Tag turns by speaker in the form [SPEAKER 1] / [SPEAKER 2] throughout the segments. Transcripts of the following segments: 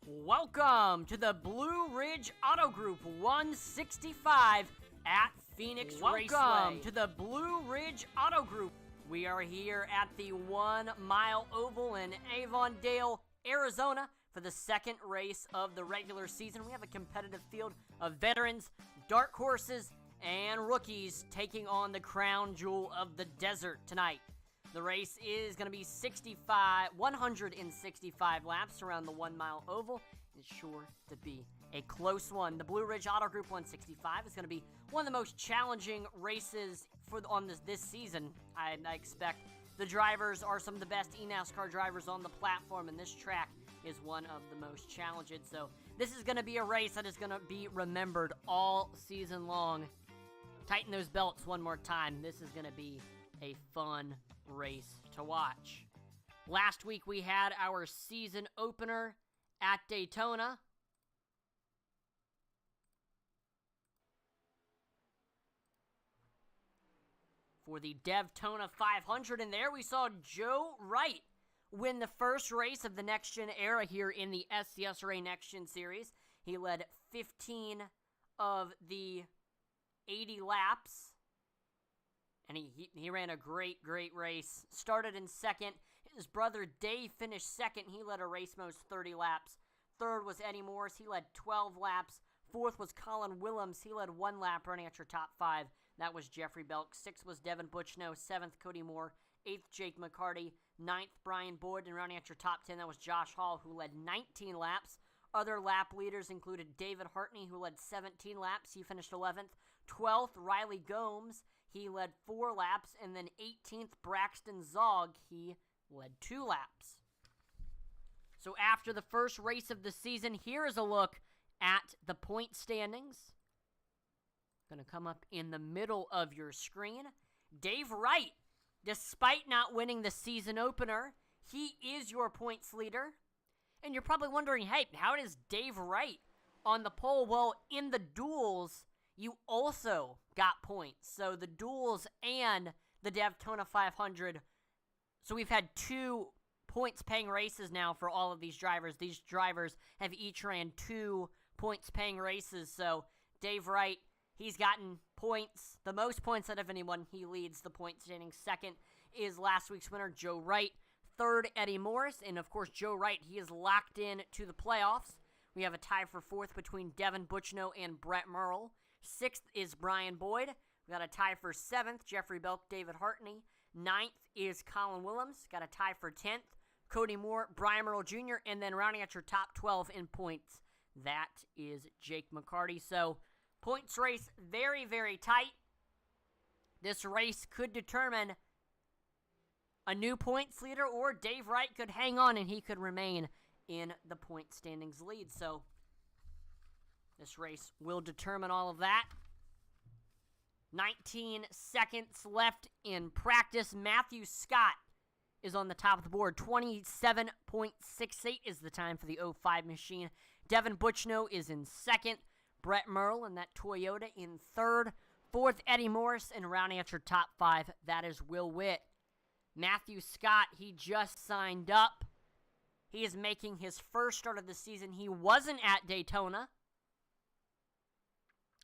[SPEAKER 1] Welcome to the Blue Ridge Auto Group 165 at Phoenix Raceway. Welcome to the Blue Ridge Auto Group. We are here at the 1 Mile Oval in Avondale, Arizona for the second race of the regular season. We have a competitive field of veterans, dark horses, and rookies taking on the crown jewel of the desert tonight. The race is going to be 165 laps around the 1 Mile Oval. It's sure to be a close one. The Blue Ridge Auto Group 165 is going to be one of the most challenging races on this season. I expect the drivers are some of the best eNASCAR drivers on the platform, and this track is one of the most challenging. So this is going to be a race that is going to be remembered all season long. Tighten those belts one more time. This is going to be a fun race to watch. Last week we had our season opener at Daytona. For the Devtona 500, and there we saw Joe Wright win the first race of the Next Gen era here in the SCSRA Next Gen Series. He led 15 of the 80 laps. And he ran a great race. Started in second. His brother Dave finished second. He led a race most 30 laps. Third was Eddie Morris. He led 12 laps. Fourth was Colin Willems. He led 1 lap, running at your top 5. That was Jeffrey Belk. Sixth was Devin Butchno. Seventh, Cody Moore. Eighth, Jake McCarty. Ninth, Brian Boyd. And rounding at your top 10, that was Josh Hall, who led 19 laps. Other lap leaders included David Hartney, who led 17 laps. He finished 11th. 12th, Riley Gomes. He led 4 laps. And then 18th, Braxton Zog. He led 2 laps. So after the first race of the season, here is a look at the point standings. Going to come up in the middle of your screen. Dave Wright, despite not winning the season opener, he is your points leader. And you're probably wondering, hey, how does Dave Wright on the pole? Well, in the duels, you also got points. So the duels and the Devtona 500. So we've had 2 points-paying races now for all of these drivers. These drivers have each ran 2 points-paying races. So Dave Wright, he's gotten points, the most points out of anyone. He leads the point standing. Second is last week's winner, Joe Wright. Third, Eddie Morris. And, of course, Joe Wright, he is locked in to the playoffs. We have a tie for 4th between Devin Butchno and Brett Merle. 6th is Brian Boyd. We got a tie for 7th, Jeffrey Belk, David Hartney. 9th is Colin Willems. Got a tie for 10th, Cody Moore, Brian Merle Jr. And then rounding out your top 12 in points, that is Jake McCarty. So, points race very tight. This race could determine a new points leader, or Dave Wright could hang on and he could remain in the point standings lead. So this race will determine all of that. 19 seconds left in practice. Matthew Scott is on the top of the board. 27.68 is the time for the 05 machine. Devin Butchno is in second. Brett Merle and that Toyota in third. Fourth, Eddie Morris, and rounding out your top 5, that is Will Witt. Matthew Scott, he just signed up. He is making his first start of the season. He wasn't at Daytona.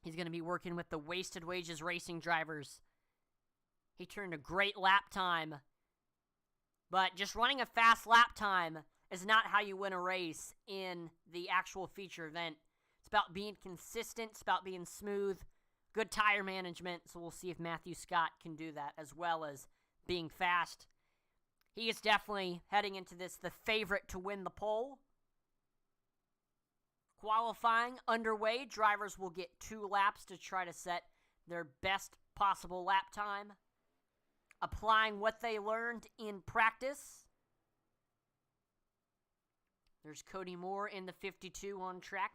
[SPEAKER 1] He's going to be working with the Wasted Wages Racing drivers. He turned a great lap time. But just running a fast lap time is not how you win a race in the actual feature event. It's about being consistent. It's about being smooth. Good tire management. So we'll see if Matthew Scott can do that, as well as being fast. He is definitely heading into this the favorite to win the pole. Qualifying underway. Drivers will get 2 laps to try to set their best possible lap time. Applying what they learned in practice. There's Cody Moore in the 52 on track.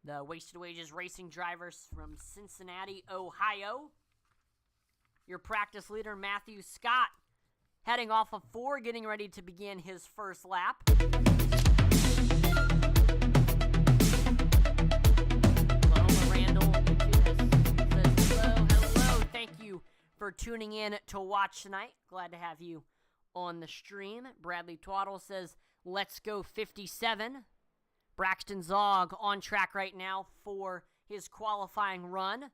[SPEAKER 1] The Wasted Wages Racing drivers from Cincinnati, Ohio. Your practice leader, Matthew Scott, heading off of 4, getting ready to begin his first lap. Hello, Randall. Hello. Thank you for tuning in to watch tonight. Glad to have you on the stream. Bradley Twaddle says, let's go 57. Braxton Zog on track right now for his qualifying run.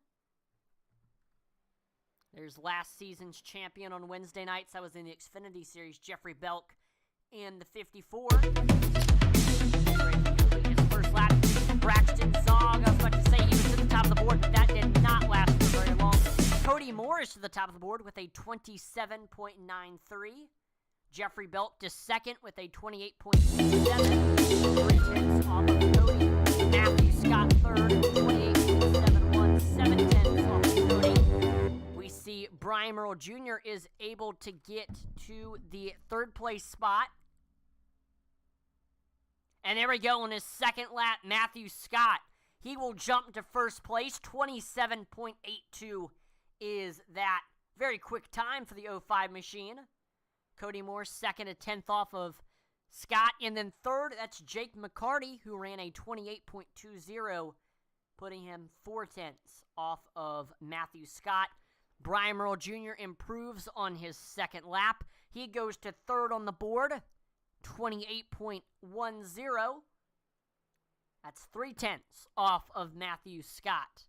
[SPEAKER 1] There's last season's champion on Wednesday nights. That was in the Xfinity Series, Jeffrey Belk in the 54. His first lap, Braxton Zog. I was about to say he was at the top of the board, but that did not last for very long. Cody Moore is to the top of the board with a 27.93. Jeffrey Belk to second with a 28.7. 3 tenths off of Cody. Matthew Scott third, 28.71. 7 tenths off of Cody. We see Brian Merle Jr. is able to get to the third place spot. And there we go on his second lap, Matthew Scott. He will jump to first place. 27.82 is that very quick time for the 05 machine. Cody Moore second, a 10th off of Scott. And then third, that's Jake McCarty, who ran a 28.20, putting him 4 tenths off of Matthew Scott. Brian Merle Jr. improves on his second lap. He goes to third on the board, 28.10. That's 3 tenths off of Matthew Scott.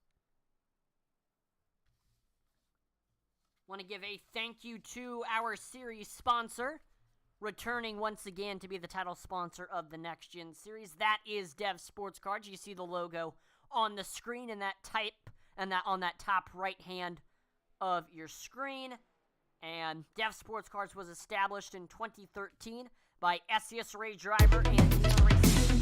[SPEAKER 1] Want to give a thank you to our series sponsor, returning once again to be the title sponsor of the Next Gen Series. That is Dev Sports Cards. You see the logo on the screen and that type and that on that top right hand of your screen. And Dev Sports Cards was established in 2013 by SCSRA driver and racing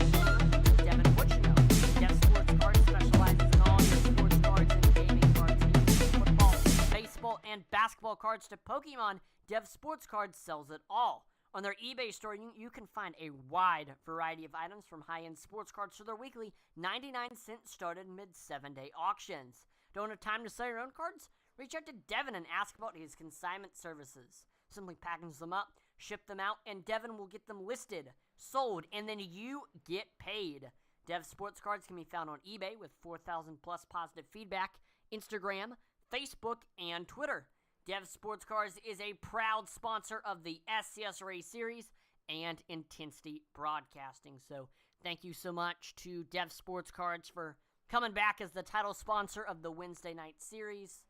[SPEAKER 1] Devin Butchino. Dev Sports Cards specializes in all your sports cards and gaming cards, football, baseball, and basketball cards to Pokemon. Dev Sports Cards sells it all. On their eBay store, you can find a wide variety of items from high-end sports cards to their weekly 99-cent started mid-7-day auctions. Don't have time to sell your own cards? Reach out to Devin and ask about his consignment services. Simply package them up, ship them out, and Devin will get them listed, sold, and then you get paid. Dev Sports Cards can be found on eBay with 4,000 plus positive feedback, Instagram, Facebook, and Twitter. Dev Sports Cards is a proud sponsor of the SCSRA series and Intensity Broadcasting. So thank you so much to Dev Sports Cards for coming back as the title sponsor of the Wednesday night series.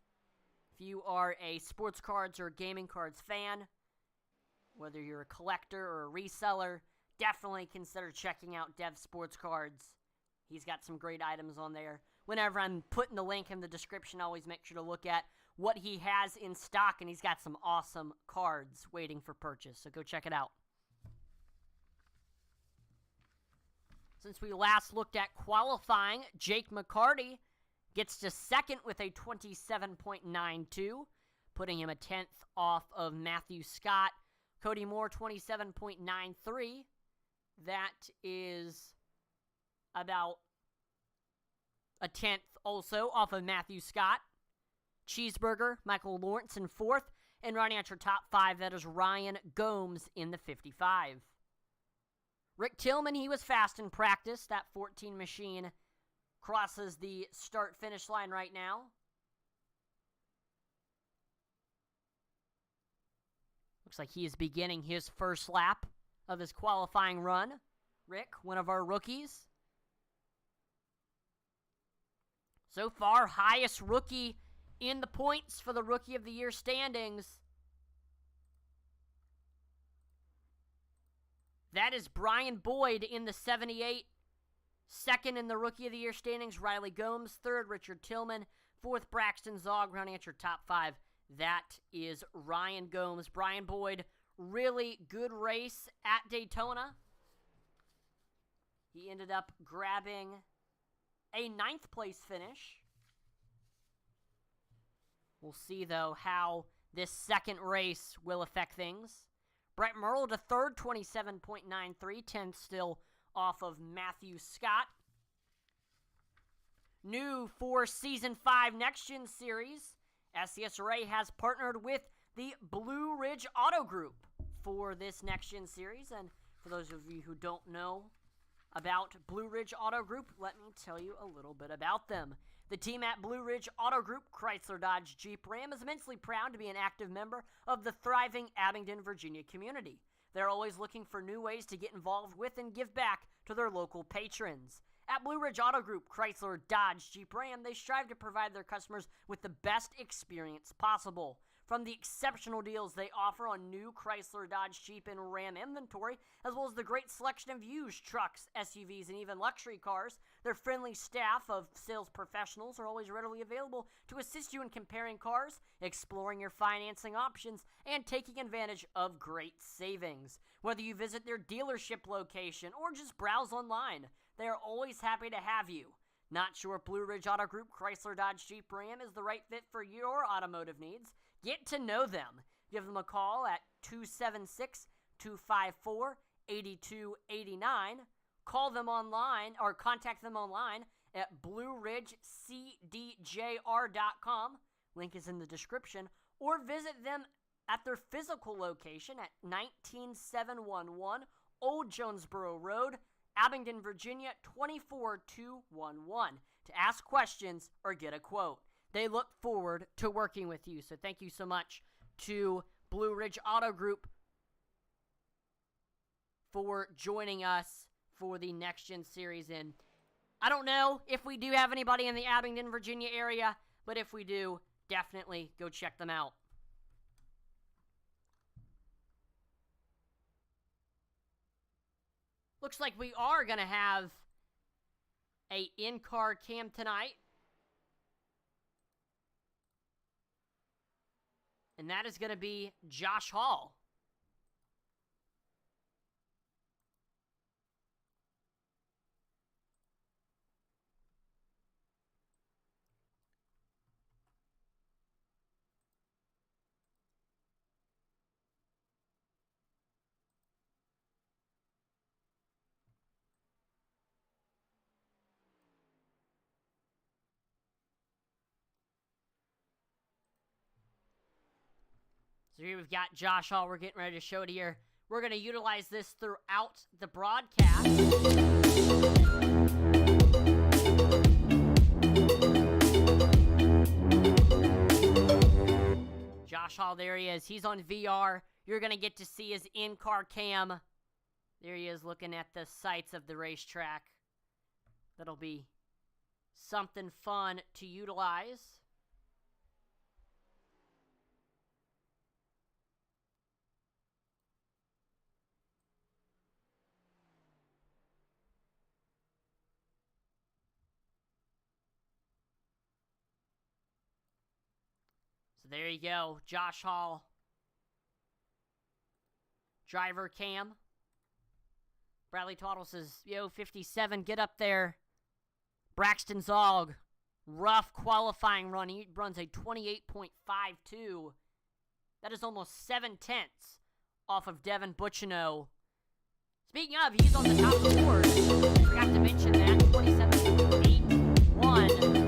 [SPEAKER 1] If you are a sports cards or gaming cards fan, whether you're a collector or a reseller, definitely consider checking out Dev Sports Cards. He's got some great items on there. Whenever I'm putting the link in the description, I always make sure to look at what he has in stock, and he's got some awesome cards waiting for purchase, so go check it out. Since we last looked at qualifying, Jake McCarty gets to second with a 27.92, putting him a 10th off of Matthew Scott. Cody Moore, 27.93. That is about a 10th also off of Matthew Scott. Cheeseburger, Michael Lawrence in 4th, and running at your top 5, that is Ryan Gomes in the 55. Rick Tillman, he was fast in practice. That 14 machine crosses the start-finish line right now. Looks like he is beginning his first lap of his qualifying run. Rick, one of our rookies. So far, highest rookie in the points for the Rookie of the Year standings. That is Brian Boyd in the 78. Second in the Rookie of the Year standings, Riley Gomes. Third, Richard Tillman. Fourth, Braxton Zog, running at your top 5. That is Ryan Gomes. Brian Boyd, really good race at Daytona. He ended up grabbing a 9th place finish. We'll see, though, how this second race will affect things. Brett Merle to third, 27.93, 10th still off of Matthew Scott. New for Season 5 Next Gen Series, SCSRA has partnered with the Blue Ridge Auto Group for this Next Gen Series. And for those of you who don't know about Blue Ridge Auto Group, let me tell you a little bit about them. The team at Blue Ridge Auto Group, Chrysler, Dodge, Jeep, Ram, is immensely proud to be an active member of the thriving Abingdon, Virginia community. They're always looking for new ways to get involved with and give back to their local patrons. At Blue Ridge Auto Group, Chrysler, Dodge, Jeep, Ram, they strive to provide their customers with the best experience possible. From the exceptional deals they offer on new Chrysler, Dodge, Jeep, and Ram inventory, as well as the great selection of used trucks, SUVs, and even luxury cars, their friendly staff of sales professionals are always readily available to assist you in comparing cars, exploring your financing options, and taking advantage of great savings. Whether you visit their dealership location or just browse online, they are always happy to have you. Not sure if Blue Ridge Auto Group, Chrysler, Dodge, Jeep, Ram is the right fit for your automotive needs? Get to know them. Give them a call at 276-254-8289. Call them online or contact them online at blueridgecdjr.com. Link is in the description. Or visit them at their physical location at 19711 Old Jonesboro Road, Abingdon, Virginia 24211 to ask questions or get a quote. They look forward to working with you. So thank you so much to Blue Ridge Auto Group for joining us for the Next Gen Series. And I don't know if we do have anybody in the Abingdon, Virginia area, but if we do, definitely go check them out. Looks like we are going to have a in-car cam tonight. And that is going to be Josh Hall. So here we've got Josh Hall. We're getting ready to show it here. We're going to utilize this throughout the broadcast. Josh Hall, there he is. He's on VR. You're going to get to see his in-car cam. There he is looking at the sights of the racetrack. That'll be something fun to utilize. So there you go, Josh Hall. Driver cam. Bradley Twaddle says, yo, 57, get up there. Braxton Zog, rough qualifying run. He runs a 28.52. That is almost 7/10 off of Devin Bucciano. Speaking of, he's on the top of the board. Forgot to mention that. 27.81.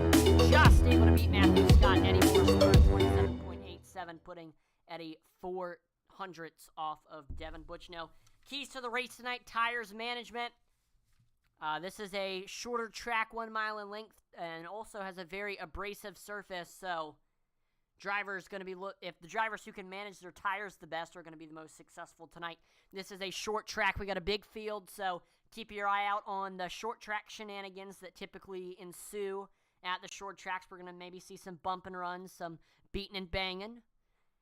[SPEAKER 1] Just able to beat Matthew Scott and Eddie Moore's third, 27.87, putting Eddie 400ths off of Devin Bucciano. Keys to the race tonight, tires management. This is a shorter track, 1 mile in length, and also has a very abrasive surface, so drivers going to be if the drivers who can manage their tires the best are going to be the most successful tonight. This is a short track. We got a big field, so keep your eye out on the short track shenanigans that typically ensue at the short tracks. We're going to maybe see some bump and runs, some beating and banging.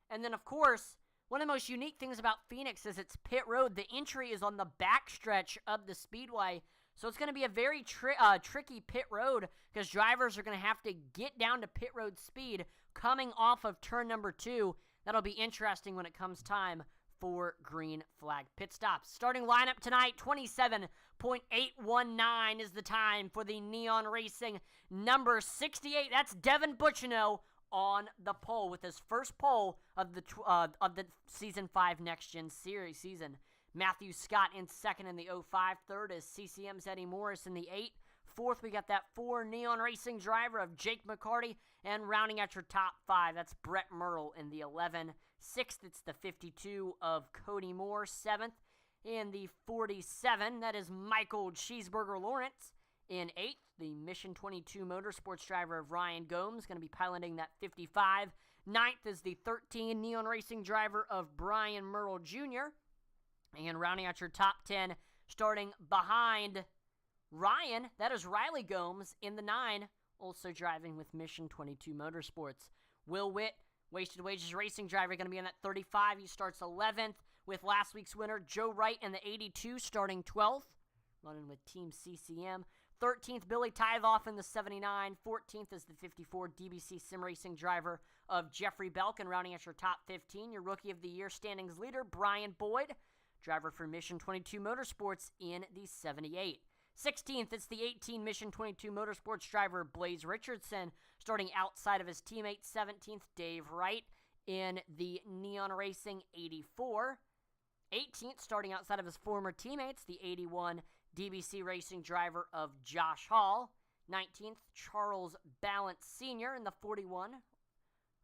[SPEAKER 1] And then, of course, one of the most unique things about Phoenix is its pit road. The entry is on the backstretch of the speedway, so it's going to be a very tricky pit road because drivers are going to have to get down to pit road speed coming off of turn number 2. That'll be interesting when it comes time for green flag pit stops. Starting lineup tonight, 27.819 is the time for the Neon Racing number 68. That's Devin Bucciano on the pole with his first pole of the Season 5 Next Gen Series season. Matthew Scott in second in the 05. Third is CCM's Eddie Morris in the 8. Fourth, we got that 4 Neon Racing driver of Jake McCarty. And rounding out your top 5, that's Brett Myrtle in the 11. Sixth, it's the 52 of Cody Moore. Seventh, in the 47, that is Michael Cheeseburger Lawrence. In 8th, the Mission 22 Motorsports driver of Ryan Gomes, going to be piloting that 55. 9th is the 13 Neon Racing driver of Brian Myrtle Jr. And rounding out your top 10, starting behind Ryan. That is Riley Gomes in the 9, also driving with Mission 22 Motorsports. Will Witt, Wasted Wages Racing driver, going to be in that 35. He starts 11th with last week's winner, Joe Wright, in the 82, starting 12th, running with Team CCM. 13th, Billy Tyvoff in the 79. 14th is the 54 DBC Sim Racing driver of Jeffrey Belkin, rounding out your top 15. Your Rookie of the Year standings leader, Brian Boyd, driver for Mission 22 Motorsports in the 78. 16th, it's the 18 Mission 22 Motorsports driver, Blaze Richardson, starting outside of his teammate. 17th, Dave Wright in the Neon Racing 84. 18th, starting outside of his former teammates, the 81 DBC Racing driver of Josh Hall. 19th, Charles Ballant Sr. in the 41,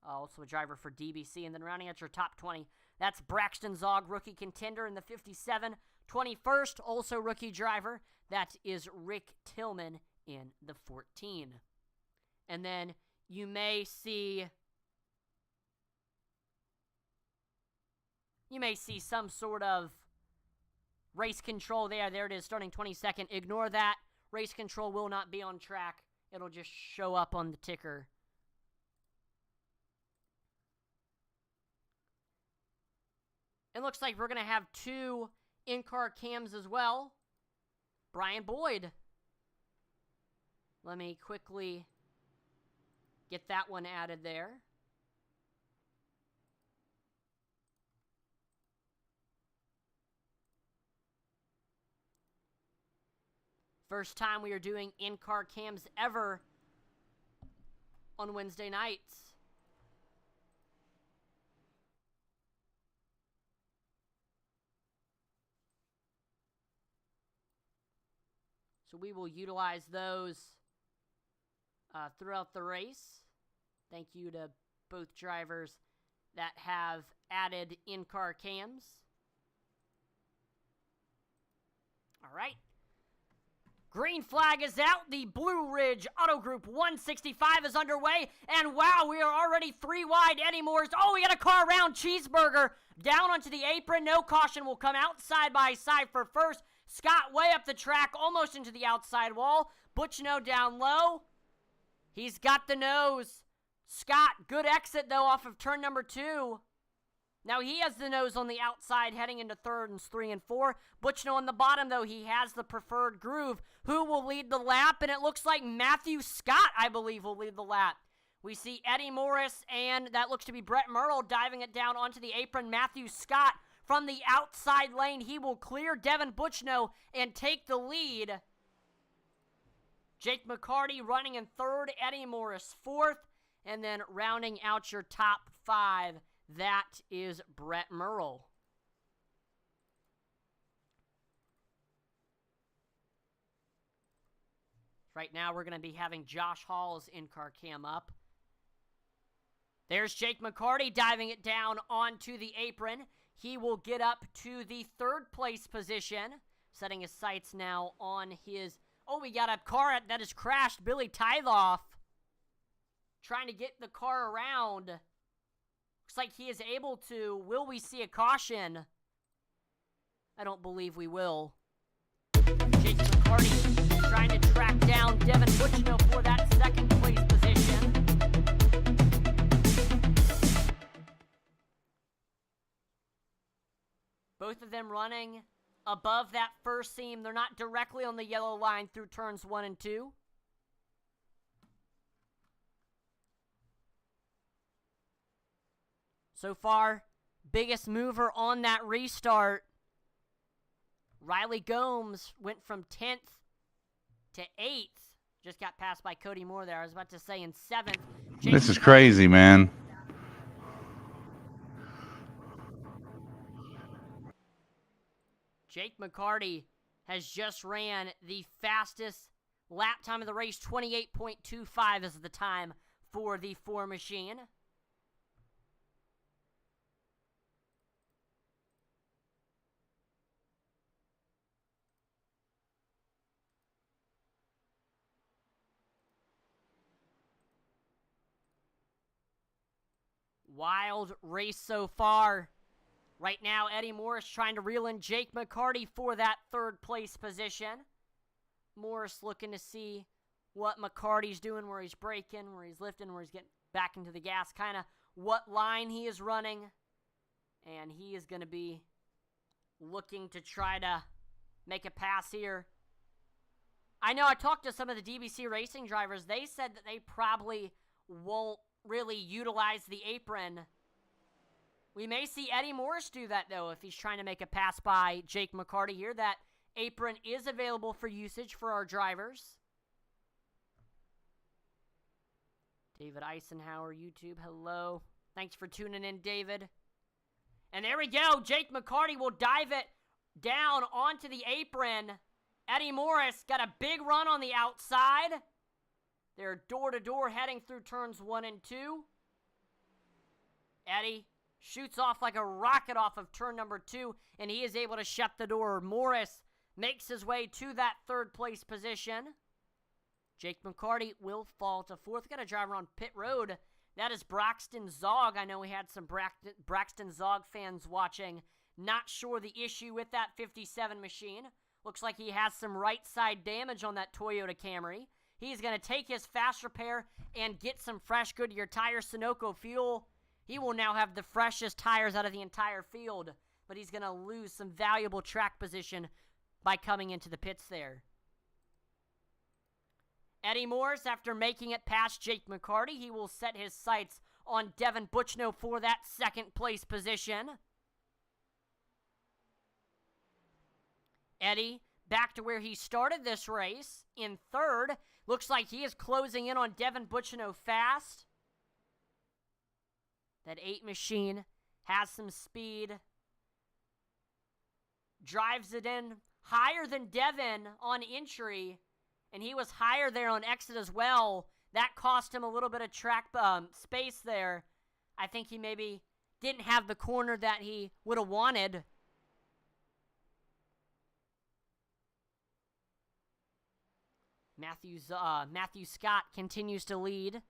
[SPEAKER 1] also a driver for DBC. And then rounding out your top 20, that's Braxton Zog, rookie contender in the 57. 21st, also rookie driver, that is Rick Tillman in the 14. And then you may see some sort of race control there. There it is, starting 22nd. Ignore that. Race control will not be on track. It'll just show up on the ticker. It looks like we're going to have 2 in-car cams as well. Brian Boyd. Let me quickly get that one added there. First time we are doing in-car cams ever on Wednesday nights. So we will utilize those throughout the race. Thank you to both drivers that have added in-car cams. All right. Green flag is out. The Blue Ridge Auto Group 165 is underway. And wow, we are already 3 wide. Eddie Moore's. Oh, we got a car around. Cheeseburger down onto the apron. No caution will come out side by side for first. Scott way up the track, almost into the outside wall. Butchno down low. He's got the nose. Scott, good exit, though, off of turn number 2. Now he has the nose on the outside heading into thirds 3 and 4. Butchno on the bottom, though, he has the preferred groove. Who will lead the lap? And it looks like Matthew Scott, I believe, will lead the lap. We see Eddie Morris, and that looks to be Brett Merle diving it down onto the apron. Matthew Scott from the outside lane. He will clear Devin Butchno and take the lead. Jake McCarty running in 3rd. Eddie Morris 4th. And then rounding out your top 5, that is Brett Merle. Right now, we're going to be having Josh Hall's in-car cam up. There's Jake McCarty diving it down onto the apron. He will get up to the 3rd place position, setting his sights now on his... Oh, we got a car that has crashed. Billy Tyvoff trying to get the car around. Looks like he is able to. Will we see a caution? I don't believe we will. Jake McCarty trying to track down Devin Butchno for that 2nd place position. Both of them running above that first seam. They're not directly on the yellow line through turns 1 and 2. So far, biggest mover on that restart. Riley Gomes went from 10th to 8th. Just got passed by Cody Moore there. I was about to say in 7th.
[SPEAKER 2] This is crazy, man.
[SPEAKER 1] Jake McCarty has just ran the fastest lap time of the race. 28.25 is the time for the 4 machine. Wild race so far. Right now, Eddie Morris trying to reel in Jake McCarty for that third place position. Morris looking to see what McCarty's doing, where he's braking, where he's lifting, where he's getting back into the gas, kind of what line he is running. And he is going to be looking to try to make a pass here. I know I talked to some of the DBC racing drivers. They said that they probably won't really utilize the apron. We may see Eddie Morris do that, though, if he's trying to make a pass by Jake McCarty here. That apron is available for usage for our drivers. David Eisenhower, YouTube, hello. Thanks for tuning in, David. And there we go. Jake McCarty will dive it down onto the apron. Eddie Morris got a big run on the outside. They're door-to-door heading through turns 1 and 2. Eddie shoots off like a rocket off of turn number 2, and he is able to shut the door. Morris makes his way to that third place position. Jake McCarty will fall to 4th. Got a driver on pit road. That is Braxton Zog. I know we had some Braxton Zog fans watching. Not sure the issue with that 57 machine. Looks like he has some right side damage on that Toyota Camry. He's going to take his fast repair and get some fresh Goodyear tires. Sunoco fuel. He will now have the freshest tires out of the entire field, but he's going to lose some valuable track position by coming into the pits there. Eddie Morris, after making it past Jake McCarty, he will set his sights on Devin Butchno for that second place position. Eddie, back to where he started this race, in 3rd. Looks like he is closing in on Devin Butchno fast. That 8 machine has some speed. Drives it in higher than Devin on entry, and he was higher there on exit as well. That cost him a little bit of track space there. I think he maybe didn't have the corner that he would have wanted. Matthew Scott continues to lead.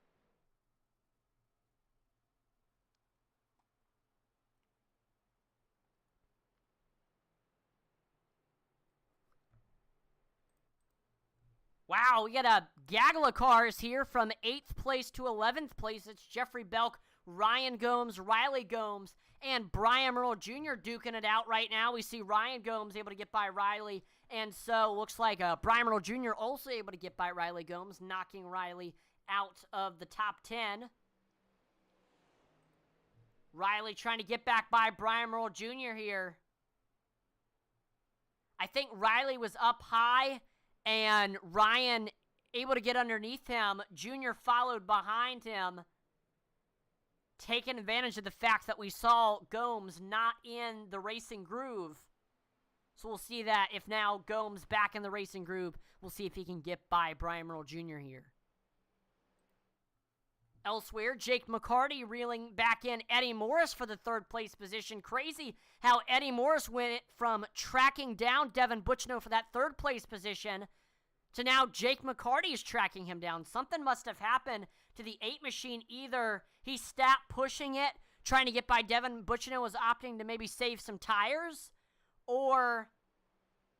[SPEAKER 1] Wow, we got a gaggle of cars here from 8th place to 11th place. It's Jeffrey Belk, Ryan Gomes, Riley Gomes, and Brian Merle Jr. duking it out right now. We see Ryan Gomes able to get by Riley, and so looks like Brian Merle Jr. also able to get by Riley Gomes, knocking Riley out of the top 10. Riley trying to get back by Brian Merle Jr. here. I think Riley was up high, and Ryan able to get underneath him. Junior followed behind him, taking advantage of the fact that we saw Gomes not in the racing groove. So we'll see that if now Gomes back in the racing groove, we'll see if he can get by Brian Merle Jr. here. Elsewhere, Jake McCarty reeling back in Eddie Morris for the 3rd place position. Crazy how Eddie Morris went from tracking down Devin Butchno for that 3rd place position to now Jake McCarty is tracking him down. Something must have happened to the 8 machine. Either he stopped pushing it, trying to get by Devin Butchno, was opting to maybe save some tires, or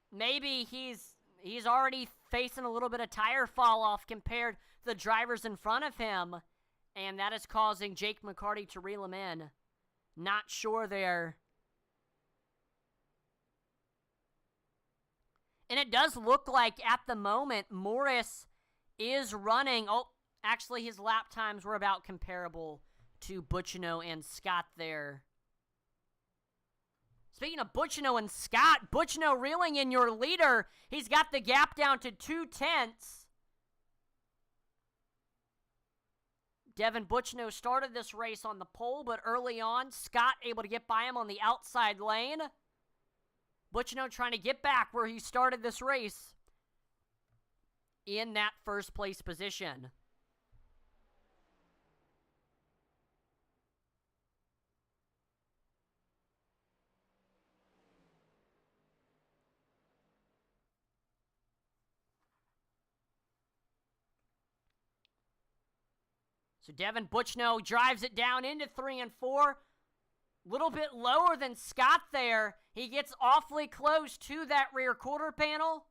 [SPEAKER 1] maybe he's already facing a little bit of tire fall off compared to the drivers in front of him, and that is causing Jake McCarty to reel him in. Not sure there. And it does look like at the moment Morris is running. Oh, actually his lap times were about comparable to Butchno and Scott there. Speaking of Butchno and Scott, Butchno reeling in your leader. He's got the gap down to 2/10. Devin Butchno started this race on the pole, but early on, Scott able to get by him on the outside lane. Butchno trying to get back where he started this race in that 1st place position. So Devin Butchno drives it down into 3 and 4. Little bit lower than Scott there. He gets awfully close to that rear quarter panel.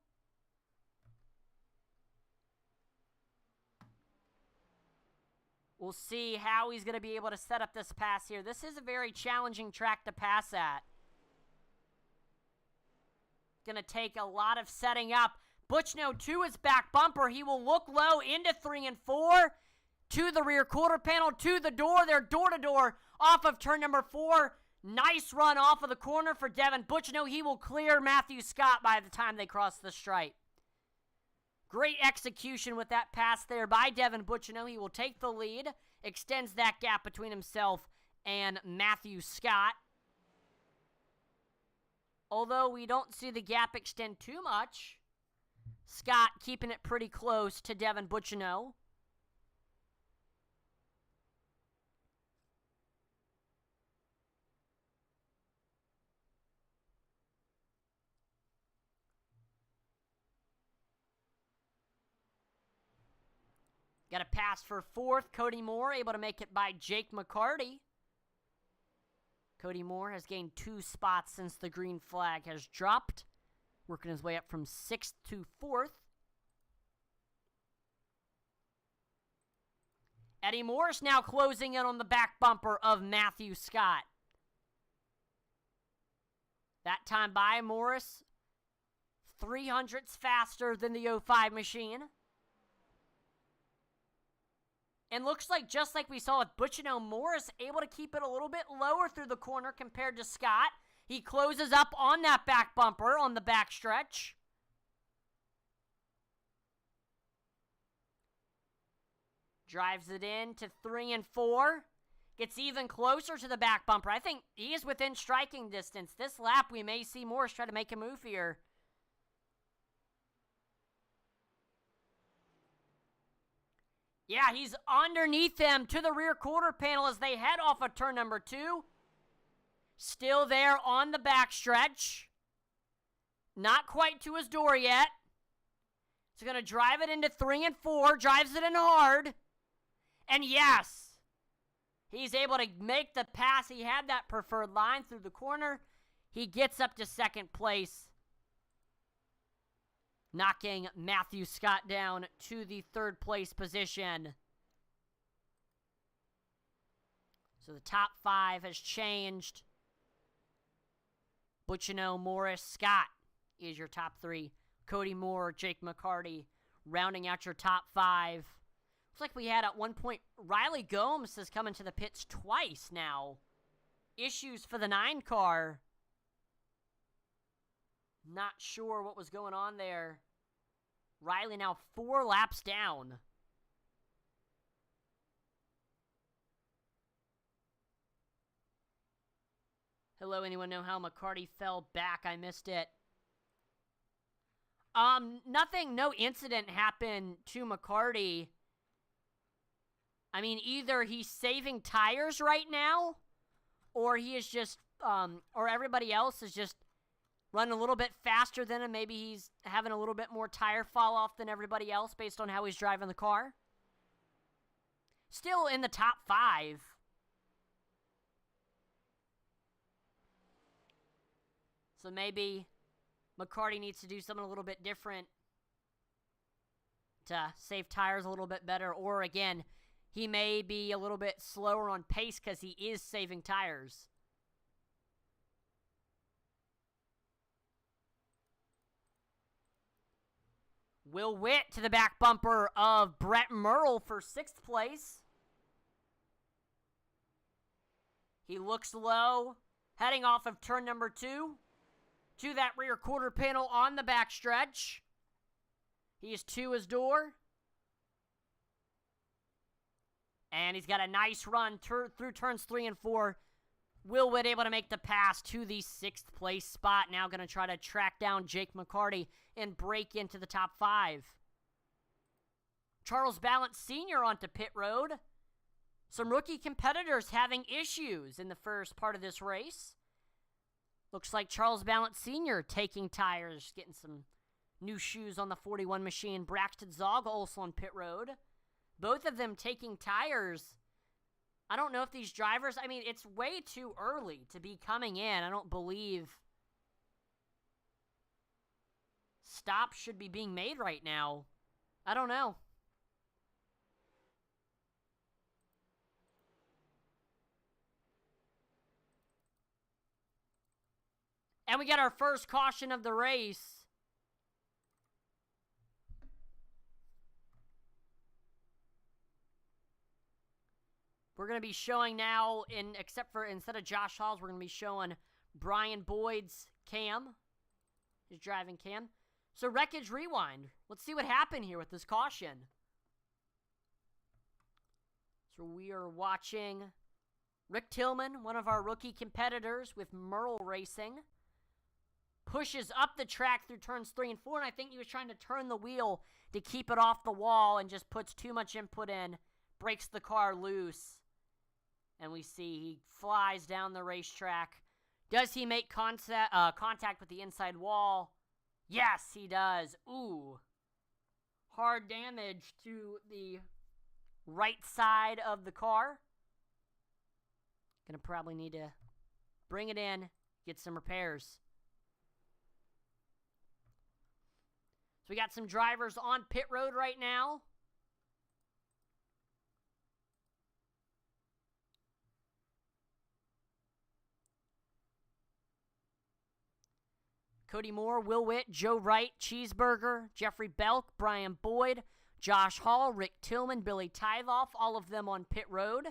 [SPEAKER 1] We'll see how he's going to be able to set up this pass here. This is a very challenging track to pass at. Going to take a lot of setting up. Butchno to his back bumper. He will look low into 3 and 4. To the rear quarter panel, to the door. They're door-to-door off of turn number 4. Nice run off of the corner for Devin Butchno. He will clear Matthew Scott by the time they cross the stripe. Great execution with that pass there by Devin Butchno. He will take the lead, extends that gap between himself and Matthew Scott. Although we don't see the gap extend too much, Scott keeping it pretty close to Devin Butchno. Got a pass for 4th. Cody Moore able to make it by Jake McCarty. Cody Moore has gained 2 spots since the green flag has dropped. Working his way up from 6th to 4th. Eddie Morris now closing in on the back bumper of Matthew Scott. That time by Morris, 300ths faster than the 05 machine. And looks like, just like we saw with Butchno, Morris able to keep it a little bit lower through the corner compared to Scott. He closes up on that back bumper on the back stretch. Drives it in to 3 and 4. Gets even closer to the back bumper. I think he is within striking distance. This lap, we may see Morris try to make a move here. Yeah, he's underneath them to the rear quarter panel as they head off of turn number 2. Still there on the backstretch. Not quite to his door yet. He's going to drive it into 3 and 4. Drives it in hard. And yes, he's able to make the pass. He had that preferred line through the corner. He gets up to 2nd place, knocking Matthew Scott down to the 3rd place position. So the top 5 has changed. Butchno, Morris, Scott is your top 3. Cody Moore, Jake McCarty rounding out your top 5. Looks like we had at one point Riley Gomes has come into the pits twice now. Issues for the 9 car. Not sure what was going on there. Riley now 4 laps down. Hello, anyone know how McCarty fell back? I missed it. Nothing, no incident happened to McCarty. I mean, either he's saving tires right now, or he is just, or everybody else is just running a little bit faster than him. Maybe he's having a little bit more tire fall off than everybody else based on how he's driving the car. Still in the top 5. So maybe McCarty needs to do something a little bit different to save tires a little bit better. Or again, he may be a little bit slower on pace because he is saving tires. Will Witt to the back bumper of Brett Merle for 6th place. He looks low, heading off of turn number 2 to that rear quarter panel on the backstretch. He is to his door. And he's got a nice run through turns 3 and 4. Will Witt able to make the pass to the 6th place spot. Now going to try to track down Jake McCarty and break into the top 5. Charles Ballant Sr. onto pit road. Some rookie competitors having issues in the first part of this race. Looks like Charles Ballant Sr. taking tires, getting some new shoes on the 41 machine. Braxton Zog also on pit road. Both of them taking tires I don't know if these drivers, I mean, it's way too early to be coming in. I don't believe stops should be being made right now. I don't know. And we get our first caution of the race. We're going to be showing now, instead of Josh Hall's, we're going to be showing Brian Boyd's cam. His driving cam. So Wreckage Rewind. Let's see what happened here with this caution. So we are watching Rick Tillman, one of our rookie competitors with Merle Racing. Pushes up the track through turns 3 and 4, and I think he was trying to turn the wheel to keep it off the wall and just puts too much input in, breaks the car loose. And we see he flies down the racetrack. Does he make contact with the inside wall? Yes, he does. Ooh. Hard damage to the right side of the car. Gonna probably need to bring it in, get some repairs. So we got some drivers on pit road right now. Cody Moore, Will Witt, Joe Wright, Cheeseburger, Jeffrey Belk, Brian Boyd, Josh Hall, Rick Tillman, Billy Tythoff, all of them on pit road.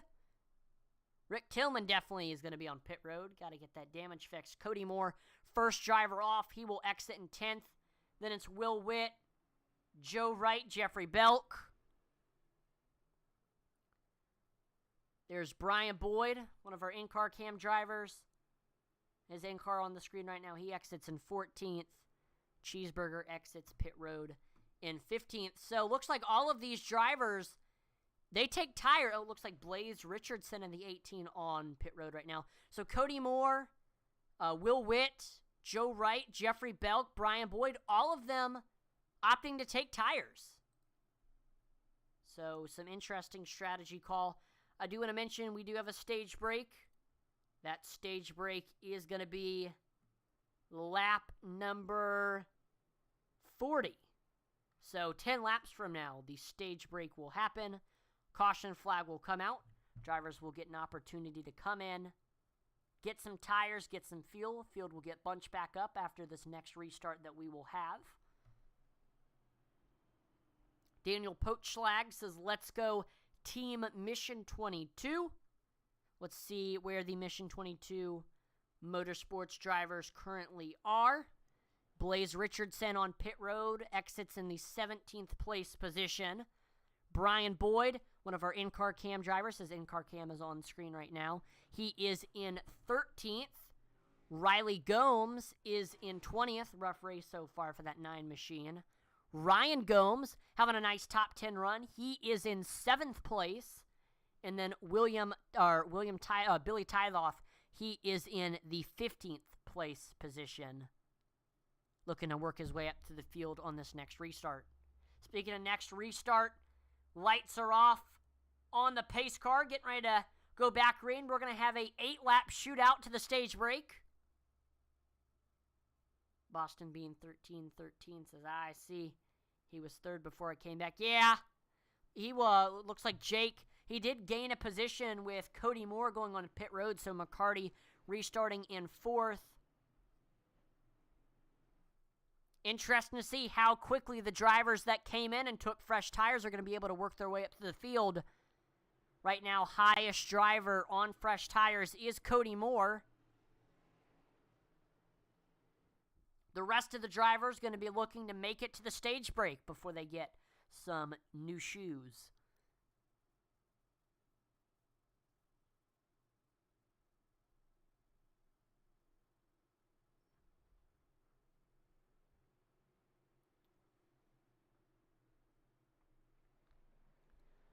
[SPEAKER 1] Rick Tillman definitely is going to be on pit road. Got to get that damage fixed. Cody Moore, first driver off. He will exit in 10th. Then it's Will Witt, Joe Wright, Jeffrey Belk. There's Brian Boyd, one of our in-car cam drivers. His in-car on the screen right now. He exits in 14th. Cheeseburger exits pit road in 15th. So looks like all of these drivers, they take tire. Oh, it looks like Blaze Richardson in the 18 on pit road right now. So Cody Moore, Will Witt, Joe Wright, Jeffrey Belk, Brian Boyd, all of them opting to take tires. So some interesting strategy call. I do want to mention we do have a stage break. That stage break is going to be lap number 40. So 10 laps from now, the stage break will happen. Caution flag will come out. Drivers will get an opportunity to come in, get some tires, get some fuel. Field will get bunched back up after this next restart that we will have. Daniel Pochschlag says, let's go Team Mission 22. Let's see where the Mission 22 motorsports drivers currently are. Blaze Richardson on pit road exits in the 17th place position. Brian Boyd, one of our in-car cam drivers, his in-car cam is on screen right now. He is in 13th. Riley Gomes is in 20th. Rough race so far for that 9 machine. Ryan Gomes having a nice top 10 run. He is in 7th place. And then Billy Tythoff, he is in the 15th place position. Looking to work his way up to the field on this next restart. Speaking of next restart, lights are off on the pace car. Getting ready to go back green. We're going to have a 8-lap shootout to the stage break. Boston being 13-13 says, I see. He was 3rd before I came back. Yeah, he looks like Jake. He did gain a position with Cody Moore going on pit road, so McCarty restarting in 4th. Interesting to see how quickly the drivers that came in and took fresh tires are going to be able to work their way up to the field. Right now, highest driver on fresh tires is Cody Moore. The rest of the drivers going to be looking to make it to the stage break before they get some new shoes.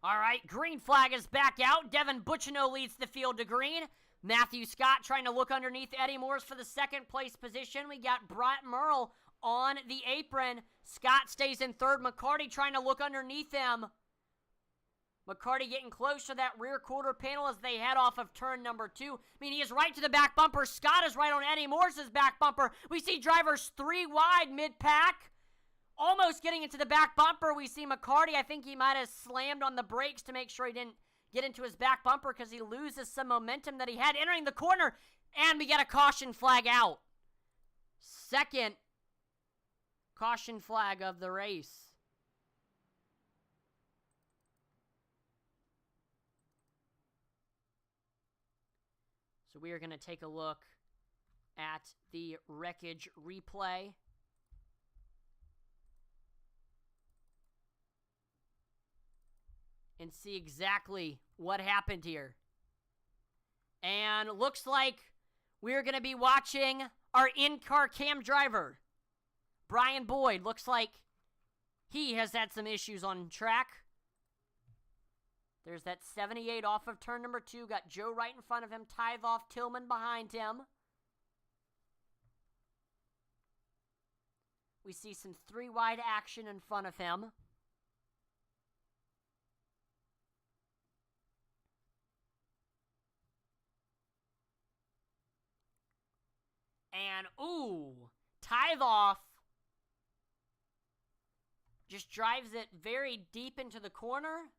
[SPEAKER 1] All right, green flag is back out. Devin Bucciano leads the field to green. Matthew Scott trying to look underneath Eddie Morse for the 2nd place position. We got Brett Merle on the apron. Scott stays in 3rd. McCarty trying to look underneath him. McCarty getting close to that rear quarter panel as they head off of turn number 2. I mean, he is right to the back bumper. Scott is right on Eddie Morris's back bumper. We see drivers 3 wide mid-pack. Almost getting into the back bumper. We see McCarty. I think he might have slammed on the brakes to make sure he didn't get into his back bumper because he loses some momentum that he had entering the corner. And we get a caution flag out. Second caution flag of the race. So we are going to take a look at the wreckage replay. And see exactly what happened here. And looks like we're going to be watching our in-car cam driver, Brian Boyd. Looks like he has had some issues on track. There's that 78 off of turn number 2. Got Joe right in front of him. Tithe off, Tillman behind him. We see some 3 wide action in front of him. And, ooh, Tithe off just drives it very deep into the corner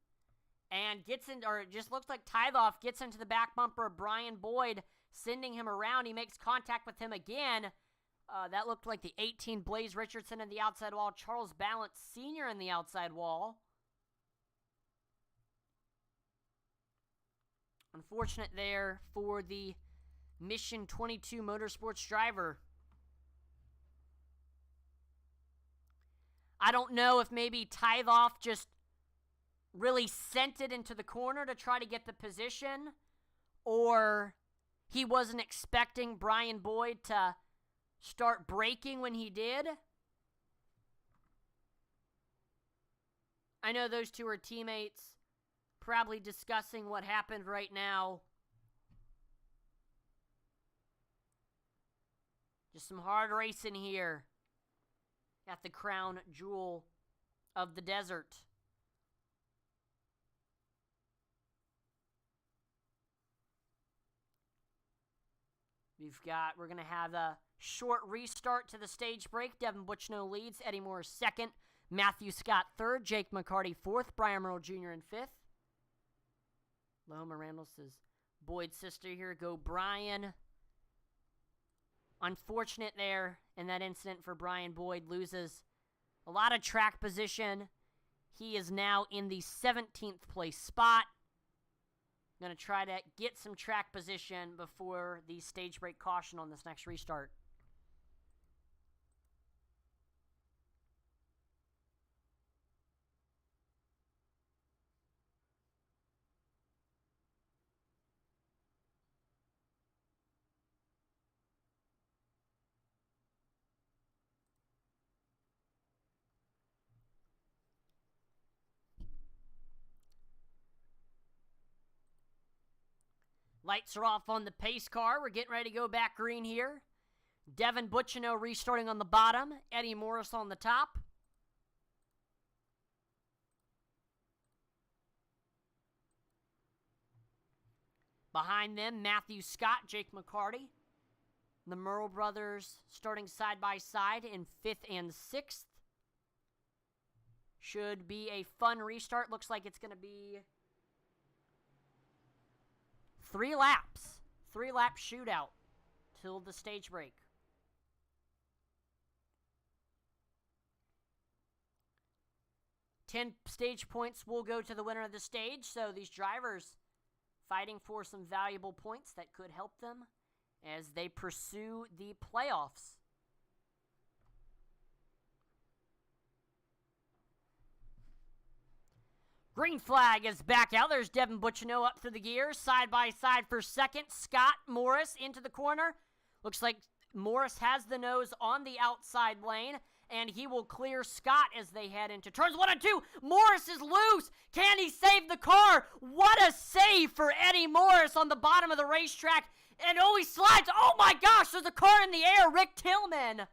[SPEAKER 1] and gets in, or it just looks like Tithe off gets into the back bumper of Brian Boyd, sending him around. He makes contact with him again. That looked like the 18 Blaze Richardson in the outside wall, Charles Ballant Sr. in the outside wall. Unfortunate there for the Mission 22 Motorsports driver. I don't know if maybe Tithe off just really sent it into the corner to try to get the position, or he wasn't expecting Brian Boyd to start braking when he did. I know those two are teammates, probably discussing what happened right now. Just some hard racing here at the crown jewel of the desert. We're going to have a short restart to the stage break. Devin Butchno leads, Eddie Morris second, Matthew Scott third, Jake McCarty fourth, Brian Merle Jr. in fifth. Lahoma Randall says, Boyd's sister here, go Brian. Unfortunate there in that incident for Brian Boyd. Loses a lot of track position. He is now in the 17th place spot. Going to try to get some track position before the stage break caution on this next restart. Lights are off on the pace car. We're getting ready to go back green here. Devin Butchino restarting on the bottom. Eddie Morris on the top. Behind them, Matthew Scott, Jake McCarty. The Merle brothers starting side by side in 5th and 6th. Should be a fun restart. Looks like it's going to be 3 laps. 3-lap shootout till the stage break. Ten stage points will go to the winner of the stage, so these drivers fighting for some valuable points that could help them as they pursue the playoffs. Green flag is back out. There's Devin Butchino up through the gears, side by side for second. Scott Morris into the corner. Looks like Morris has the nose on the outside lane, and he will clear Scott as they head into turns 1 and 2. Morris is loose. Can he save the car? What a save for Eddie Morris on the bottom of the racetrack. And oh, he slides. Oh my gosh, there's a car in the air. Rick Tillman.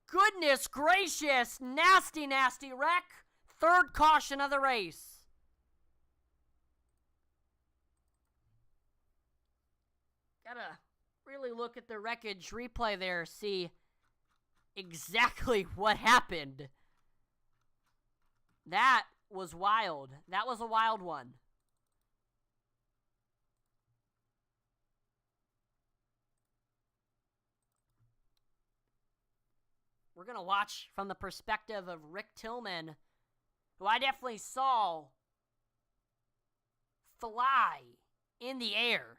[SPEAKER 1] Goodness gracious. Nasty, nasty wreck. third caution of the race. Gotta really look at the wreckage replay there, see exactly what happened. That was wild. That was a wild one. We're going to watch from the perspective of Rick Tillman, who I definitely saw fly in the air.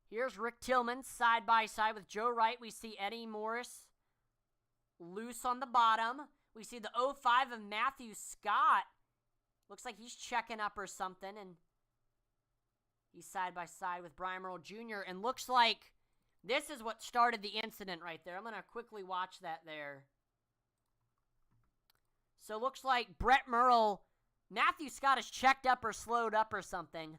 [SPEAKER 1] Here's Rick Tillman side by side with Joe Wright. We see Eddie Morris loose on the bottom. We see the 05 of Matthew Scott. Looks like he's checking up or something, and he's side by side with Brian Merle Jr. And looks like this is what started the incident right there. I'm going to quickly watch that there. So looks like Brett Merle, Matthew Scott is checked up or slowed up or something.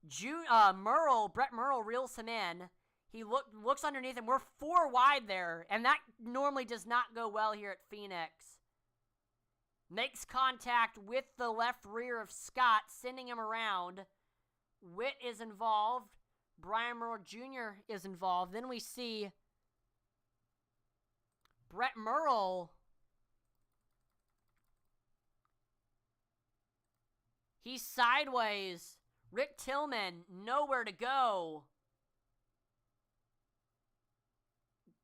[SPEAKER 1] Brett Merle reels him in. He looks underneath him. We're 4 wide there, and that normally does not go well here at Phoenix. Makes contact with the left rear of Scott, sending him around. Witt is involved. Brian Merle Jr. is involved. Then we see Brett Merle. He's sideways. Rick Tillman, nowhere to go.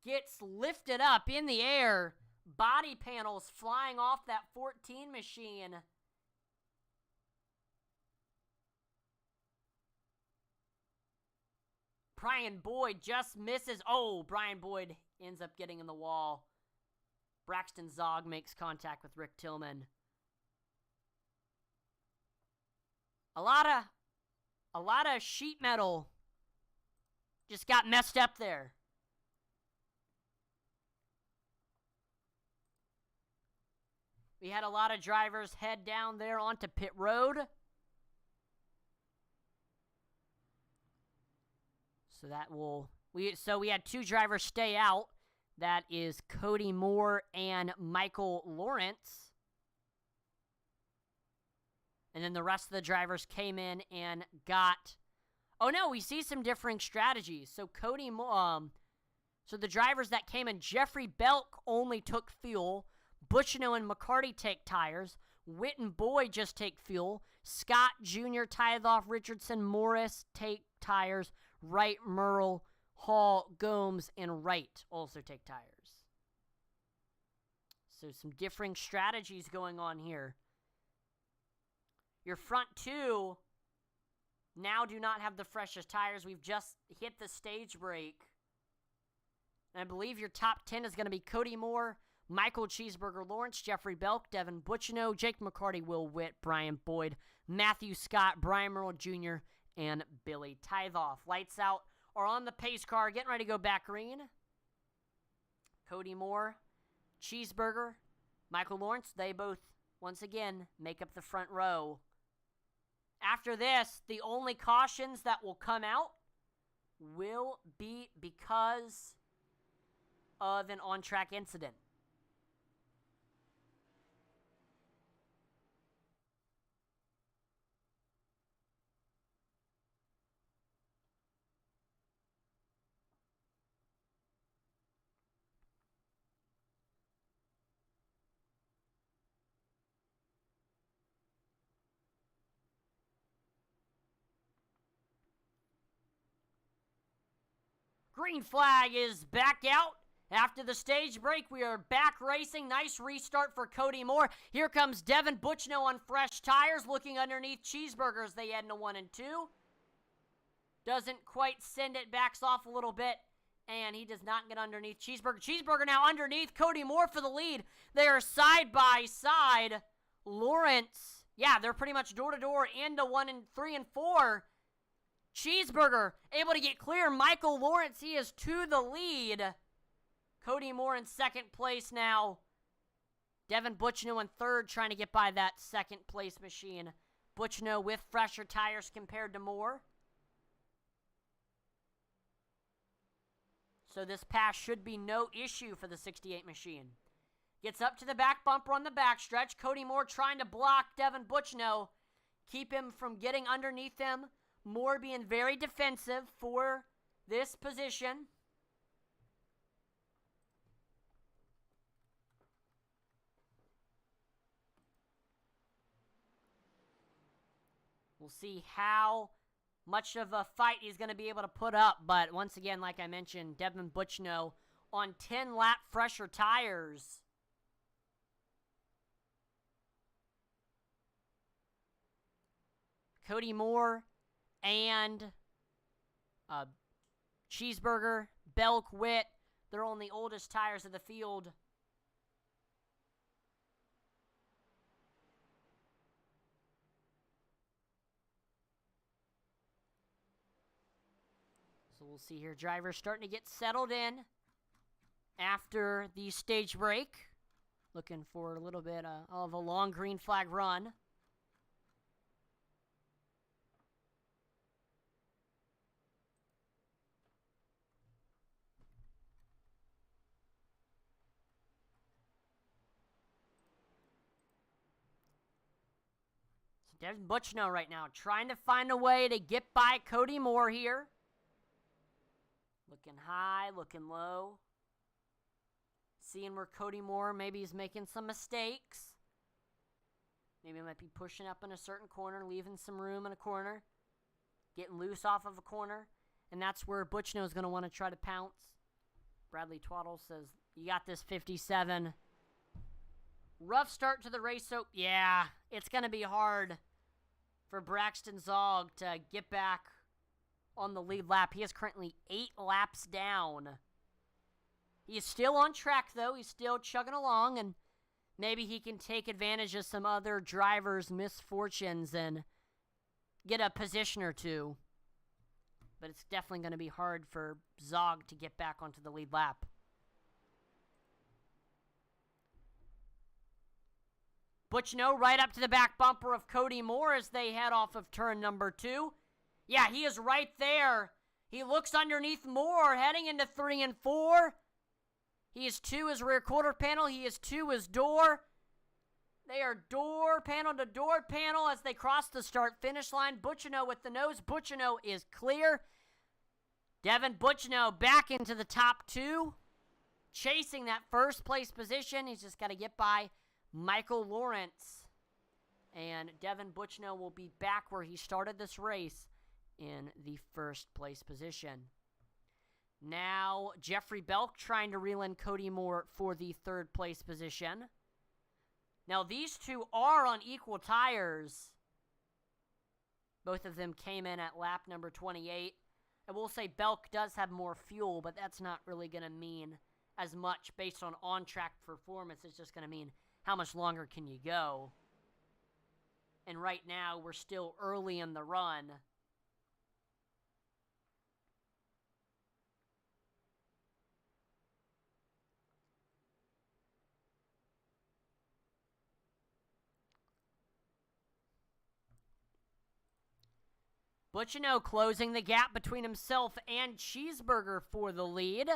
[SPEAKER 1] Gets lifted up in the air. Body panels flying off that 14 machine. Brian Boyd just misses. Oh, Brian Boyd ends up getting in the wall. Braxton Zog makes contact with Rick Tillman. A lot of sheet metal just got messed up there. We had a lot of drivers head down there onto pit road. So we had 2 drivers stay out. That is Cody Moore and Michael Lawrence. And then the rest of the drivers came in and got... Oh no, we see some differing strategies. So so the drivers that came in, Jeffrey Belk only took fuel. Bushino and McCarty take tires. Witt and Boyd just take fuel. Scott Jr., Tithoff, Richardson, Morris take tires. Wright, Merle, Hall, Gomes, and Wright also take tires. So some differing strategies going on here. Your front 2 now do not have the freshest tires. We've just hit the stage break. And I believe your top 10 is going to be Cody Moore, Michael Cheeseburger Lawrence, Jeffrey Belk, Devin Bushino, Jake McCarty, Will Witt, Brian Boyd, Matthew Scott, Brian Merle Jr., and Billy Tithoff. Lights out are on the pace car, getting ready to go back green. Cody Moore, Cheeseburger, Michael Lawrence, they both, once again, make up the front row. After this, the only cautions that will come out will be because of an on-track incident. Green flag is back out. After the stage break, we are back racing. Nice restart for Cody Moore. Here comes Devin Bushno on fresh tires, looking underneath Cheeseburger as they head into 1 and 2. Doesn't quite send it, backs off a little bit, and he does not get underneath Cheeseburger. Cheeseburger now underneath Cody Moore for the lead. They are side by side. Lawrence, yeah, they're pretty much door to door into 1 and 3 and 4. Cheeseburger able to get clear. Michael Lawrence, he is to the lead. Cody Moore in second place now. Devin Bushno in third, trying to get by that second place machine. Bushno with fresher tires compared to Moore. So this pass should be no issue for the 68 machine. Gets up to the back bumper on the backstretch. Cody Moore trying to block Devin Butchno. Keep him from getting underneath him. Moore being very defensive for this position. We'll see how much of a fight he's going to be able to put up. But once again, like I mentioned, Devin Butchno on 10-lap fresher tires. Cody Moore and Cheeseburger, Belk, Witt, they're on the oldest tires of the field. So we'll see here. Drivers starting to get settled in after the stage break. Looking for a little bit of a long green flag run. So Devin Butchno right now trying to find a way to get by Cody Moore here. Looking high, looking low. Seeing where Cody Moore maybe is making some mistakes. Maybe he might be pushing up in a certain corner, leaving some room in a corner. Getting loose off of a corner. And that's where Butchno is going to want to try to pounce. Bradley Twaddle says, you got this, 57. Rough start to the race, so yeah, it's going to be hard for Braxton Zog to get back on the lead lap. He is currently 8 laps down. He is still on track, though. He's still chugging along, and maybe he can take advantage of some other drivers' misfortunes and get a position or two. But it's definitely going to be hard for Zog to get back onto the lead lap. Butchno right up to the back bumper of Cody Moore as they head off of turn number 2. Yeah, he is right there. He looks underneath Moore, heading into 3 and 4. He is 2 his rear quarter panel. He is 2 his door. They are door panel to door panel as they cross the start-finish line. Butchno with the nose. Butchno is clear. Devin Butchno back into the top 2. Chasing that first place position. He's just got to get by Michael Lawrence. And Devin Butchno will be back where he started this race in the first place position. Now, Jeffrey Belk trying to reel in Cody Moore for the third place position. Now, these two are on equal tires. Both of them came in at lap number 28. I will say Belk does have more fuel, but that's not really going to mean as much based on on-track performance. It's just going to mean how much longer can you go. And right now, we're still early in the run. Butchno closing the gap between himself and Cheeseburger for the lead.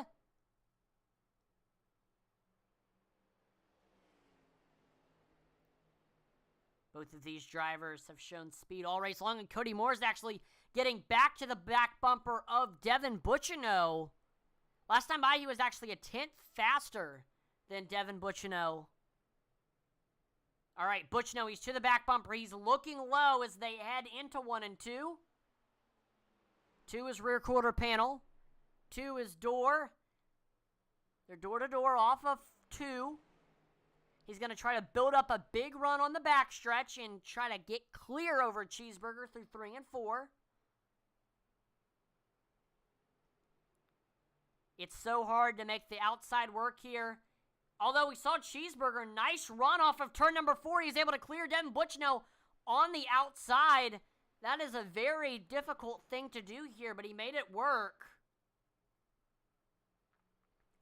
[SPEAKER 1] Both of these drivers have shown speed all race long, and Cody Moore is actually getting back to the back bumper of Devin Butchno. Last time by, he was actually a tenth faster than Devin Butchno. All right, Butchno, he's to the back bumper. He's looking low as they head into 1 and 2. 2 is rear quarter panel. 2 is door. They're door to door off of 2. He's going to try to build up a big run on the backstretch and try to get clear over Cheeseburger through 3 and 4. It's so hard to make the outside work here. Although we saw Cheeseburger, nice run off of turn number 4. He's able to clear Devin Butchno on the outside. That is a very difficult thing to do here, but he made it work.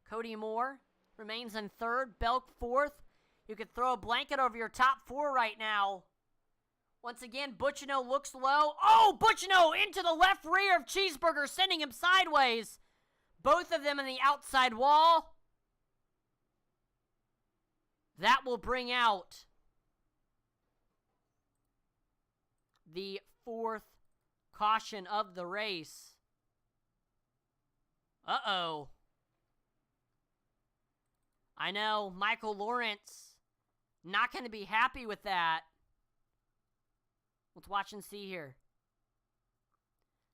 [SPEAKER 1] Cody Moore remains in third. Belk fourth. You could throw a blanket over your top 4 right now. Once again, Butchno looks low. Oh, Butchno into the left rear of Cheeseburger, sending him sideways. Both of them in the outside wall. That will bring out the fourth caution of the race. Uh-oh. I know, Michael Lawrence not going to be happy with that. Let's watch and see here.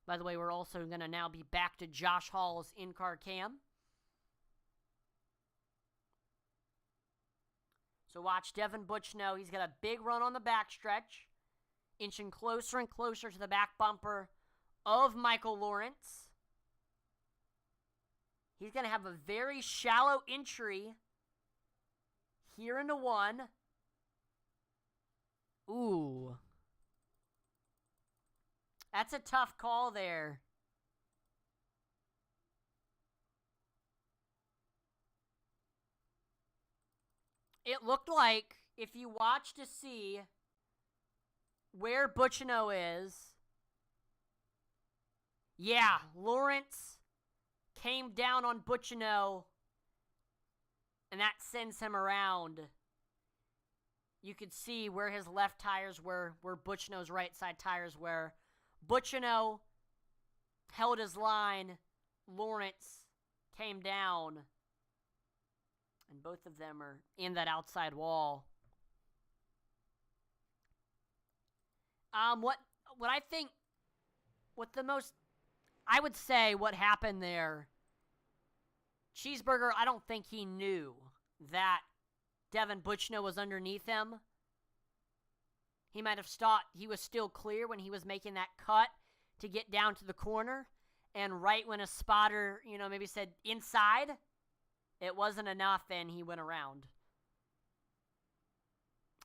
[SPEAKER 1] By the way, we're also going to now be back to Josh Hall's in-car cam. So watch Devin Butchno. He's got a big run on the backstretch, inching closer and closer to the back bumper of Michael Lawrence. He's going to have a very shallow entry here into one. Ooh. That's a tough call there. It looked like, if you watch to see where Butchino is, yeah, Lawrence came down on Butchino, and that sends him around. You could see where his left tires were, where Butchino's right side tires were. Butchino held his line. Lawrence came down. And both of them are in that outside wall. What I think, I would say what happened there, Cheeseburger, I don't think he knew that Devin Butchno was underneath him. He might have thought he was still clear when he was making that cut to get down to the corner. And right when a spotter, maybe said inside, it wasn't enough and he went around.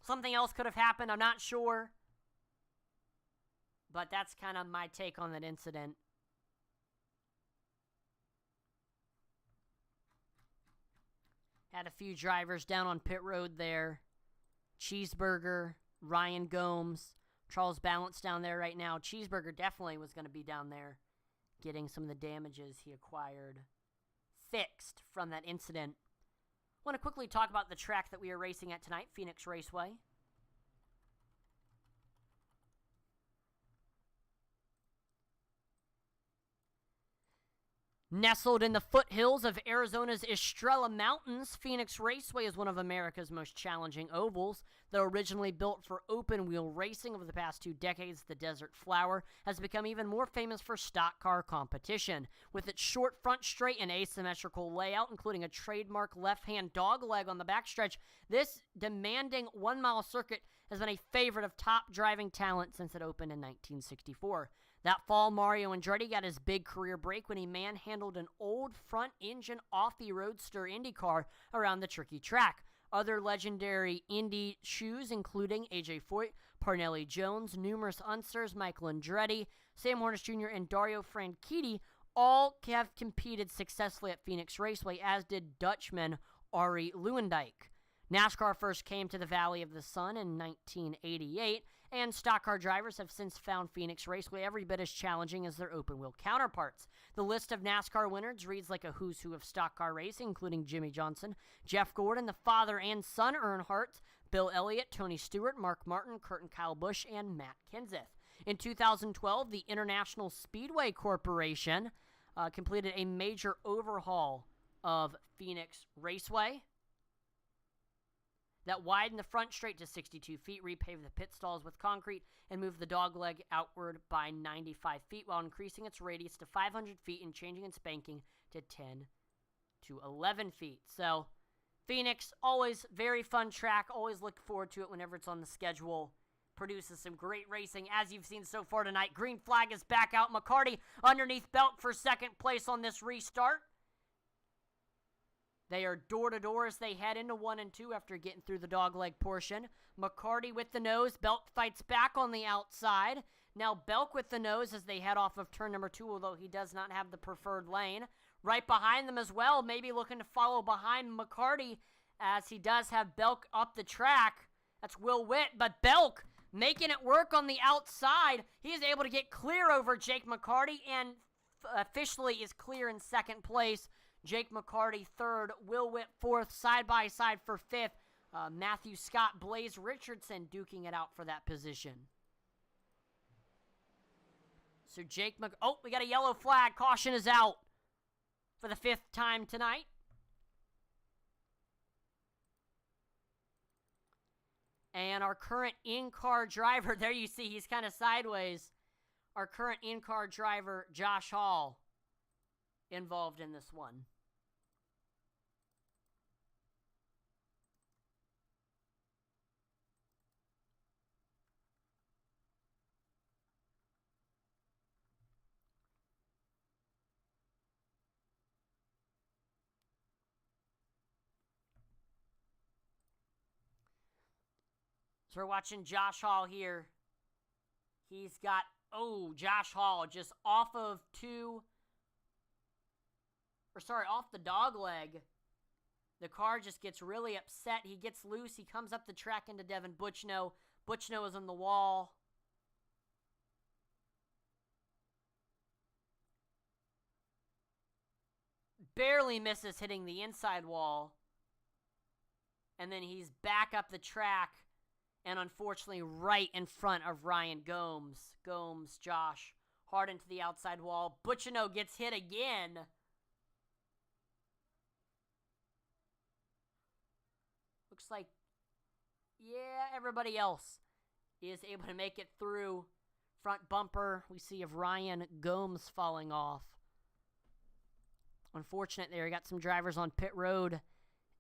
[SPEAKER 1] Something else could have happened, I'm not sure. But that's kind of my take on that incident. Had a few drivers down on pit road there. Cheeseburger, Ryan Gomes, Charles Balance down there right now. Cheeseburger definitely was going to be down there getting some of the damages he acquired fixed from that incident. I want to quickly talk about the track that we are racing at tonight, Phoenix Raceway. Nestled in the foothills of Arizona's Estrella Mountains, Phoenix Raceway is one of America's most challenging ovals. Though originally built for open-wheel racing over the past 2 decades, the Desert Flower has become even more famous for stock car competition. With its short front straight and asymmetrical layout, including a trademark left-hand dogleg on the backstretch, this demanding 1-mile circuit has been a favorite of top driving talent since it opened in 1964. That fall, Mario Andretti got his big career break when he manhandled an old front-engine Authy Roadster Indy car around the tricky track. Other legendary Indy shoes, including A.J. Foyt, Parnelli Jones, numerous Unsters, Michael Andretti, Sam Hornish Jr., and Dario Franchitti, all have competed successfully at Phoenix Raceway, as did Dutchman Arie Luyendyk. NASCAR first came to the Valley of the Sun in 1988, and stock car drivers have since found Phoenix Raceway every bit as challenging as their open-wheel counterparts. The list of NASCAR winners reads like a who's who of stock car racing, including Jimmy Johnson, Jeff Gordon, the father and son Earnhardt, Bill Elliott, Tony Stewart, Mark Martin, Kurt and Kyle Busch, and Matt Kenseth. In 2012, the International Speedway Corporation completed a major overhaul of Phoenix Raceway that widened the front straight to 62 feet, repaved the pit stalls with concrete, and moved the dogleg outward by 95 feet while increasing its radius to 500 feet and changing its banking to 10 to 11 feet. So, Phoenix, always very fun track. Always look forward to it whenever it's on the schedule. Produces some great racing, as you've seen so far tonight. Green flag is back out. McCarty underneath Belk for second place on this restart. They are door-to-door as they head into 1 and 2 after getting through the dogleg portion. McCarty with the nose. Belk fights back on the outside. Now Belk with the nose as they head off of turn number 2, although he does not have the preferred lane. Right behind them as well, maybe looking to follow behind McCarty as he does have Belk up the track. That's Will Witt, but Belk making it work on the outside. He is able to get clear over Jake McCarty and officially is clear in second place. Jake McCarty third, Will Witt fourth, side by side for fifth. Matthew Scott, Blaze Richardson duking it out for that position. So oh, we got a yellow flag. Caution is out for the fifth time tonight. And our current in-car driver, there you see he's kind of sideways. Our current in-car driver, Josh Hall, involved in this one. So we're watching Josh Hall here. He's got, Josh Hall just off the dog leg. The car just gets really upset. He gets loose. He comes up the track into Devin Butchno. Butchno is on the wall. Barely misses hitting the inside wall. And then he's back up the track. And unfortunately, right in front of Ryan Gomes. Josh, hard into the outside wall. Butchino gets hit again. Looks like, everybody else is able to make it through. Front bumper, we see of Ryan Gomes falling off. Unfortunate there. Got some drivers on pit road.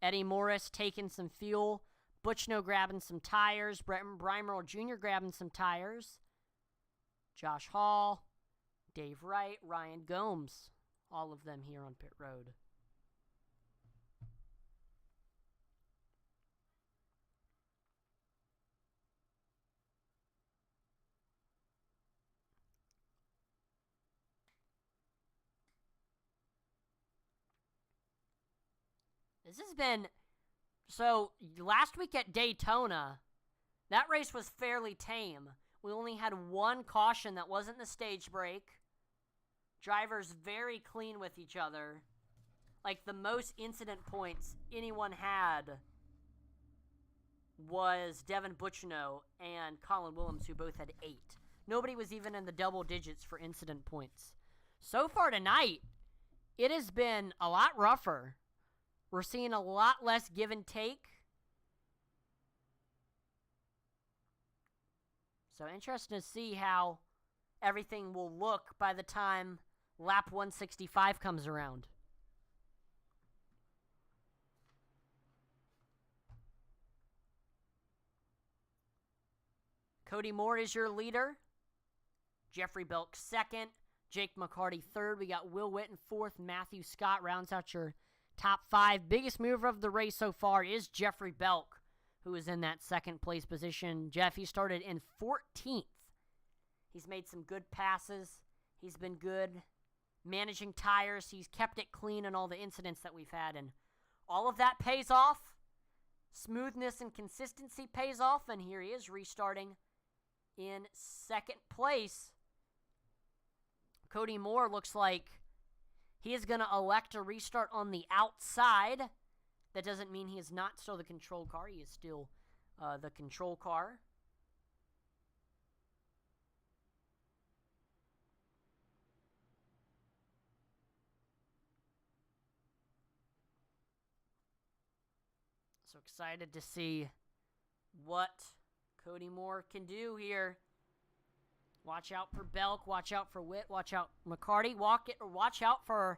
[SPEAKER 1] Eddie Morris taking some fuel. Butchno grabbing some tires. Brett Brimerl Jr. grabbing some tires. Josh Hall, Dave Wright, Ryan Gomes. All of them here on pit road. This has been... So, last week at Daytona, that race was fairly tame. We only had one caution that wasn't the stage break. Drivers very clean with each other. Like, the most incident points anyone had was Devin Butchno and Colin Willems, who both had 8. Nobody was even in the double digits for incident points. So far tonight, it has been a lot rougher. We're seeing a lot less give and take. So interesting to see how everything will look by the time lap 165 comes around. Cody Moore is your leader. Jeffrey Belk second. Jake McCarty third. We got Will Witt in fourth. Matthew Scott rounds out your top 5. Biggest mover of the race so far is Jeffrey Belk, who is in that second place position. Jeff, he started in 14th. He's made some good passes. He's been good managing tires. He's kept it clean in all the incidents that we've had, and all of that pays off. Smoothness and consistency pays off, and here he is restarting in second place. Cody Moore looks like he is going to elect to restart on the outside. That doesn't mean he is not still the control car. He is still the control car. So excited to see what Cody Moore can do here. Watch out for Belk. Watch out for Witt. Watch out McCarty. Watch out for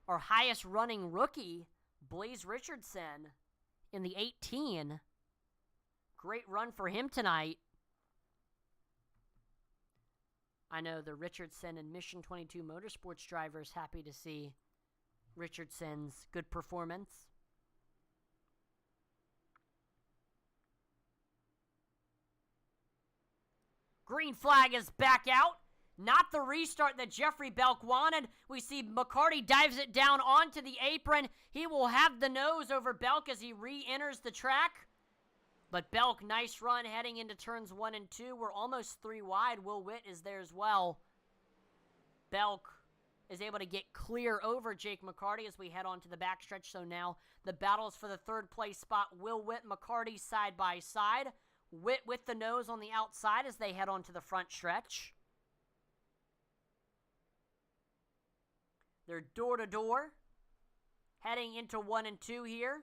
[SPEAKER 1] our highest running rookie, Blaze Richardson, in the 18. Great run for him tonight. I know the Richardson and Mission 22 Motorsports drivers happy to see Richardson's good performance. Green flag is back out. Not the restart that Jeffrey Belk wanted. We see McCarty dives it down onto the apron. He will have the nose over Belk as he re-enters the track. But Belk, nice run heading into turns 1 and 2. We're almost 3 wide. Will Witt is there as well. Belk is able to get clear over Jake McCarty as we head on to the backstretch. So now the battles for the third place spot, Will Witt, McCarty side by side. Witt with the nose on the outside as they head on to the front stretch. They're door to door, heading into 1 and 2 here.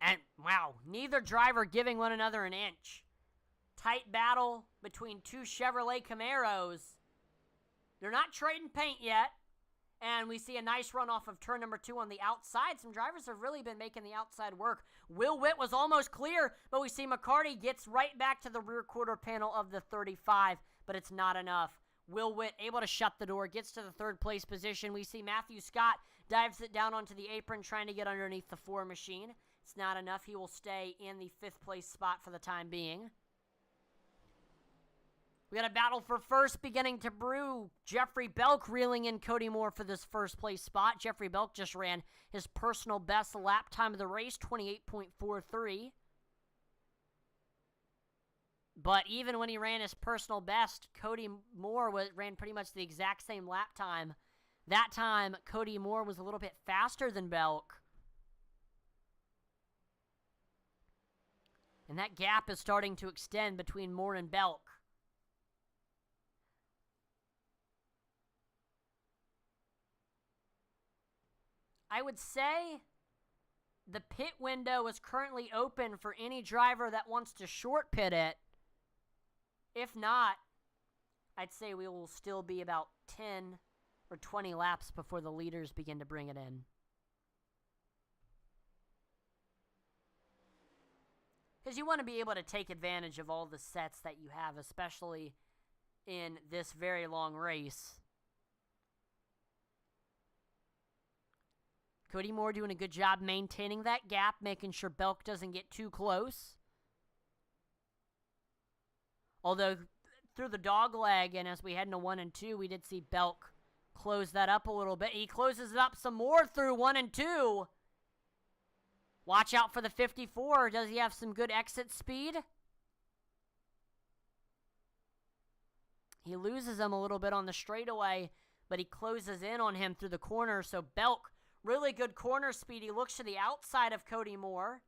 [SPEAKER 1] And wow, neither driver giving one another an inch. Tight battle between two Chevrolet Camaros. They're not trading paint yet. And we see a nice run off of turn number 2 on the outside. Some drivers have really been making the outside work. Will Witt was almost clear, but we see McCarty gets right back to the rear quarter panel of the 35, but it's not enough. Will Witt able to shut the door, gets to the third place position. We see Matthew Scott dives it down onto the apron, trying to get underneath the 4 machine. It's not enough. He will stay in the 5th place spot for the time being. We got a battle for first beginning to brew. Jeffrey Belk reeling in Cody Moore for this first place spot. Jeffrey Belk just ran his personal best lap time of the race, 28.43. But even when he ran his personal best, Cody Moore ran pretty much the exact same lap time. That time, Cody Moore was a little bit faster than Belk. And that gap is starting to extend between Moore and Belk. I would say the pit window is currently open for any driver that wants to short pit it. If not, I'd say we will still be about 10 or 20 laps before the leaders begin to bring it in. Because you want to be able to take advantage of all the sets that you have, especially in this very long race. Cody Moore doing a good job maintaining that gap, making sure Belk doesn't get too close. Although, through the dog leg, and as we head into 1 and 2, we did see Belk close that up a little bit. He closes it up some more through 1 and 2. Watch out for the 54. Does he have some good exit speed? He loses him a little bit on the straightaway, but he closes in on him through the corner. So Belk, really good corner speed. He looks to the outside of Cody Moore,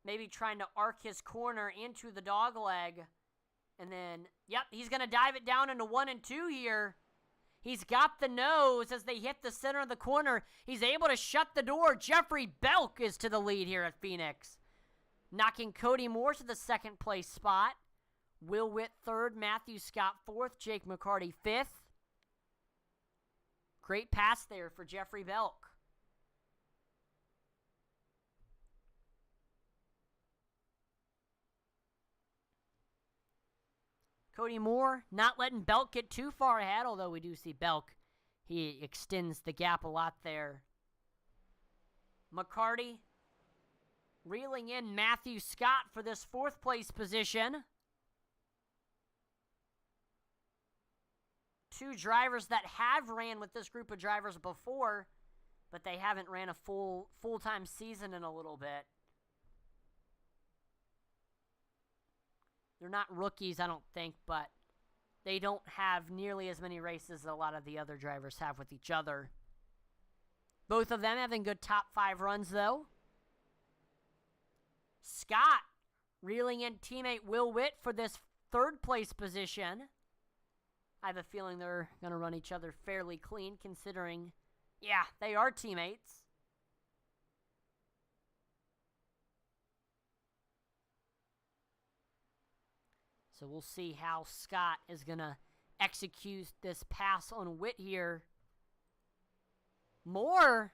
[SPEAKER 1] maybe trying to arc his corner into the dog leg. And then, yep, he's going to dive it down into 1 and 2 here. He's got the nose as they hit the center of the corner. He's able to shut the door. Jeffrey Belk is to the lead here at Phoenix, knocking Cody Moore to the 2nd place spot. Will Witt 3rd, Matthew Scott 4th, Jake McCarty 5th. Great pass there for Jeffrey Belk. Cody Moore not letting Belk get too far ahead, although we do see Belk. He extends the gap a lot there. McCarty reeling in Matthew Scott for this 4th place position. 2 drivers that have ran with this group of drivers before, but they haven't ran a full-time season in a little bit. They're not rookies, I don't think, but they don't have nearly as many races as a lot of the other drivers have with each other. Both of them having good top 5 runs, though. Scott reeling in teammate Will Witt for this 3rd place position. I have a feeling they're going to run each other fairly clean, considering, yeah, they are teammates. So we'll see how Scott is going to execute this pass on Witt here. Moore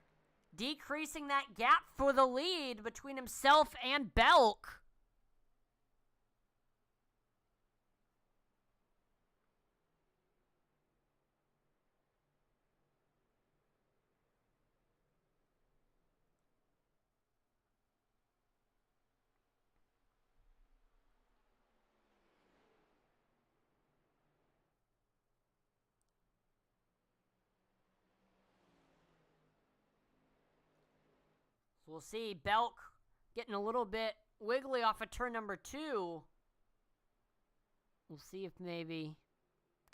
[SPEAKER 1] decreasing that gap for the lead between himself and Belk. So we'll see Belk getting a little bit wiggly off of turn number 2. We'll see if maybe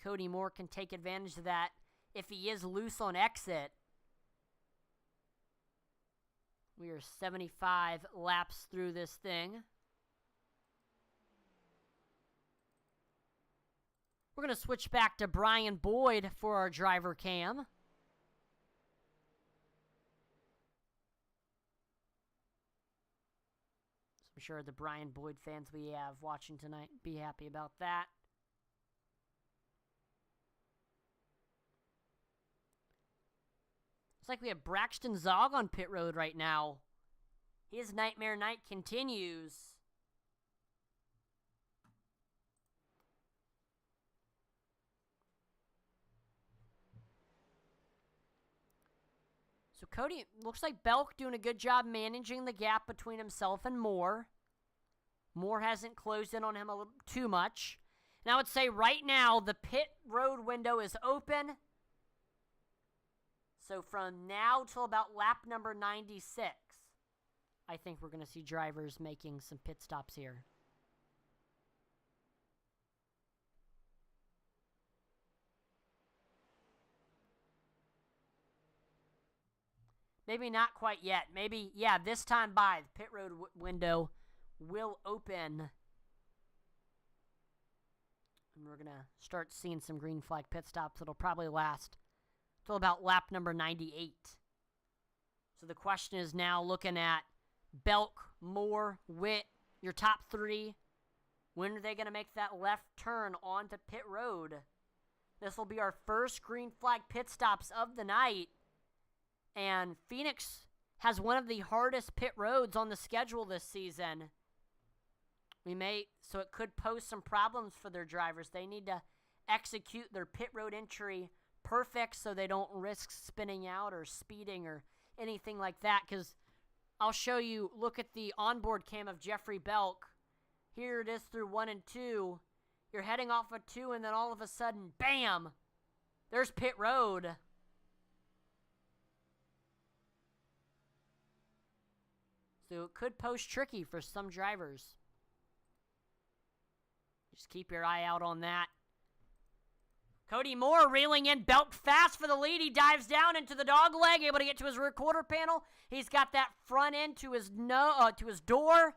[SPEAKER 1] Cody Moore can take advantage of that if he is loose on exit. We are 75 laps through this thing. We're going to switch back to Brian Boyd for our driver cam. So I'm sure the Brian Boyd fans we have watching tonight be happy about that. Looks like we have Braxton Zog on pit road right now. His nightmare night continues. So Cody, looks like Belk doing a good job managing the gap between himself and Moore. Moore hasn't closed in on him a little too much. And I would say right now the pit road window is open. So from now till about lap number 96, I think we're going to see drivers making some pit stops here. Maybe not quite yet. Maybe, yeah, this time by, the pit road window will open. And we're going to start seeing some green flag pit stops that'll probably last till about lap number 98. So the question is now looking at Belk, Moore, Witt, your top three. When are they going to make that left turn onto pit road? This will be our first green flag pit stops of the night. And Phoenix has one of the hardest pit roads on the schedule this season. So it could pose some problems for their drivers. They need to execute their pit road entry perfect so they don't risk spinning out or speeding or anything like that. Because I'll show you, look at the onboard cam of Jeffrey Belk. Here it is through 1 and 2. You're heading off of 2 and then all of a sudden, bam, there's pit road. So it could pose tricky for some drivers. Just keep your eye out on that. Cody Moore reeling in, Belk fast for the lead. He dives down into the dog leg, able to get to his rear quarter panel. He's got that front end to his door.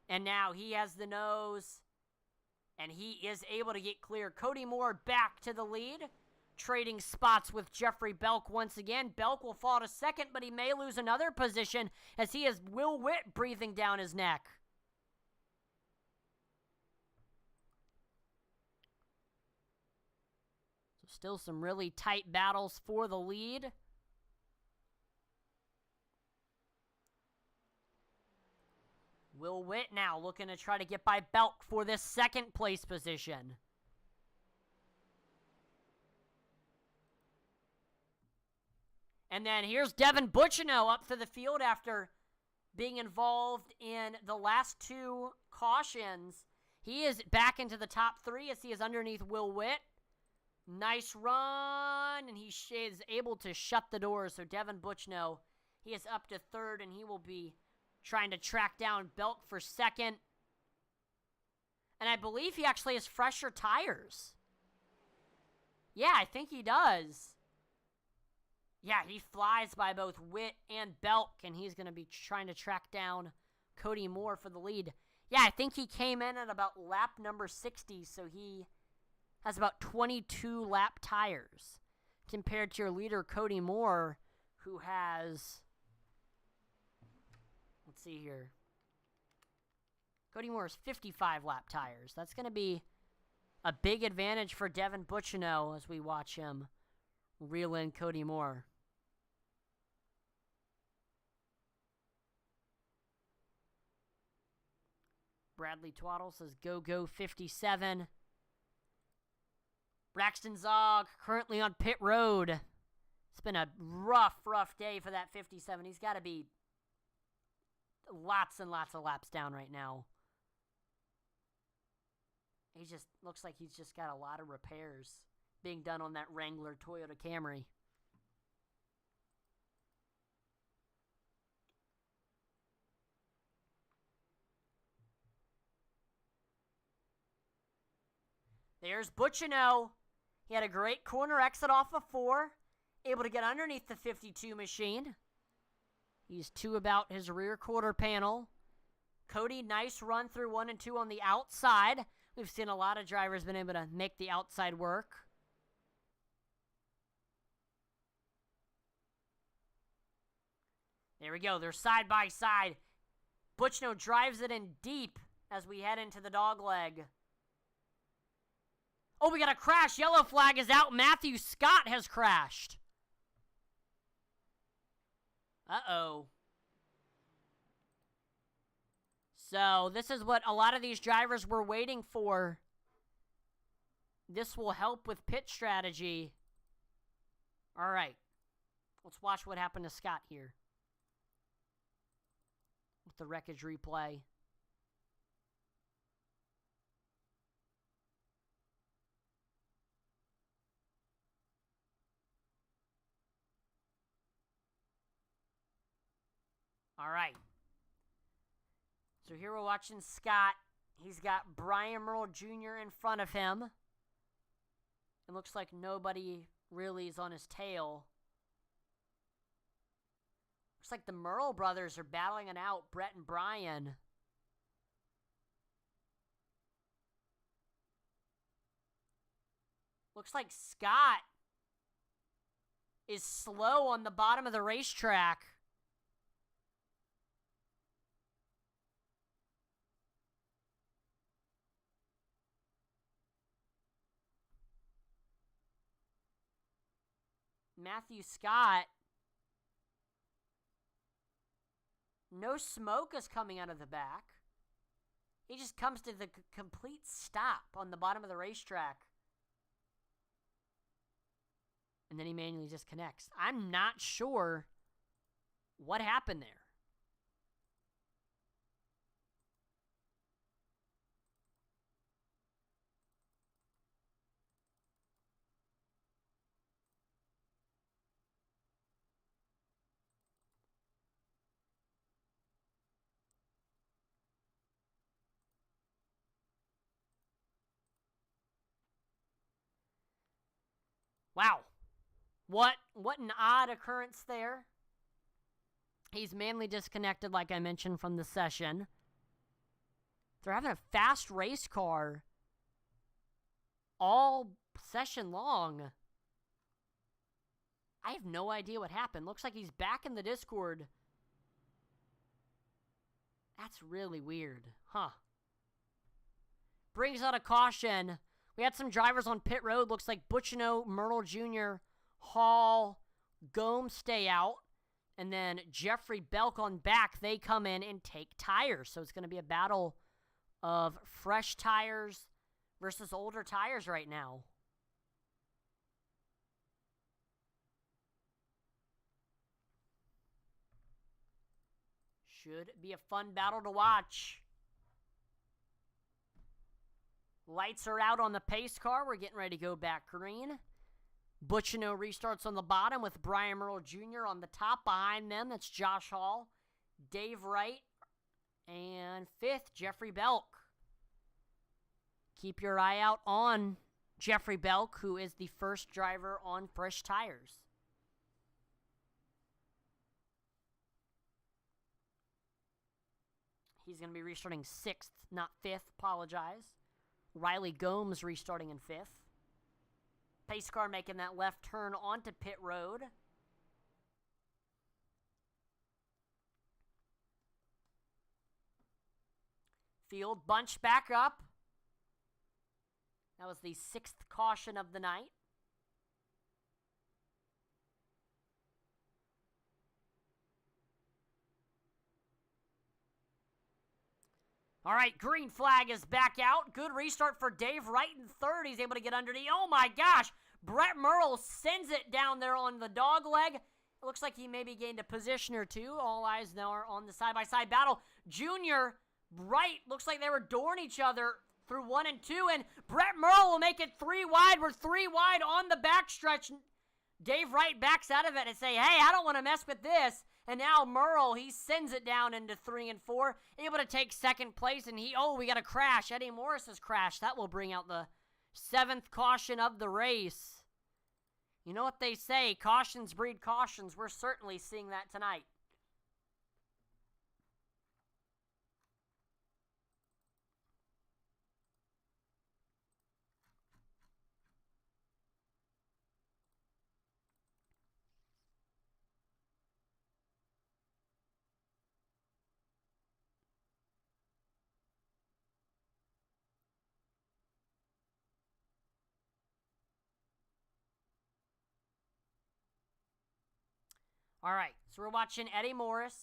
[SPEAKER 1] And now he has the nose. And he is able to get clear. Cody Moore back to the lead. Trading spots with Jeffrey Belk once again. Belk will fall to second, but he may lose another position as he has Will Witt breathing down his neck. So still some really tight battles for the lead. Will Witt now looking to try to get by Belk for this second place position. And then here's Devin Butchino up to the field after being involved in the last two cautions. He is back into the top three as he is underneath Will Witt. Nice run, and he is able to shut the doors. So Devin Butchino, he is up to third, and he will be trying to track down Belk for second. And I believe he actually has fresher tires. Yeah, I think he does. Yeah, he flies by both Witt and Belk, and he's going to be trying to track down Cody Moore for the lead. Yeah, I think he came in at about lap number 60, so he has about 22 lap tires compared to your leader, Cody Moore, who has, let's see here. Cody Moore has 55 lap tires. That's going to be a big advantage for Devin Butchino as we watch him reel in Cody Moore. Bradley Twaddle says, go 57. Braxton Zog currently on pit road. It's been a rough day for that 57. He's got to be lots and lots of laps down right now. He just looks like he's just got a lot of repairs being done on that Wrangler Toyota Camry. There's Butchino. He had a great corner exit off of 4, able to get underneath the 52 machine. He's 2 about his rear quarter panel. Cody, nice run through 1 and 2 on the outside. We've seen a lot of drivers been able to make the outside work. There we go. They're side by side. Butchno drives it in deep as we head into the dog leg. Oh, we got a crash. Yellow flag is out. Matthew Scott has crashed. Uh-oh. So this is what a lot of these drivers were waiting for. This will help with pit strategy. All right. Let's watch what happened to Scott here. With the wreckage replay. All right. So here we're watching Scott. He's got Brian Merle Jr. in front of him. It looks like nobody really is on his tail. Looks like the Merle brothers are battling it out, Brett and Brian. Looks like Scott is slow on the bottom of the racetrack. Matthew Scott. No smoke is coming out of the back. He just comes to the complete stop on the bottom of the racetrack. And then he manually disconnects. I'm not sure what happened there. Wow. What an odd occurrence there. He's manually disconnected, like I mentioned, from the session. They're having a fast race car all session long. I have no idea what happened. Looks like he's back in the Discord. That's really weird. Huh. Brings out a caution. We had some drivers on pit road. Looks like Butchino, Merle Jr., Hall, Gomes stay out. And then Jeffrey Belk on back. They come in and take tires. So it's going to be a battle of fresh tires versus older tires right now. Should be a fun battle to watch. Lights are out on the pace car. We're getting ready to go back green. Butchino restarts on the bottom with Brian Merle Jr. on the top. Behind them, that's Josh Hall, Dave Wright, and 5th, Jeffrey Belk. Keep your eye out on Jeffrey Belk, who is the first driver on fresh tires. He's going to be restarting 6th, not 5th. Apologize. Riley Gomes restarting in 5th. Pace car making that left turn onto pit road. Field bunched back up. That was the 6th caution of the night. All right, green flag is back out. Good restart for Dave Wright in 3rd. He's able to get underneath. Oh my gosh! Brett Merle sends it down there on the dog leg. It looks like he maybe gained a position or two. All eyes now are on the side-by-side battle. Junior, Wright, looks like they were dooring each other through 1 and 2, and Brett Merle will make it 3 wide. We're 3 wide on the backstretch. Dave Wright backs out of it and say, hey, I don't want to mess with this. And now Merle, he sends it down into 3 and 4, able to take 2nd place, and we got a crash. Eddie Morris has crashed. That will bring out the 7th caution of the race. You know what they say, cautions breed cautions. We're certainly seeing that tonight. All right, so we're watching Eddie Morris.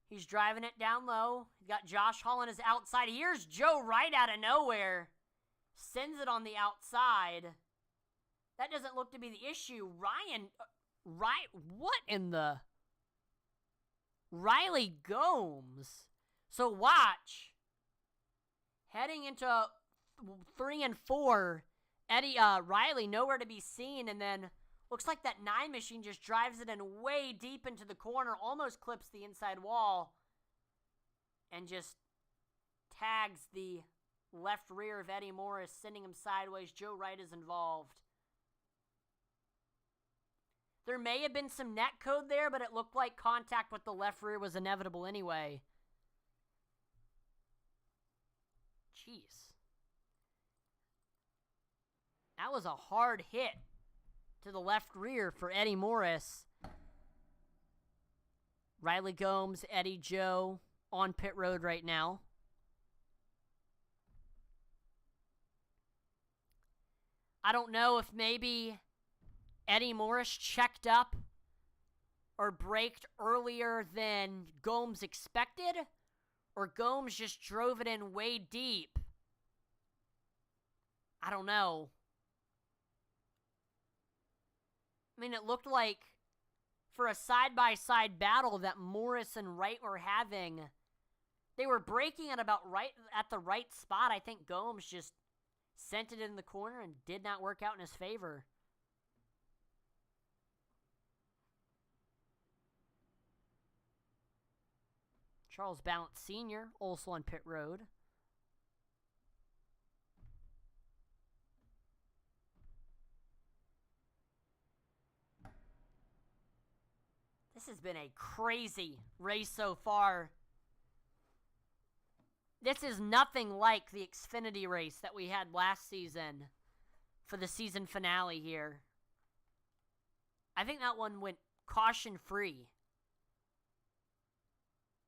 [SPEAKER 1] He's driving it down low. He's got Josh Hall on his outside. Here's Joe Wright out of nowhere. Sends it on the outside. That doesn't look to be the issue. What in the? Riley Gomes. So watch. Heading into 3 and 4, Riley nowhere to be seen, and then looks like that 9 machine just drives it in way deep into the corner, almost clips the inside wall, and just tags the left rear of Eddie Morris, sending him sideways. Joe Wright is involved. There may have been some net code there, but it looked like contact with the left rear was inevitable anyway. Jeez. That was a hard hit to the left rear for Eddie Morris. Riley Gomes, Eddie Joe on pit road right now. I don't know if maybe Eddie Morris checked up or braked earlier than Gomes expected, or Gomes just drove it in way deep. I don't know. I mean, it looked like for a side-by-side battle that Morris and Wright were having, they were braking at about right at the right spot. I think Gomes just sent it in the corner and did not work out in his favor. Charles Ballant Sr., also on pit road. This has been a crazy race so far. This is nothing like the Xfinity race that we had last season for the season finale here. I think that one went caution-free.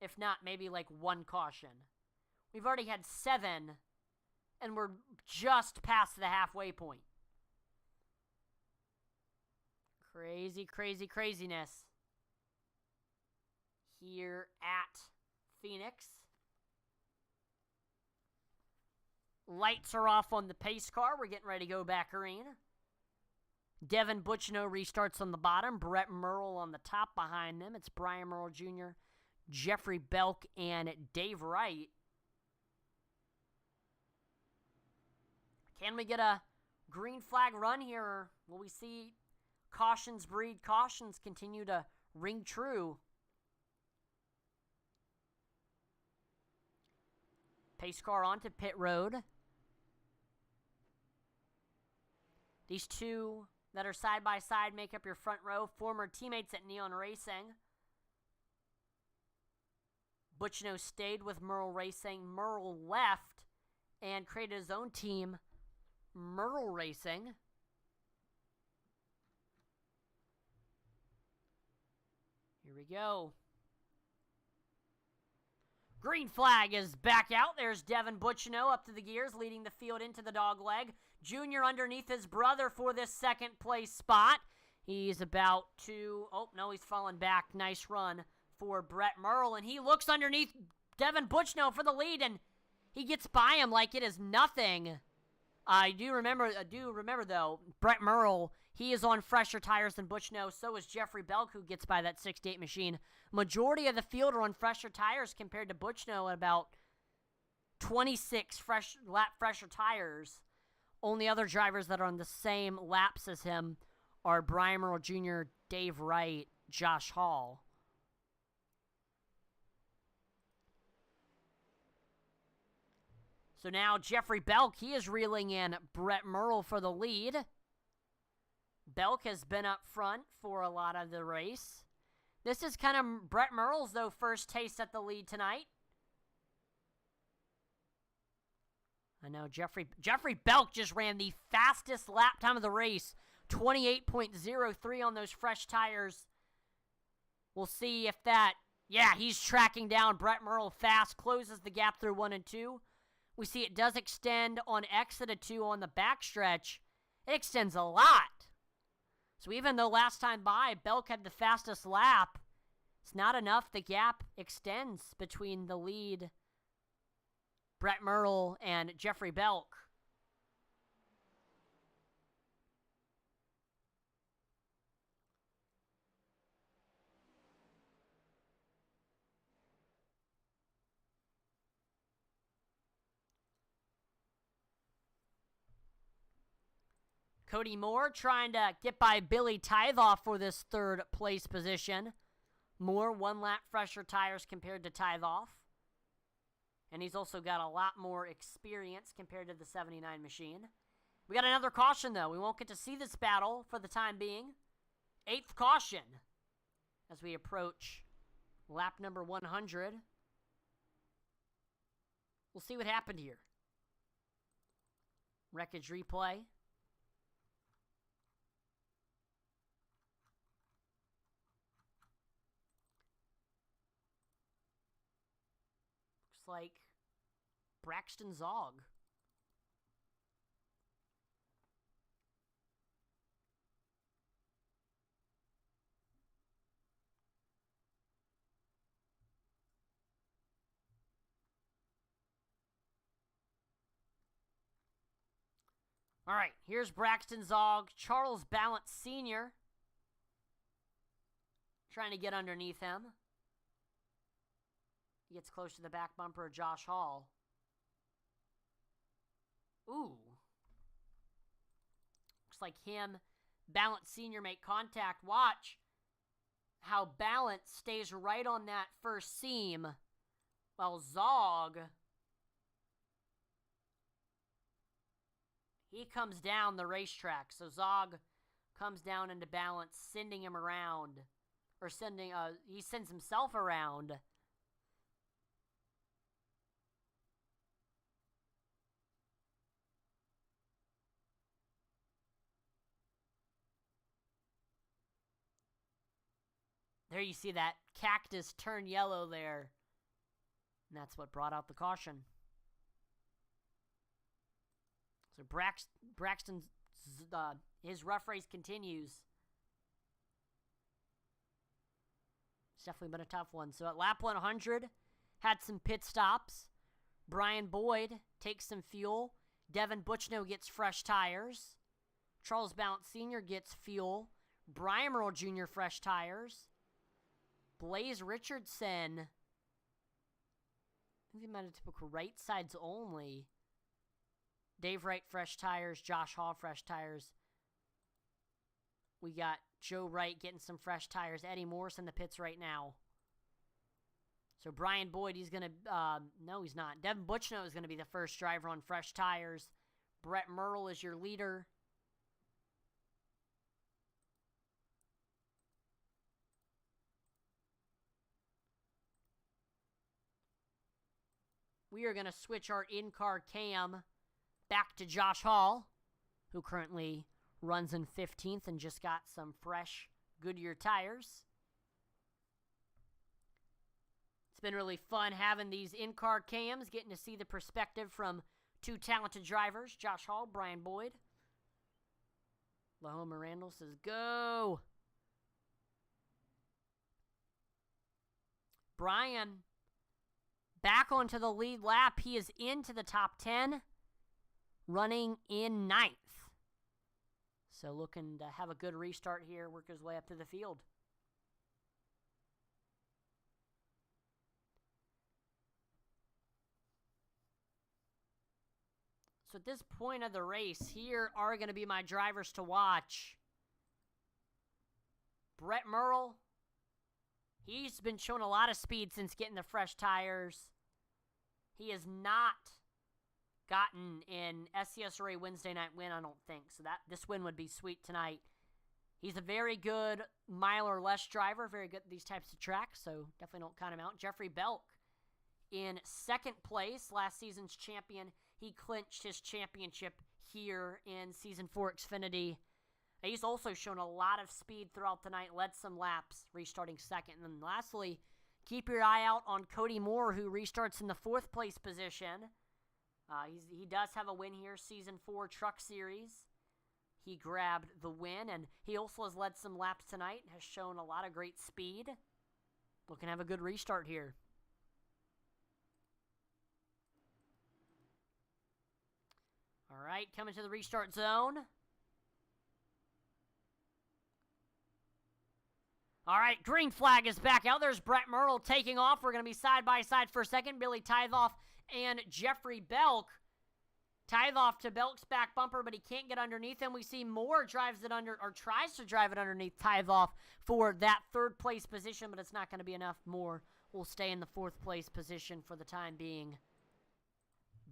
[SPEAKER 1] If not, maybe like 1 caution. We've already had 7, and we're just past the halfway point. Crazy, crazy, craziness here at Phoenix. Lights are off on the pace car. We're getting ready to go back arena. Devin Butchno restarts on the bottom. Brett Merle on the top behind them. It's Brian Merle Jr., Jeffrey Belk, and Dave Wright. Can we get a green flag run here, or will we see cautions breed cautions continue to ring true? Pace car onto pit road. These two that are side by side make up your front row. Former teammates at Neon Racing. Butchno stayed with Merle Racing. Merle left and created his own team, Merle Racing. Here we go. Green flag is back out. There's Devin Butchno up to the gears, leading the field into the dog leg. Junior underneath his brother for this second place spot. He's about to... Oh, no, he's falling back. Nice run for Brett Merle, and he looks underneath Devin Butchno for the lead, and he gets by him like it is nothing. I do remember though, Brett Merle, he is on fresher tires than Butchno. So is Jeffrey Belk, who gets by that 68 machine. Majority of the field are on fresher tires compared to Butchno at about 26 fresher tires. Only other drivers that are on the same laps as him are Brian Merle Jr., Dave Wright, Josh Hall. So now Jeffrey Belk, he is reeling in Brett Merle for the lead. Belk has been up front for a lot of the race. This is kind of Brett Merle's, though, first taste at the lead tonight. I know Jeffrey Belk just ran the fastest lap time of the race, 28.03 on those fresh tires. We'll see if that, yeah, he's tracking down Brett Merle fast, closes the gap through 1 and 2. We see it does extend on exit of 2 on the backstretch. It extends a lot. So even though last time by, Belk had the fastest lap, it's not enough. The gap extends between the lead, Brett Merle, and Jeffrey Belk. Cody Moore trying to get by Billy Tithoff for this third place position. Moore, 1 lap fresher tires compared to Tithoff. And he's also got a lot more experience compared to the 79 machine. We got another caution, though. We won't get to see this battle for the time being. 8th caution as we approach lap number 100. We'll see what happened here. Wreckage replay. Like Braxton Zog. All right, here's Braxton Zog, Charles Ballant Sr. trying to get underneath him. He gets close to the back bumper of Josh Hall. Ooh. Looks like him, Ballant Sr. make contact. Watch how Ballant stays right on that first seam while Zog, he comes down the racetrack. So Zog comes down into Ballant, sending him around. Or he sends himself around. There you see that cactus turn yellow there. And that's what brought out the caution. So Braxton's, his rough race continues. It's definitely been a tough one. So at lap 100, had some pit stops. Brian Boyd takes some fuel. Devin Butchno gets fresh tires. Charles Ballant Sr. gets fuel. Brian Merle Jr. fresh tires. Blaze Richardson, I think they might have typical right sides only. Dave Wright fresh tires. Josh Hall fresh tires. We got Joe Wright getting some fresh tires. Eddie Morris in the pits right now. So Brian Boyd, he's going to, no, he's not. Devin Butchno is going to be the first driver on fresh tires. Brett Merle is your leader. We are going to switch our in-car cam back to Josh Hall, who currently runs in 15th and just got some fresh Goodyear tires. It's been really fun having these in-car cams, getting to see the perspective from two talented drivers, Josh Hall, Brian Boyd. Lahoma Randall says, go! Brian back onto the lead lap. He is into the top 10, running in 9th. So looking to have a good restart here, work his way up to the field. So at this point of the race, here are going to be my drivers to watch. Brett Merle, he's been showing a lot of speed since getting the fresh tires. He is not gotten in SCSRA Wednesday night win, I don't think. So this win would be sweet tonight. He's a very good mile or less driver, very good at these types of tracks, so definitely don't count him out. Jeffrey Belk in second place, last season's champion. He clinched his championship here in Season 4 Xfinity. He's also shown a lot of speed throughout the night, led some laps, restarting second. And then lastly, keep your eye out on Cody Moore, who restarts in the 4th place position. He does have a win here, Season 4 Truck Series. He grabbed the win, and he also has led some laps tonight, has shown a lot of great speed. Looking to have a good restart here. All right, coming to the restart zone. All right, green flag is back out. There's Brett Myrtle taking off. We're going to be side by side for a second. Billy Tithoff and Jeffrey Belk. Tithoff to Belk's back bumper, but he can't get underneath him. We see Moore drives it under, or tries to drive it underneath Tithoff for that 3rd place position, but it's not going to be enough. Moore will stay in the 4th place position for the time being.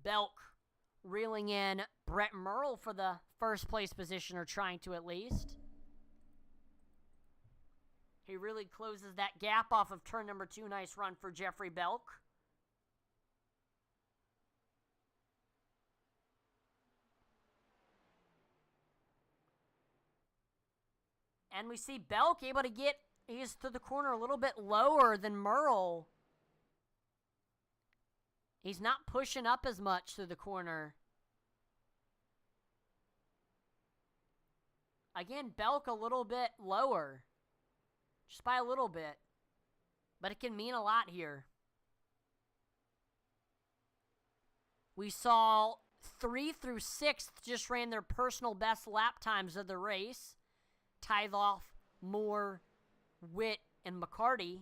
[SPEAKER 1] Belk reeling in Brett Myrtle for the 1st place position, or trying to at least. He really closes that gap off of turn number 2. Nice run for Jeffrey Belk. And we see Belk able to get his to the corner a little bit lower than Myrtle. He's not pushing up as much through the corner. Again, Belk a little bit lower. Just by a little bit. But it can mean a lot here. We saw 3 through 6th just ran their personal best lap times of the race. Tithoff, Moore, Witt, and McCarty.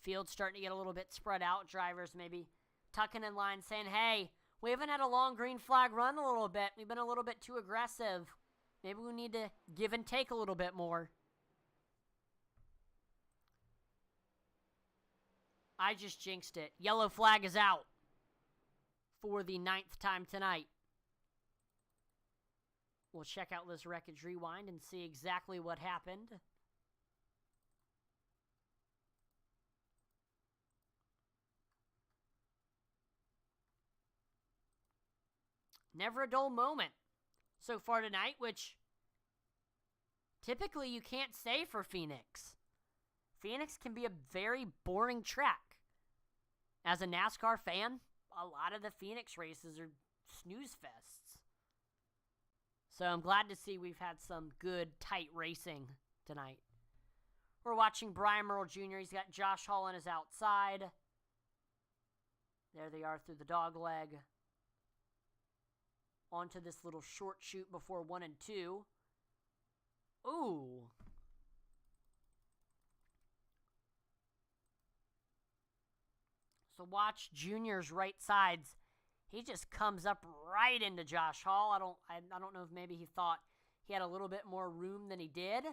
[SPEAKER 1] Field's starting to get a little bit spread out. Drivers maybe tucking in line saying, hey, we haven't had a long green flag run a little bit. We've been a little bit too aggressive. Maybe we need to give and take a little bit more. I just jinxed it. Yellow flag is out for the 9th time tonight. We'll check out this wreckage rewind and see exactly what happened. Never a dull moment so far tonight, which typically you can't say for Phoenix. Phoenix can be a very boring track. As a NASCAR fan, a lot of the Phoenix races are snooze fests. So I'm glad to see we've had some good, tight racing tonight. We're watching Brian Merle Jr. He's got Josh Hall on his outside. There they are through the dog leg. Onto this little short chute before 1 and 2. Ooh. So watch Junior's right sides. He just comes up right into Josh Hall. I don't know if maybe he thought he had a little bit more room than he did.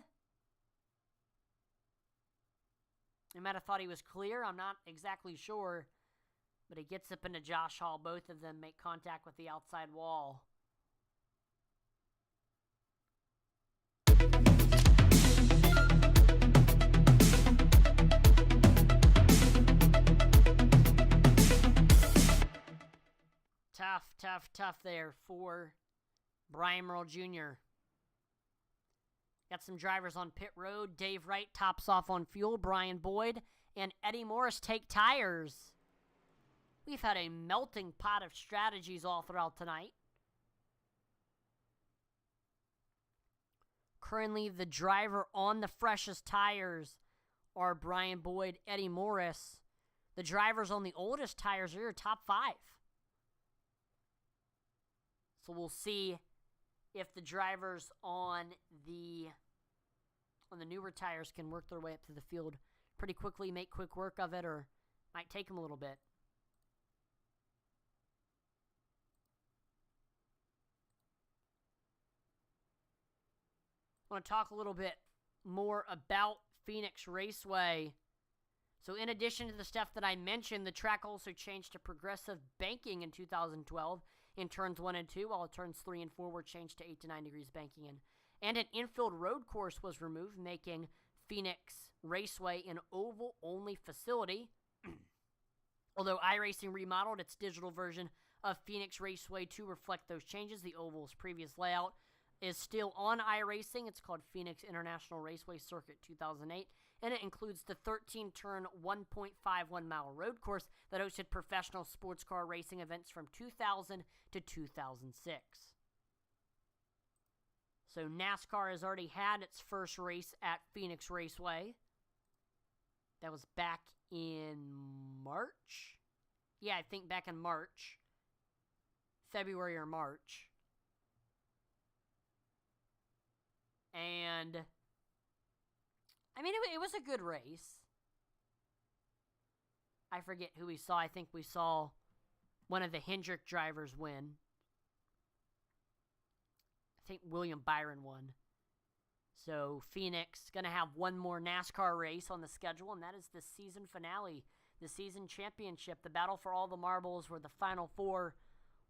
[SPEAKER 1] He might have thought he was clear. I'm not exactly sure. But he gets up into Josh Hall. Both of them make contact with the outside wall. Tough there for Brian Merle Jr. Got some drivers on pit road. Dave Wright tops off on fuel. Brian Boyd and Eddie Morris take tires. We've had a melting pot of strategies all throughout tonight. Currently, the driver on the freshest tires are Brian Boyd, Eddie Morris. The drivers on the oldest tires are your top 5. So we'll see if the drivers on the newer tires can work their way up to the field pretty quickly, make quick work of it, or might take them a little bit. I want to talk a little bit more about Phoenix Raceway. So in addition to the stuff that I mentioned, the track also changed to progressive banking in 2012 in turns 1 and 2, while turns 3 and 4 were changed to 8 to 9 degrees banking in. And an infield road course was removed, making Phoenix Raceway an oval-only facility. Although iRacing remodeled its digital version of Phoenix Raceway to reflect those changes, the oval's previous layout is still on iRacing. It's called Phoenix International Raceway Circuit 2008, and it includes the 13-turn, 1.51-mile road course that hosted professional sports car racing events from 2000 to 2006. So NASCAR has already had its first race at Phoenix Raceway. That was back in March? Yeah, I think back in March. February or March. And, I mean, it was a good race. I forget who we saw. I think we saw one of the Hendrick drivers win. I think William Byron won. So Phoenix going to have one more NASCAR race on the schedule, and that is the season finale, the season championship, the battle for all the marbles, where the final four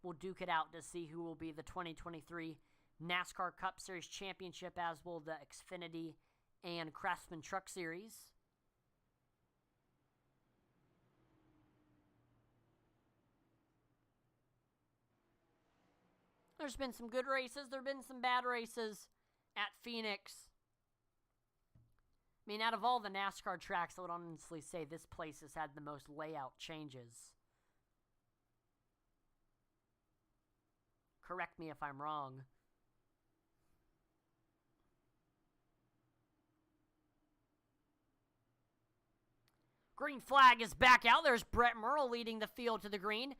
[SPEAKER 1] will duke it out to see who will be the 2023 NASCAR Cup Series championship, as will the Xfinity and Craftsman Truck Series. There's been some good races. There have been some bad races at Phoenix. I mean, out of all the NASCAR tracks, I would honestly say this place has had the most layout changes. Correct me if I'm wrong. Green flag is back out. There's Brett Merle leading the field to the green.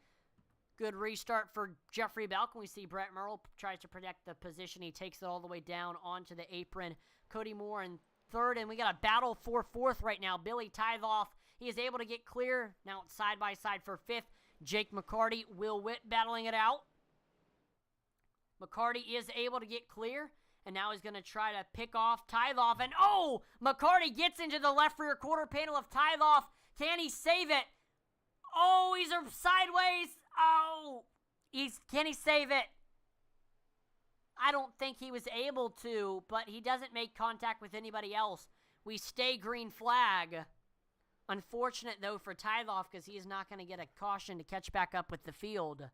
[SPEAKER 1] Good restart for Jeffrey Belk. We see Brett Merle tries to protect the position. He takes it all the way down onto the apron. Cody Moore in third, and we got a battle for fourth right now. Billy Tithoff, he is able to get clear. Now it's side by side for fifth. Jake McCarty, Will Witt battling it out. McCarty is able to get clear, and now he's going to try to pick off Tithoff. And oh, McCarty gets into the left rear quarter panel of Tithoff. Can he save it? Oh, he's sideways. Oh, can he save it? I don't think he was able to, but he doesn't make contact with anybody else. We stay green flag. Unfortunate, though, for Tithoff, because he is not going to get a caution to catch back up with the field.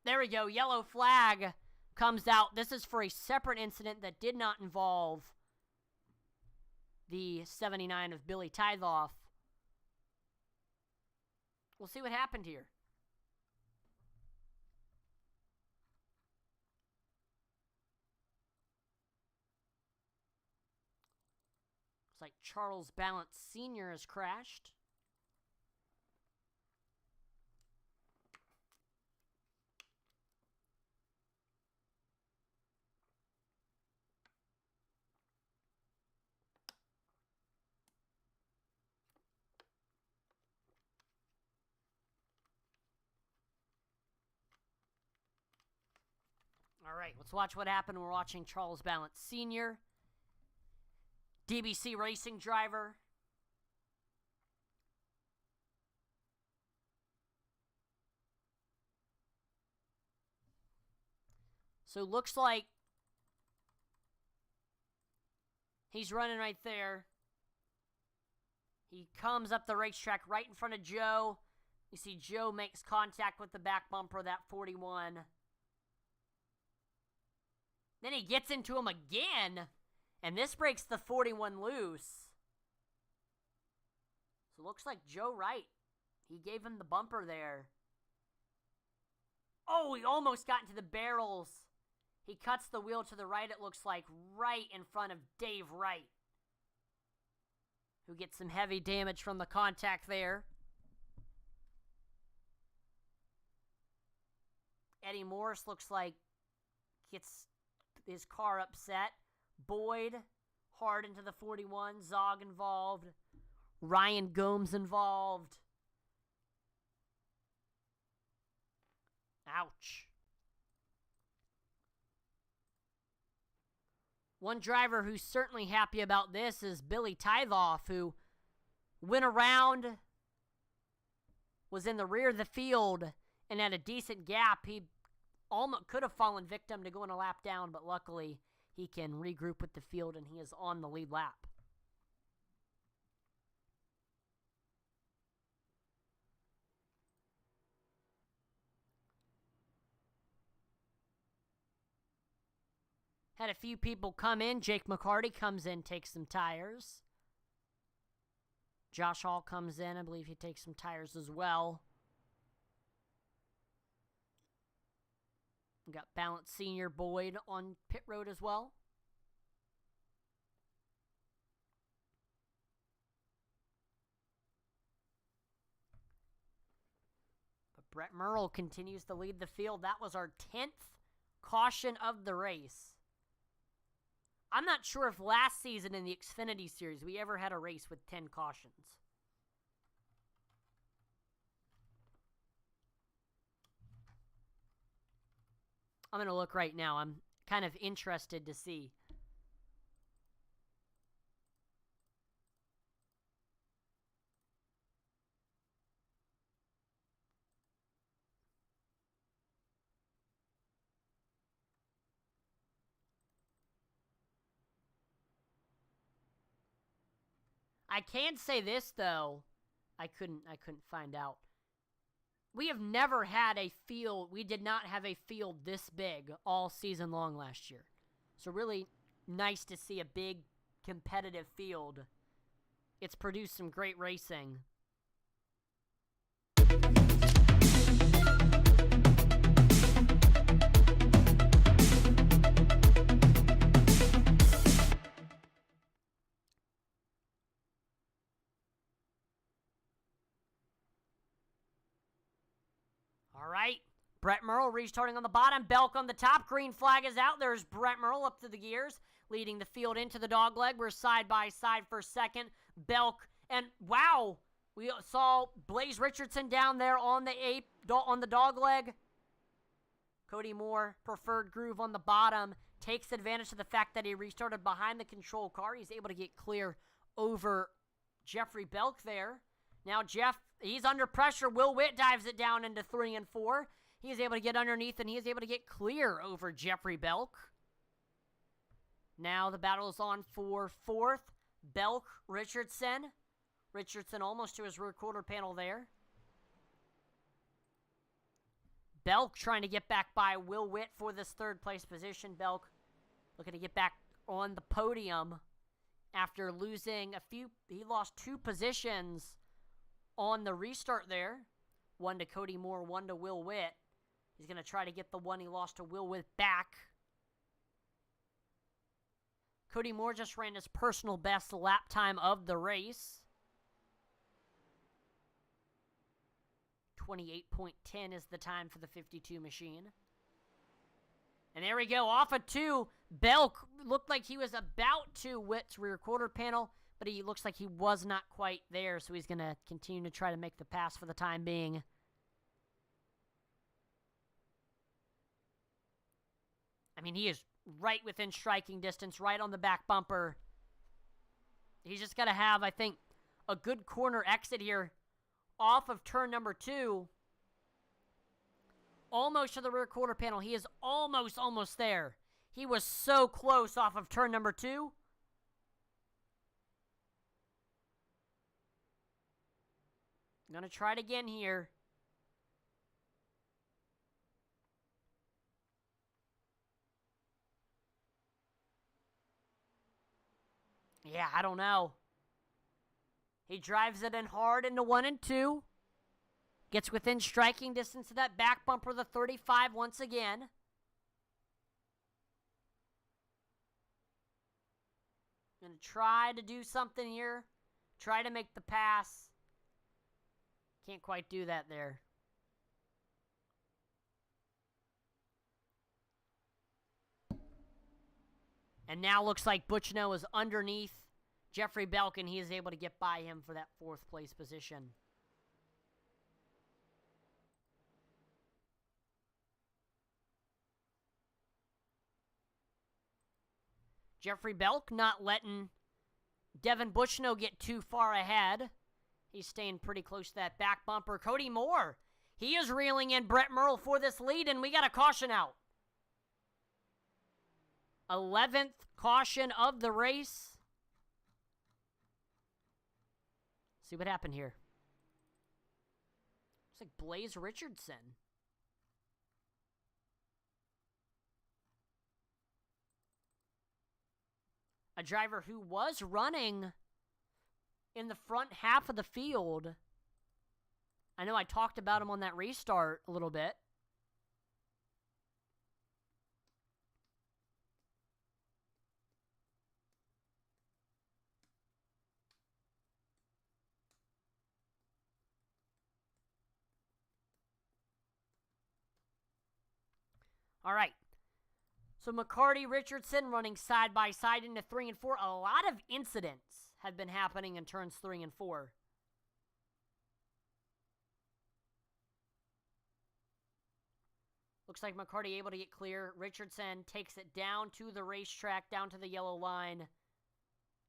[SPEAKER 1] There we go. Yellow flag comes out. This is for a separate incident that did not involve the 79 of Billy Tithoff. We'll see what happened here. Looks like Charles Ballant Sr. has crashed. All right, let's watch what happened. We're watching Charles Ballant Sr., DBC Racing driver. So looks like he's running right there. He comes up the racetrack right in front of Joe. You see Joe makes contact with the back bumper of that 41. Then he gets into him again, and this breaks the 41 loose. So it looks like Joe Wright, he gave him the bumper there. Oh, he almost got into the barrels. He cuts the wheel to the right, it looks like, right in front of Dave Wright, who gets some heavy damage from the contact there. Eddie Morris looks like gets his car upset. Boyd hard into the 41. Zog involved. Ryan Gomes involved. Ouch. One driver who's certainly happy about this is Billy Tythoff, who went around, was in the rear of the field, and at a decent gap. He almost could have fallen victim to going a lap down, but luckily he can regroup with the field, and he is on the lead lap. Had a few people come in. Jake McCarty comes in, takes some tires. Josh Hall comes in. I believe he takes some tires as well. We got Balance Senior Boyd on pit road as well. But Brett Merle continues to lead the field. That was our 10th caution of the race. I'm not sure if last season in the Xfinity Series we ever had a race with 10 cautions. I'm going to look right now. I'm kind of interested to see. I can say this though. I couldn't find out. We have never had a field. We did not have a field this big all season long last year. So really nice to see a big competitive field. It's produced some great racing. All right, Brett Merle restarting on the bottom, Belk on the top, green flag is out. There's Brett Merle up to the gears, leading the field into the dogleg. We're side by side for second. Belk, and wow, we saw Blaze Richardson down there on the dogleg. Cody Moore, preferred groove on the bottom, takes advantage of the fact that he restarted behind the control car. He's able to get clear over Jeffrey Belk there. Now Jeff, he's under pressure. Will Witt dives it down into 3 and 4. He's able to get underneath, and he is able to get clear over Jeffrey Belk. Now the battle is on for fourth. Belk, Richardson. Richardson almost to his rear quarter panel there. Belk trying to get back by Will Witt for this third place position. Belk looking to get back on the podium after losing he lost 2 positions on the restart there. 1 to Cody Moore, 1 to Will Witt. He's going to try to get the one he lost to Will Witt back. Cody Moore just ran his personal best lap time of the race. 28.10 is the time for the 52 machine. And there we go, off of 2. Belk looked like he was about to Witt's rear quarter panel, but he looks like he was not quite there, so he's going to continue to try to make the pass for the time being. I mean, he is right within striking distance, right on the back bumper. He's just got to have, I think, a good corner exit here off of turn number 2. Almost to the rear quarter panel. He is almost there. He was so close off of turn number 2. I'm going to try it again here. Yeah, I don't know. He drives it in hard into 1 and 2. Gets within striking distance of that back bumper, the 35 once again. Going to try to do something here. Try to make the pass. Can't quite do that there. And now looks like Butchno is underneath Jeffrey Belk, and he is able to get by him for that 4th place position. Jeffrey Belk not letting Devin Bushnell get too far ahead. He's staying pretty close to that back bumper. Cody Moore, he is reeling in Brett Merle for this lead, and we got a caution out. 11th caution of the race. See what happened here. Looks like Blaze Richardson. A driver who was running in the front half of the field. I know I talked about him on that restart a little bit. All right. So McCarty, Richardson running side by side into 3 and 4. A lot of incidents have been happening in turns 3 and 4. Looks like McCarty able to get clear. Richardson takes it down to the racetrack, down to the yellow line.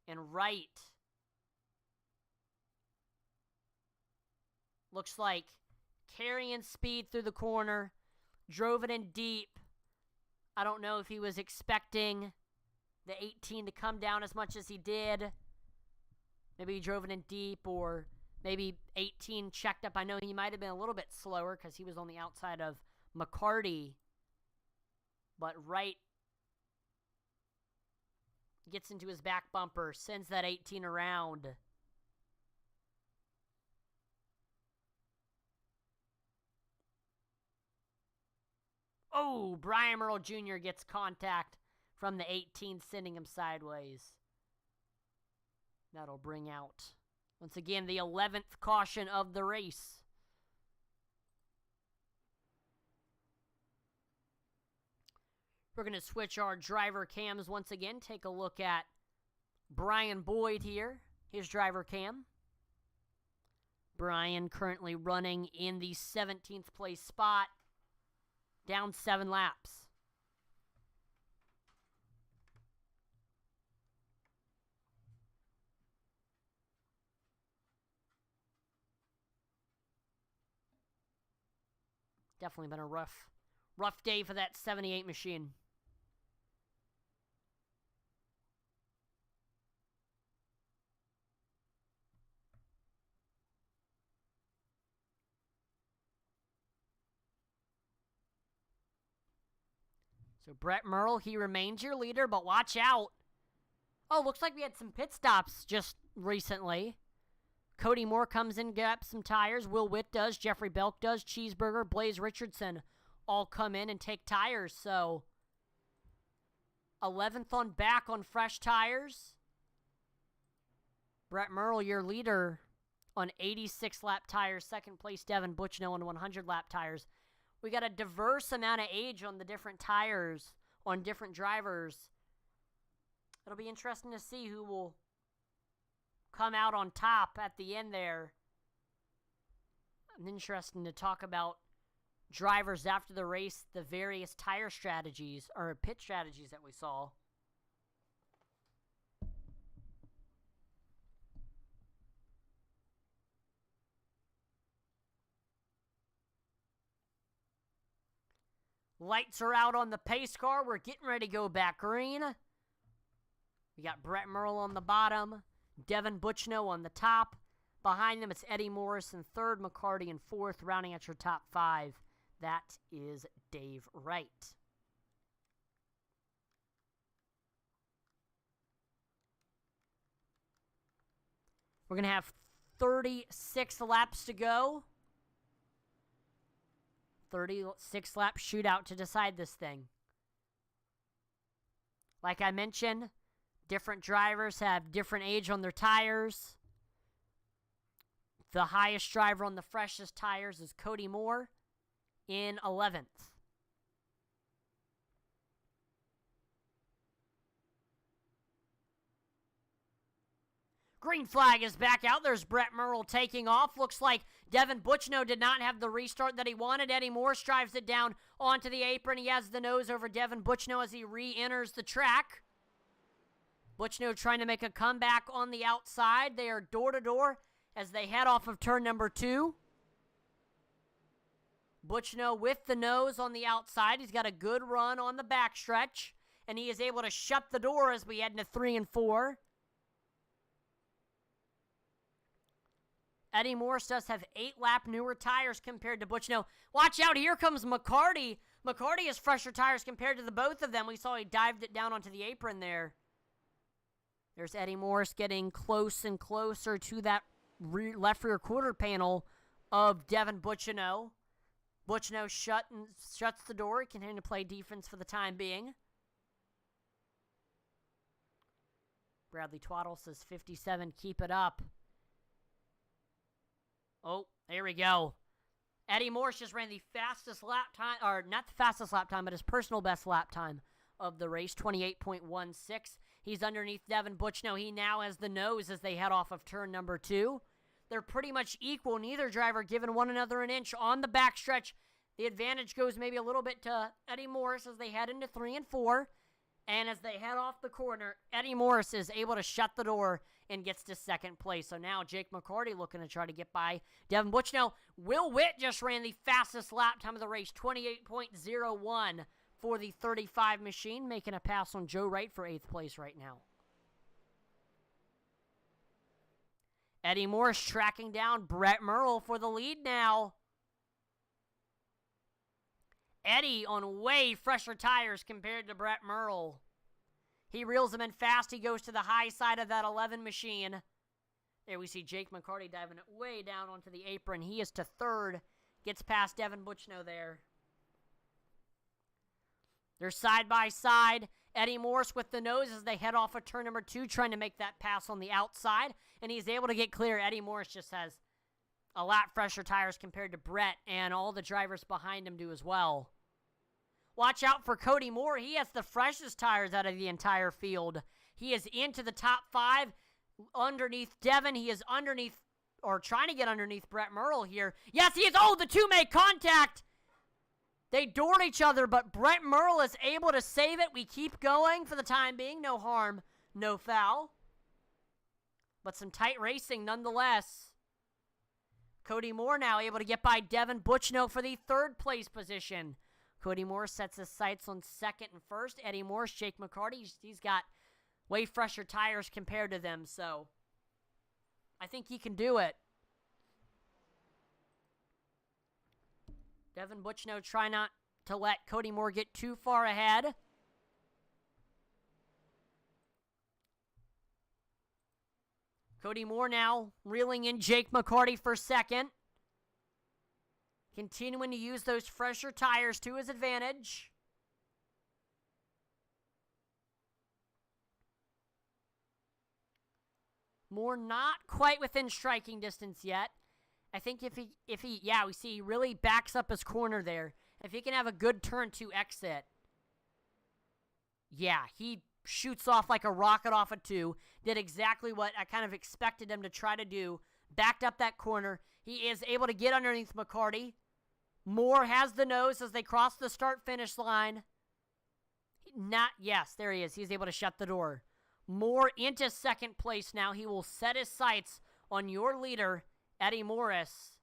[SPEAKER 1] And Wright looks like carrying speed through the corner. Drove it in deep. I don't know if he was expecting the 18 to come down as much as he did. Maybe he drove it in deep, or maybe 18 checked up. I know he might have been a little bit slower because he was on the outside of McCarty. But Wright gets into his back bumper, sends that 18 around. Oh, Brian Merle Jr. gets contact from the 18, sending him sideways. That'll bring out, once again, the 11th caution of the race. We're going to switch our driver cams once again. Take a look at Brian Boyd here, his driver cam. Brian currently running in the 17th place spot. Down 7 laps. Definitely been a rough day for that 78 machine. So Brett Merle, he remains your leader, but watch out. Oh, looks like we had some pit stops just recently. Cody Moore comes in, gets some tires. Will Witt does. Jeffrey Belk does. Cheeseburger, Blaze Richardson all come in and take tires. So 11th on back on fresh tires. Brett Merle, your leader on 86 lap tires. Second place, Devin Bushnell on 100 lap tires. We got a diverse amount of age on the different tires, on different drivers. It'll be interesting to see who will come out on top at the end there. Interesting to talk about drivers after the race, the various tire strategies, or pit strategies that we saw. Lights are out on the pace car. We're getting ready to go back green. We got Brett Merle on the bottom, Devin Bushnell on the top. Behind them, it's Eddie Morris in third, McCarty in fourth. Rounding out your top 5, that is Dave Wright. We're going to have 36 laps to go. 36-lap shootout to decide this thing. Like I mentioned, different drivers have different age on their tires. The highest driver on the freshest tires is Cody Moore in 11th. Green flag is back out. There's Brett Merle taking off. Looks like Devin Bushnell did not have the restart that he wanted. Eddie Morris drives it down onto the apron. He has the nose over Devin Bushnell as he re-enters the track. Butchno trying to make a comeback on the outside. They are door-to-door as they head off of turn number 2. Butchno with the nose on the outside. He's got a good run on the backstretch, and he is able to shut the door as we head into 3 and 4. Eddie Morris does have 8-lap newer tires compared to Butchno. Watch out, here comes McCarty. McCarty has fresher tires compared to the both of them. We saw he dived it down onto the apron there. There's Eddie Morris getting close and closer to that left rear quarter panel of Devin Butchno. Butchno shuts the door. He continues to play defense for the time being. Bradley Twaddle says 57, keep it up. Oh, there we go. Eddie Morris just ran the fastest lap time, or not the fastest lap time, but his personal best lap time of the race, 28.16. He's underneath Devin Butchno. He now has the nose as they head off of turn number 2. They're pretty much equal. Neither driver giving one another an inch on the backstretch. The advantage goes maybe a little bit to Eddie Morris as they head into 3 and 4. And as they head off the corner, Eddie Morris is able to shut the door and gets to second place. So now Jake McCarty looking to try to get by Devin Butchno. Will Witt just ran the fastest lap time of the race, 28.01 for the 35 machine, making a pass on Joe Wright for 8th place right now. Eddie Morris tracking down Brett Merle for the lead now. Eddie on way fresher tires compared to Brett Merle. He reels him in fast. He goes to the high side of that 11 machine. There we see Jake McCarty diving it way down onto the apron. He is to 3rd. Gets past Devin Butchno there. They're side by side. Eddie Morris with the nose as they head off of turn number 2, trying to make that pass on the outside. And he's able to get clear. Eddie Morris just has a lot fresher tires compared to Brett, and all the drivers behind him do as well. Watch out for Cody Moore. He has the freshest tires out of the entire field. He is into the top 5 underneath Devin. He is underneath, or trying to get underneath Brett Merle here. Yes, he is. Oh, the two make contact. They doored each other, but Brett Merle is able to save it. We keep going for the time being. No harm, no foul. But some tight racing nonetheless. Cody Moore now able to get by Devin Butchno for the 3rd place position. Cody Moore sets his sights on 2nd and 1st. Eddie Morris, Jake McCarty, he's got way fresher tires compared to them, so I think he can do it. Devin Butchno try not to let Cody Moore get too far ahead. Cody Moore now reeling in Jake McCarty for 2nd. Continuing to use those fresher tires to his advantage. Moore not quite within striking distance yet. I think if he, we see he really backs up his corner there. If he can have a good turn to exit. Yeah, he shoots off like a rocket off a 2. Did exactly what I kind of expected him to try to do. Backed up that corner. He is able to get underneath McCarty. Moore has the nose as they cross the start-finish line. Yes, there he is. He's able to shut the door. Moore into 2nd place now. He will set his sights on your leader, Eddie Morris.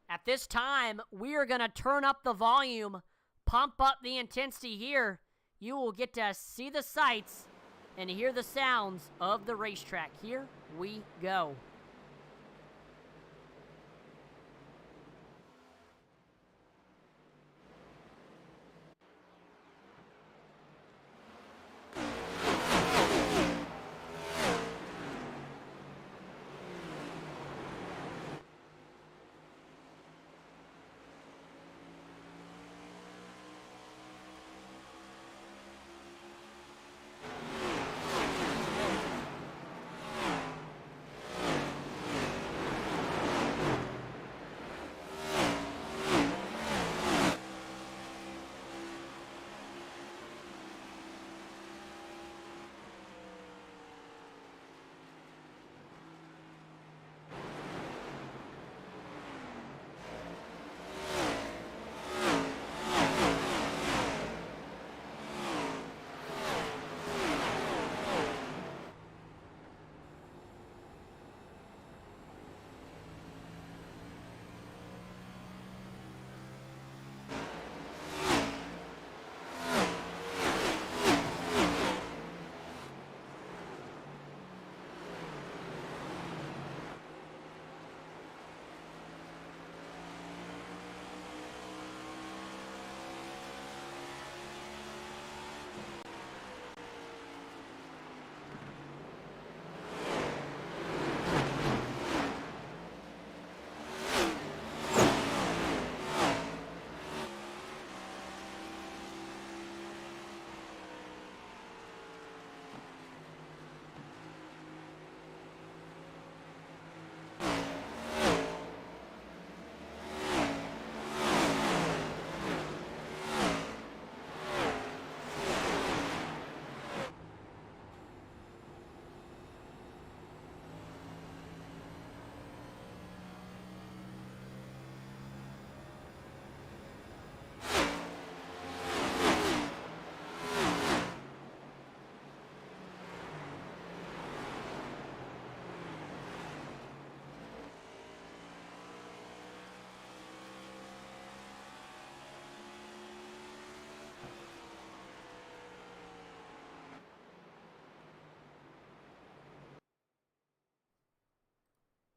[SPEAKER 1] At this time, we are going to turn up the volume, pump up the intensity here. You will get to see the sights and hear the sounds of the racetrack. Here we go.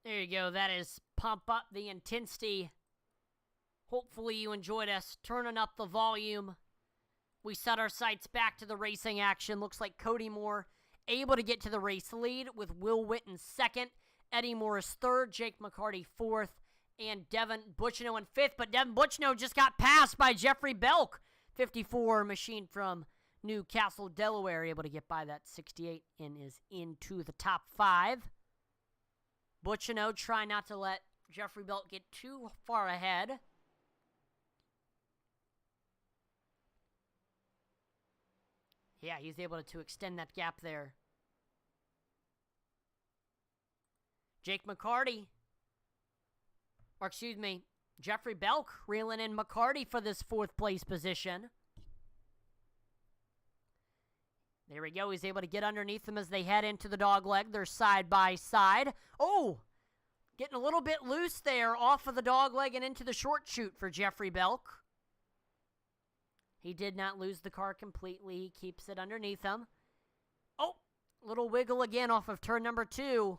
[SPEAKER 1] There you go. That is Pump Up the Intensity. Hopefully you enjoyed us turning up the volume. We set our sights back to the racing action. Looks like Cody Moore able to get to the race lead with Will Witten second, Eddie Morris third, Jake McCarty fourth, and Devin Buchino in fifth. But Devin Buchino just got passed by Jeffrey Belk, 54 machine from Newcastle, Delaware, able to get by that 68 and is into the top 5. Buchino trying not to let Jeffrey Belk get too far ahead. Yeah, he's able to extend that gap there. Jake McCarty, or excuse me, Jeffrey Belk reeling in McCarty for this 4th place position. There we go. He's able to get underneath them as they head into the dogleg. They're side by side. Oh, getting a little bit loose there off of the dogleg and into the short chute for Jeffrey Belk. He did not lose the car completely. He keeps it underneath him. Oh, little wiggle again off of turn number 2.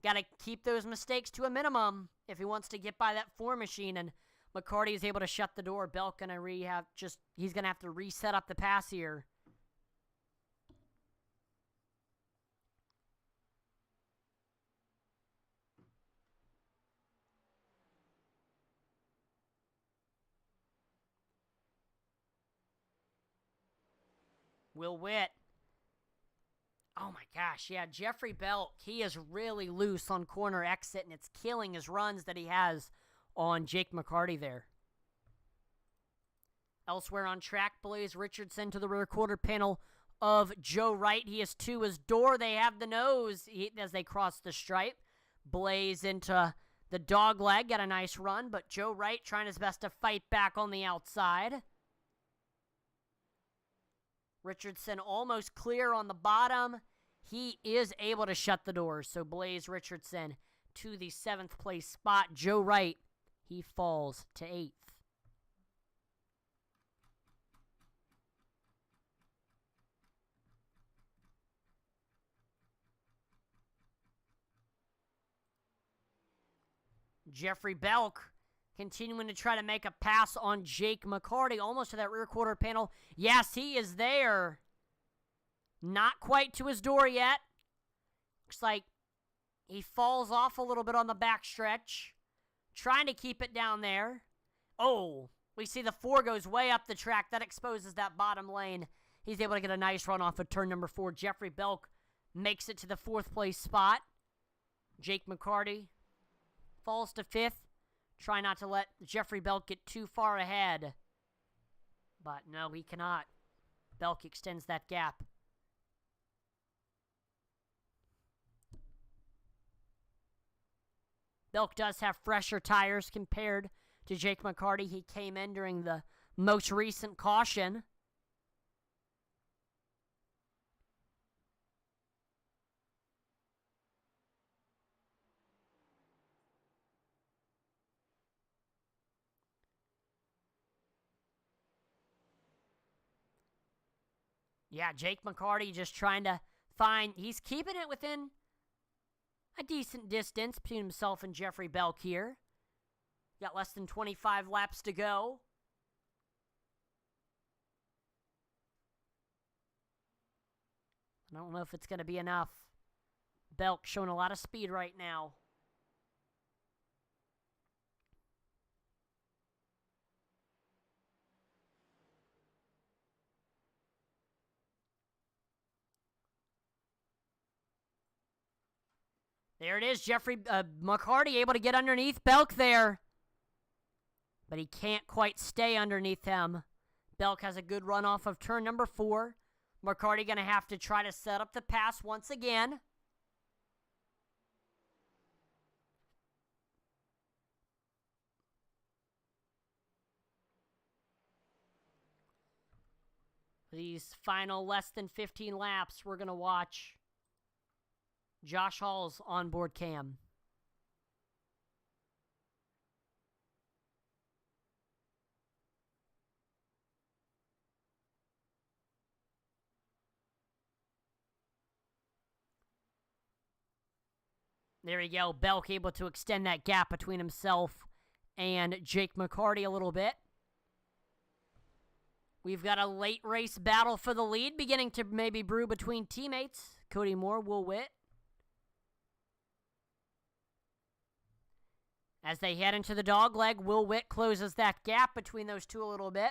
[SPEAKER 1] Got to keep those mistakes to a minimum if he wants to get by that 4 machine. And McCarty is able to shut the door. Belk going to he's going to have to reset up the pass here. Will Witt. Oh my gosh, yeah, Jeffrey Belk, he is really loose on corner exit, and it's killing his runs that he has on Jake McCarty there. Elsewhere on track, Blaze Richardson to the rear quarter panel of Joe Wright. He is to his door. They have the nose as they cross the stripe. Blaze into the dog leg, got a nice run, but Joe Wright trying his best to fight back on the outside. Richardson almost clear on the bottom. He is able to shut the doors. So Blaze Richardson to the 7th place spot. Joe Wright, he falls to 8th. Jeffrey Belk continuing to try to make a pass on Jake McCarty, almost to that rear quarter panel. Yes, he is there. Not quite to his door yet. Looks like he falls off a little bit on the backstretch. Trying to keep it down there. Oh, we see the 4 goes way up the track. That exposes that bottom lane. He's able to get a nice run off of turn number 4. Jeffrey Belk makes it to the 4th place spot. Jake McCarty falls to 5th. Try not to let Jeffrey Belk get too far ahead. But no, he cannot. Belk extends that gap. Belk does have fresher tires compared to Jake McCarty. He came in during the most recent caution. Yeah, Jake McCarty just trying to find... He's keeping it within a decent distance between himself and Jeffrey Belk here. Got less than 25 laps to go. I don't know if it's going to be enough. Belk showing a lot of speed right now. There it is, Jeffrey McCarty able to get underneath Belk there. But he can't quite stay underneath him. Belk has a good run off of turn number 4. McCarty going to have to try to set up the pass once again. These final less than 15 laps, we're going to watch Josh Hall's onboard cam. There we go. Belk able to extend that gap between himself and Jake McCarty a little bit. We've got a late race battle for the lead beginning to maybe brew between teammates. Cody Moore, Will Witt. As they head into the dogleg, Will Witt closes that gap between those two a little bit.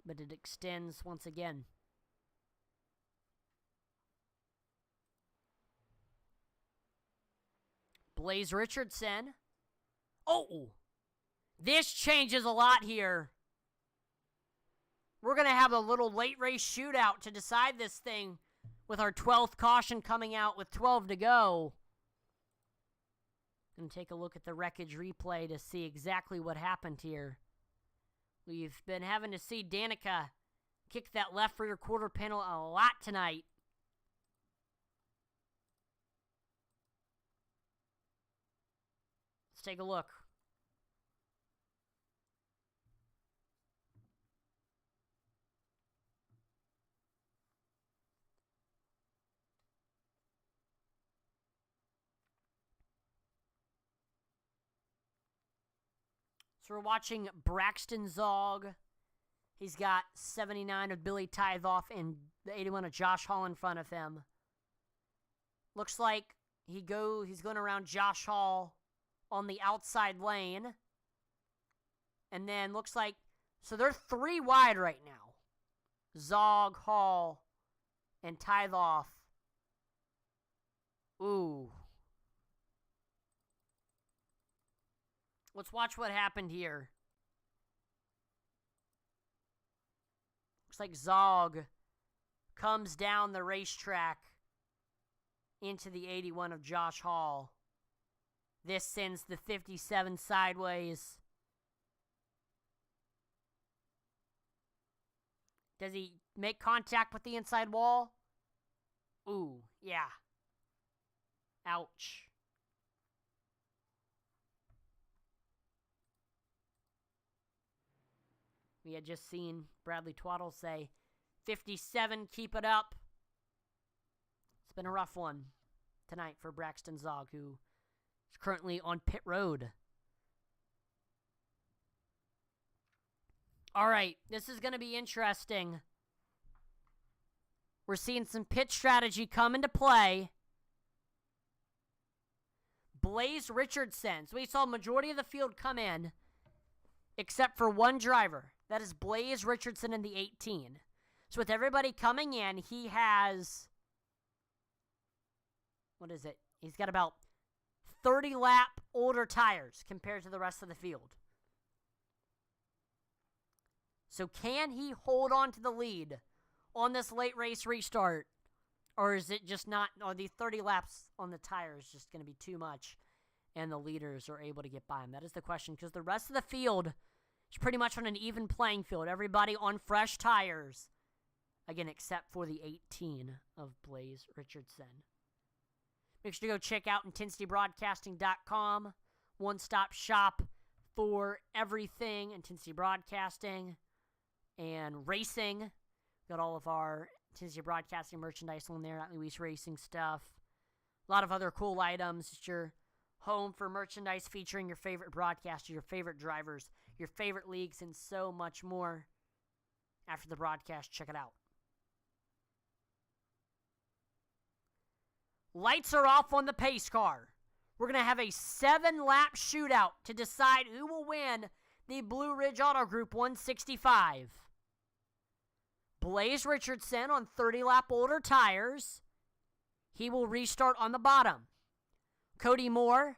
[SPEAKER 1] But it extends once again. Blaze Richardson. Oh! This changes a lot here. We're going to have a little late race shootout to decide this thing with our 12th caution coming out with 12 to go. And take a look at the wreckage replay to see exactly what happened here. We've been having to see Danica kick that left rear quarter panel a lot tonight. Let's take a look. So we're watching Braxton Zog. He's got 79 of Billy Tithoff and the 81 of Josh Hall in front of him. Looks like he's going around Josh Hall on the outside lane. And then looks like, so they're 3 wide right now. Zog, Hall, and Tithoff. Ooh. Let's watch what happened here. Looks like Zog comes down the racetrack into the 81 of Josh Hall. This sends the 57 sideways. Does he make contact with the inside wall? Ooh, yeah. Ouch. We had just seen Bradley Twaddle say, 57, keep it up. It's been a rough one tonight for Braxton Zog, who is currently on pit road. All right, this is going to be interesting. We're seeing some pit strategy come into play. Blaze Richardson. So we saw majority of the field come in, except for one driver. That is Blaze Richardson in the 18. So with everybody coming in, he has, what is it? He's got about 30 lap older tires compared to the rest of the field. So can he hold on to the lead on this late race restart? Or is it just not, are the 30 laps on the tires just going to be too much and the leaders are able to get by him? That is the question, because the rest of the field is pretty much on an even playing field. Everybody on fresh tires. Again, except for the 18 of Blaze Richardson. Make sure to go check out IntensityBroadcasting.com. One-stop shop for everything Intensity Broadcasting and racing. Got all of our Intensity Broadcasting merchandise on there, not Luis Racing stuff. A lot of other cool items. It's your home for merchandise featuring your favorite broadcasters, your favorite drivers, your favorite leagues, and so much more. After the broadcast, check it out. Lights are off on the pace car. We're going to have a 7-lap shootout to decide who will win the Blue Ridge Auto Group 165. Blaze Richardson on 30-lap older tires. He will restart on the bottom. Cody Moore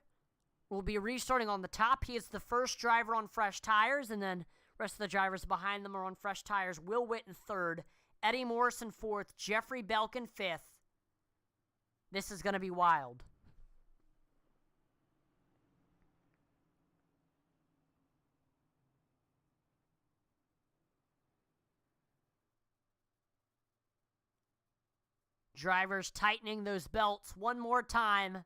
[SPEAKER 1] will be restarting on the top. He is the first driver on fresh tires, and then the rest of the drivers behind them are on fresh tires. Will Witt in third, Eddie Morrison fourth, Jeffrey Belk in fifth. This is going to be wild. Drivers tightening those belts one more time.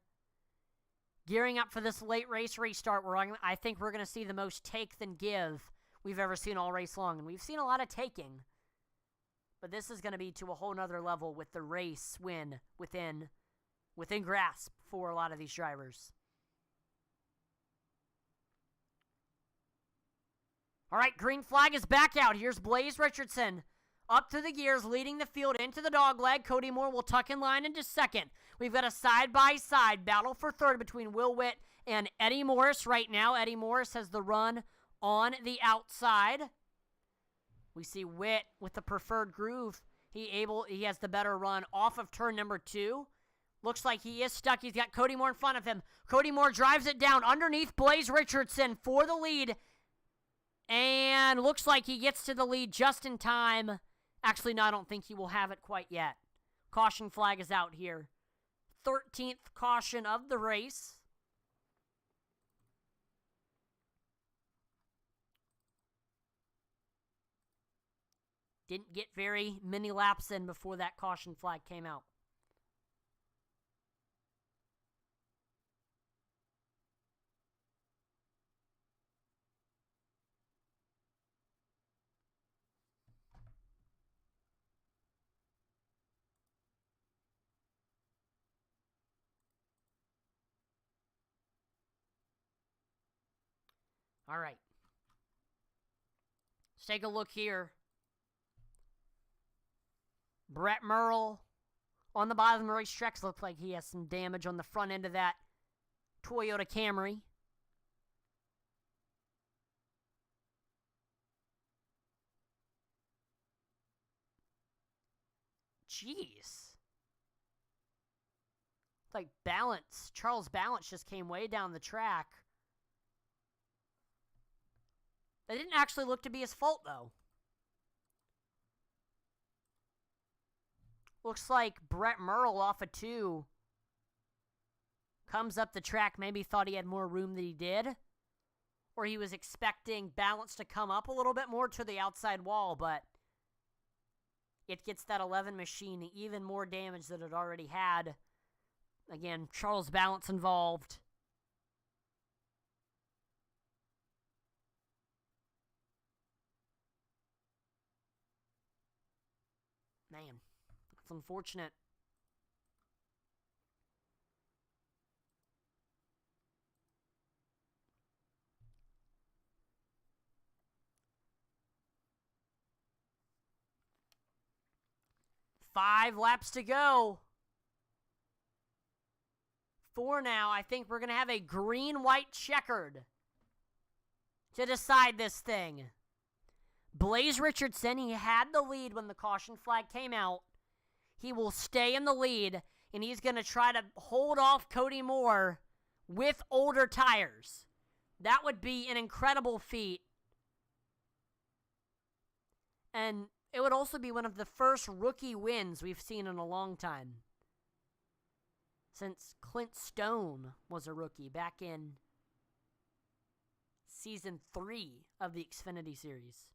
[SPEAKER 1] Gearing up for this late race restart where I think we're going to see the most take than give we've ever seen all race long. And we've seen a lot of taking. But this is going to be to a whole nother level with the race win within grasp for a lot of these drivers. All right, green flag is back out. Here's Blaze Richardson up through the gears, leading the field into the dogleg. Cody Moore will tuck in line into second. We've got a side-by-side battle for third between Will Witt and Eddie Morris right now. Eddie Morris has the run on the outside. We see Witt with the preferred groove. He has the better run off of turn number 2. Looks like he is stuck. He's got Cody Moore in front of him. Cody Moore drives it down underneath Blaze Richardson for the lead. And looks like he gets to the lead just in time. Actually, no, I don't think he will have it quite yet. Caution flag is out here. 13th caution of the race. Didn't get very many laps in before that caution flag came out. All right. Let's take a look here. Brett Merle on the bottom of the racetrack. Looks like he has some damage on the front end of that Toyota Camry. Jeez. Like Charles Balance just came way down the track. That didn't actually look to be his fault, though. Looks like Brett Merle off of 2 comes up the track, maybe thought he had more room than he did. Or he was expecting Balance to come up a little bit more to the outside wall, but it gets that 11 machine even more damage than it already had. Again, Charles Balance involved. Man, that's unfortunate. Five laps to go. 4 now. I think we're going to have a green-white checkered to decide this thing. Blaze Richardson, he had the lead when the caution flag came out. He will stay in the lead, and he's going to try to hold off Cody Moore with older tires. That would be an incredible feat. And it would also be one of the first rookie wins we've seen in a long time. Since Clint Stone was a rookie back in Season 3 of the Xfinity Series.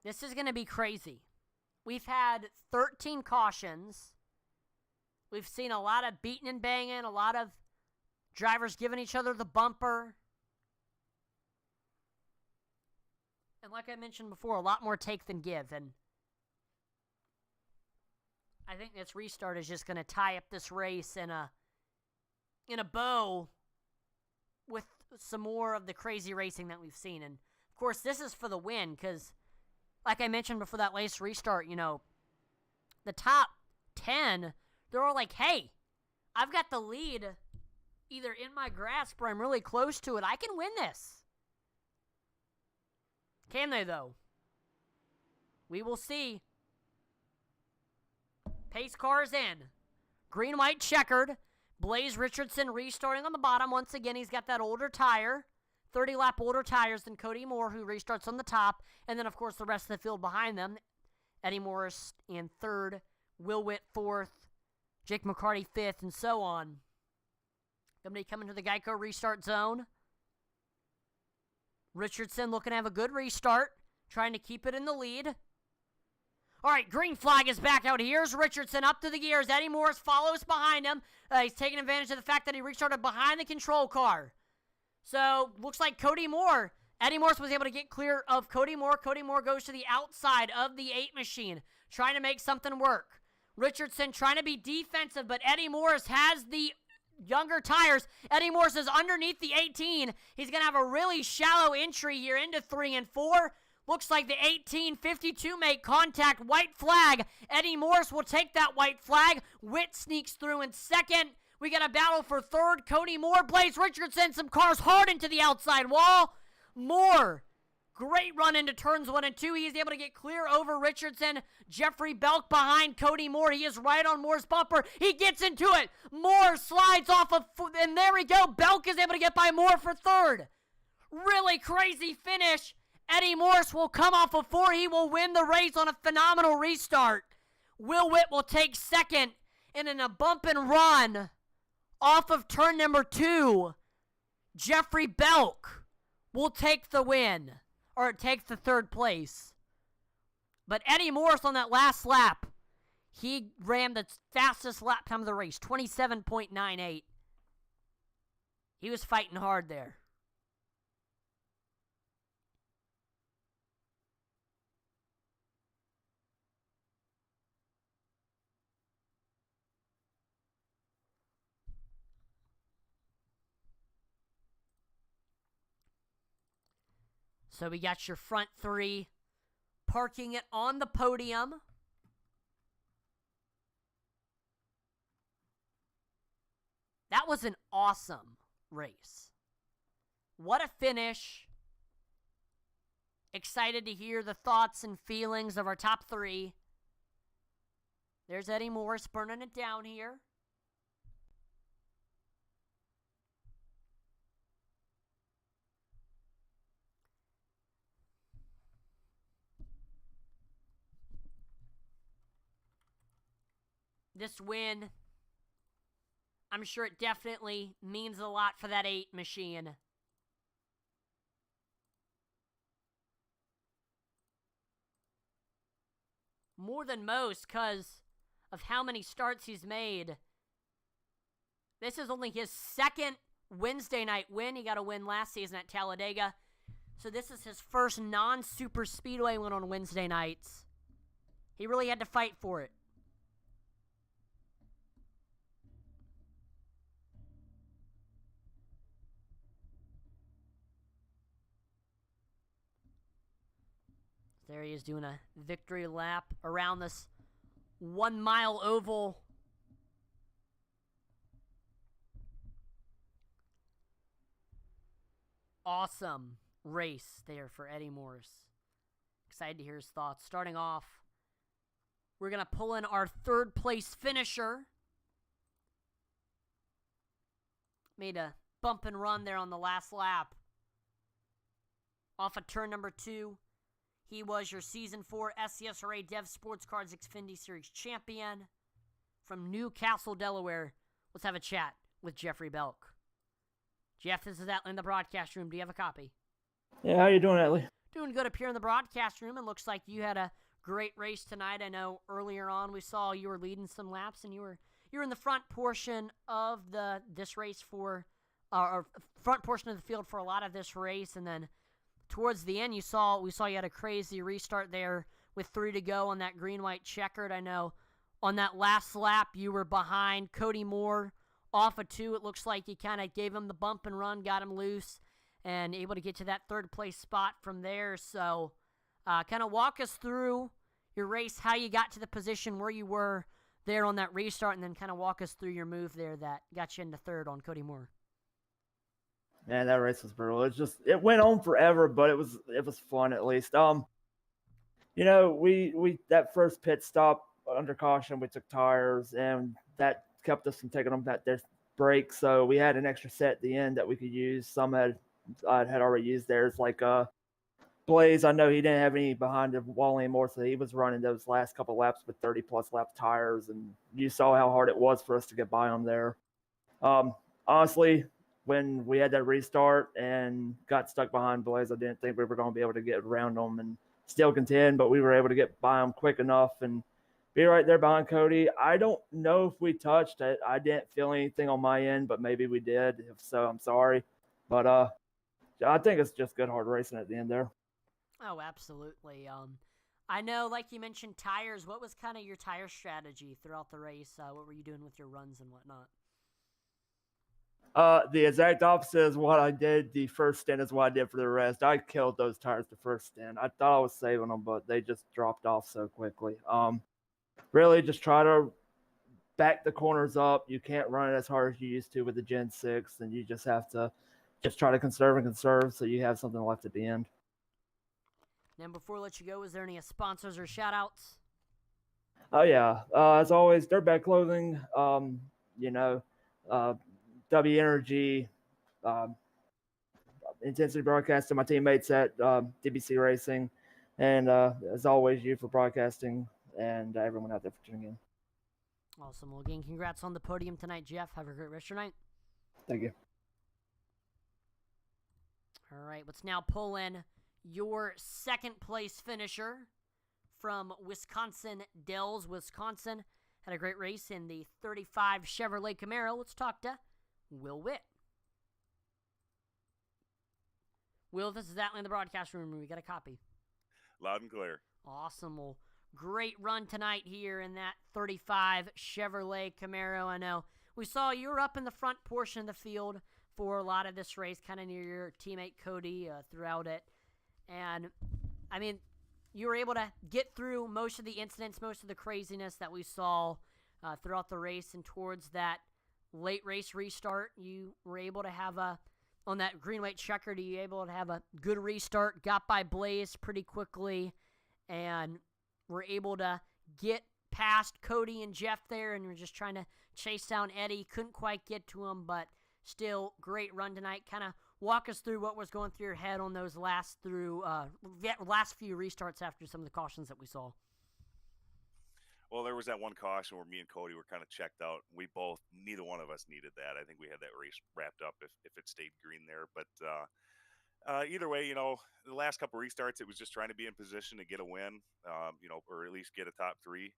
[SPEAKER 1] This is going to be crazy. We've had 13 cautions. We've seen a lot of beating and banging, a lot of drivers giving each other the bumper. And like I mentioned before, a lot more take than give. And I think this restart is just going to tie up this race in a bow with some more of the crazy racing that we've seen. And, of course, this is for the win because, like I mentioned before that last restart, you know, the top 10, they're all like, hey, I've got the lead either in my grasp or I'm really close to it. I can win this. Can they, though? We will see. Pace car is in. Green, white, checkered. Blaze Richardson restarting on the bottom. Once again, he's got that older tire. 30-lap older tires than Cody Moore, who restarts on the top. And then, of course, the rest of the field behind them. Eddie Morris in 3rd. Will Witt 4th. Jake McCarty 5th, and so on. Somebody coming to the Geico restart zone. Richardson looking to have a good restart. Trying to keep it in the lead. All right, green flag is back out. Here's Richardson up to the gears. Eddie Morris follows behind him. He's taking advantage of the fact that he restarted behind the control car. So, looks like Eddie Morris was able to get clear of Cody Moore. Cody Moore goes to the outside of the 8 machine, trying to make something work. Richardson trying to be defensive, but Eddie Morris has the younger tires. Eddie Morris is underneath the 18. He's going to have a really shallow entry here into 3 and 4. Looks like the 1852 make contact. White flag. Eddie Morris will take that white flag. Witt sneaks through in second. We got a battle for third. Cody Moore, Blaze Richardson. Some cars hard into the outside wall. Moore, great run into turns 1 and 2. He is able to get clear over Richardson. Jeffrey Belk behind Cody Moore. He is right on Moore's bumper. He gets into it. Moore slides off of, and there we go. Belk is able to get by Moore for third. Really crazy finish. Eddie Morris will come off of 4. He will win the race on a phenomenal restart. Will Witt will take second, and in a bump and run off of turn number 2, Jeffrey Belk will take the win, or take the third place. But Eddie Morris on that last lap, he ran the fastest lap time of the race, 27.98. He was fighting hard there. So we got your front 3 parking it on the podium. That was an awesome race. What a finish. Excited to hear the thoughts and feelings of our top 3. There's Eddie Morris burning it down here. This win, I'm sure it definitely means a lot for that 8 machine. More than most because of how many starts he's made. This is only his second Wednesday night win. He got a win last season at Talladega. So this is his first non-super speedway win on Wednesday nights. He really had to fight for it. There he is doing a victory lap around this 1 mile oval. Awesome race there for Eddie Morris. Excited to hear his thoughts. Starting off, we're going to pull in our third place finisher. Made a bump and run there on the last lap. Off of turn number 2. He was your Season 4 SCSRA Dev Sports Cards Xfinity Series champion from Newcastle, Delaware. Let's have a chat with Jeffrey Belk. Jeff, this is Atlee in the broadcast room. Do you have a copy?
[SPEAKER 3] Yeah, how you doing, Atlee?
[SPEAKER 1] Doing good up here in the broadcast room. It looks like you had a great race tonight. I know earlier on we saw you were leading some laps, and you were in the front portion of this race for, or front portion of the field for a lot of this race, and then towards the end, we saw you had a crazy restart there with 3 to go on that green-white checkered. I know on that last lap, you were behind Cody Moore off of 2. It looks like you kind of gave him the bump and run, got him loose, and able to get to that third-place spot from there. So kind of walk us through your race, how you got to the position where you were there on that restart, and then kind of walk us through your move there that got you into third on Cody Moore.
[SPEAKER 3] Man, that race was brutal. It went on forever, but it was fun at least. We that first pit stop under caution, we took tires, and that kept us from taking them their break. So we had an extra set at the end that we could use. Some I had already used theirs, like Blaze. I know he didn't have any behind the wall anymore, so he was running those last couple laps with 30+ lap tires, and you saw how hard it was for us to get by them there. Honestly, when we had that restart and got stuck behind Blaze, I didn't think we were going to be able to get around them. And still contend, but we were able to get by them quick enough and be right there behind Cody. I don't know if we touched it. I didn't feel anything on my end, but maybe we did. If so, I'm sorry. But I think it's just good hard racing at the end there.
[SPEAKER 1] Oh, absolutely. I know, like you mentioned, tires. What was kind of your tire strategy throughout the race? What were you doing with your runs and whatnot?
[SPEAKER 3] The exact opposite is what I did the first stint is what I did for the rest. I killed those tires the first stint. I thought I was saving them, but they just dropped off so quickly. Really just try to back the corners up. You can't run it as hard as you used to with the Gen 6, and you just have to just try to conserve so you have something left at the end.
[SPEAKER 1] Now, before I let you go, is there any sponsors or shout-outs?
[SPEAKER 3] Oh, yeah. As always, Dirtbag Clothing, W Energy, Intensity Broadcasting, my teammates at DBC Racing, and as always, you for broadcasting, and everyone out there for tuning in.
[SPEAKER 1] Awesome. Well, again, congrats on the podium tonight, Jeff. Have a great rest of your night.
[SPEAKER 3] Thank you.
[SPEAKER 1] All right, let's now pull in your second place finisher from Wisconsin Dells, Wisconsin. Had a great race in the 35 Chevrolet Camaro. Let's talk to Will Witt. Will, this is Atlee in the broadcast room. We got a copy.
[SPEAKER 4] Loud and clear.
[SPEAKER 1] Awesome. Well, great run tonight here in that 35 Chevrolet Camaro. I know we saw you were up in the front portion of the field for a lot of this race, kind of near your teammate Cody throughout it. And, I mean, you were able to get through most of the incidents, most of the craziness that we saw throughout the race. And towards that late race restart, you were able to have on that green-white checkered, you were able to have a good restart, got by Blaze pretty quickly, and were able to get past Cody and Jeff there, and we're just trying to chase down Eddie. Couldn't quite get to him, but still great run tonight. Kind of walk us through what was going through your head on those last few restarts after some of the cautions that we saw.
[SPEAKER 4] Well, there was that one caution where me and Cody were kind of checked out. Neither one of us needed that. I think we had that race wrapped up if it stayed green there. But either way, the last couple restarts, it was just trying to be in position to get a win, or at least get a top three,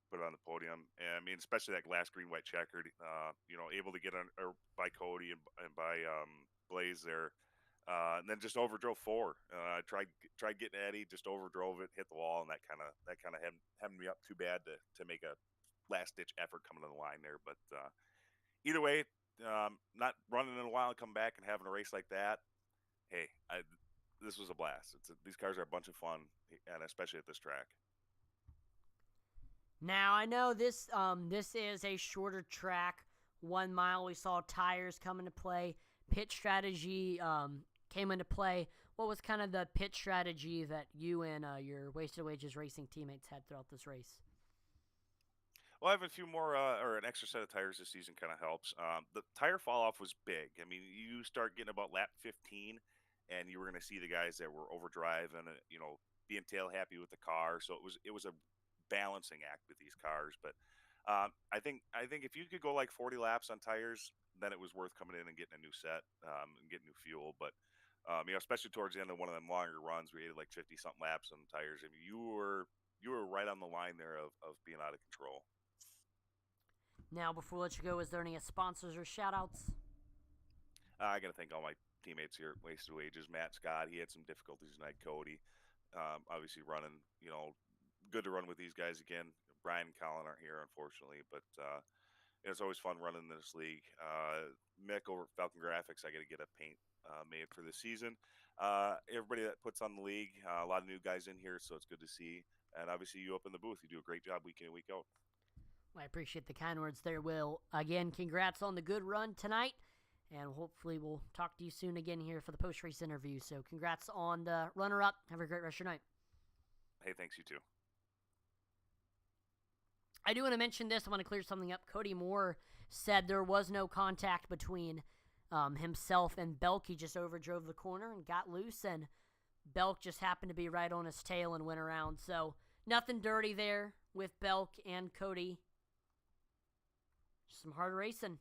[SPEAKER 4] put it on the podium. And I mean, especially that last green, white checkered, able to get by Cody and by Blaze there. And then just overdrove four. Tried getting Eddie, just overdrove it, hit the wall, and that kind of hemmed me up too bad to make a last ditch effort coming to the line there. But either way, not running in a while and come back and having a race like that. Hey, this was a blast. These cars are a bunch of fun, and especially at this track.
[SPEAKER 1] Now I know this is a shorter track, 1 mile. We saw tires come into play, pit strategy came into play. What was kind of the pit strategy that you and your Wasted Wages Racing teammates had throughout this race?
[SPEAKER 4] Well, having a few more or an extra set of tires this season kind of helps. The tire fall off was big. I mean, you start getting about lap 15, and you were going to see the guys that were overdrive and being tail happy with the car. So it was a balancing act with these cars. But I think if you could go like 40 laps on tires, then it was worth coming in and getting a new set and getting new fuel. But especially towards the end of one of them longer runs, we had like 50 something laps on tires. I mean, you were right on the line there of being out of control.
[SPEAKER 1] Now, before we let you go, is there any sponsors or shout-outs?
[SPEAKER 4] I got to thank all my teammates here at Wasted Wages. Matt Scott, he had some difficulties tonight. Cody, obviously running, good to run with these guys again. Brian and Colin aren't here, unfortunately, but it's always fun running this league. Mick over at Falcon Graphics, I got to get a paint made for the season. Everybody that puts on the league, a lot of new guys in here, so it's good to see. And obviously, you up in the booth, you do a great job week in and week out.
[SPEAKER 1] I appreciate the kind words there, Will. Again, congrats on the good run tonight, and hopefully we'll talk to you soon again here for the post-race interview. So congrats on the runner-up. Have a great rest of your night.
[SPEAKER 4] Hey, thanks, you too.
[SPEAKER 1] I do want to mention this. I want to clear something up. Cody Moore said there was no contact between himself and Belk. He just overdrove the corner and got loose, and Belk just happened to be right on his tail and went around. So nothing dirty there with Belk and Cody. Some hard racing.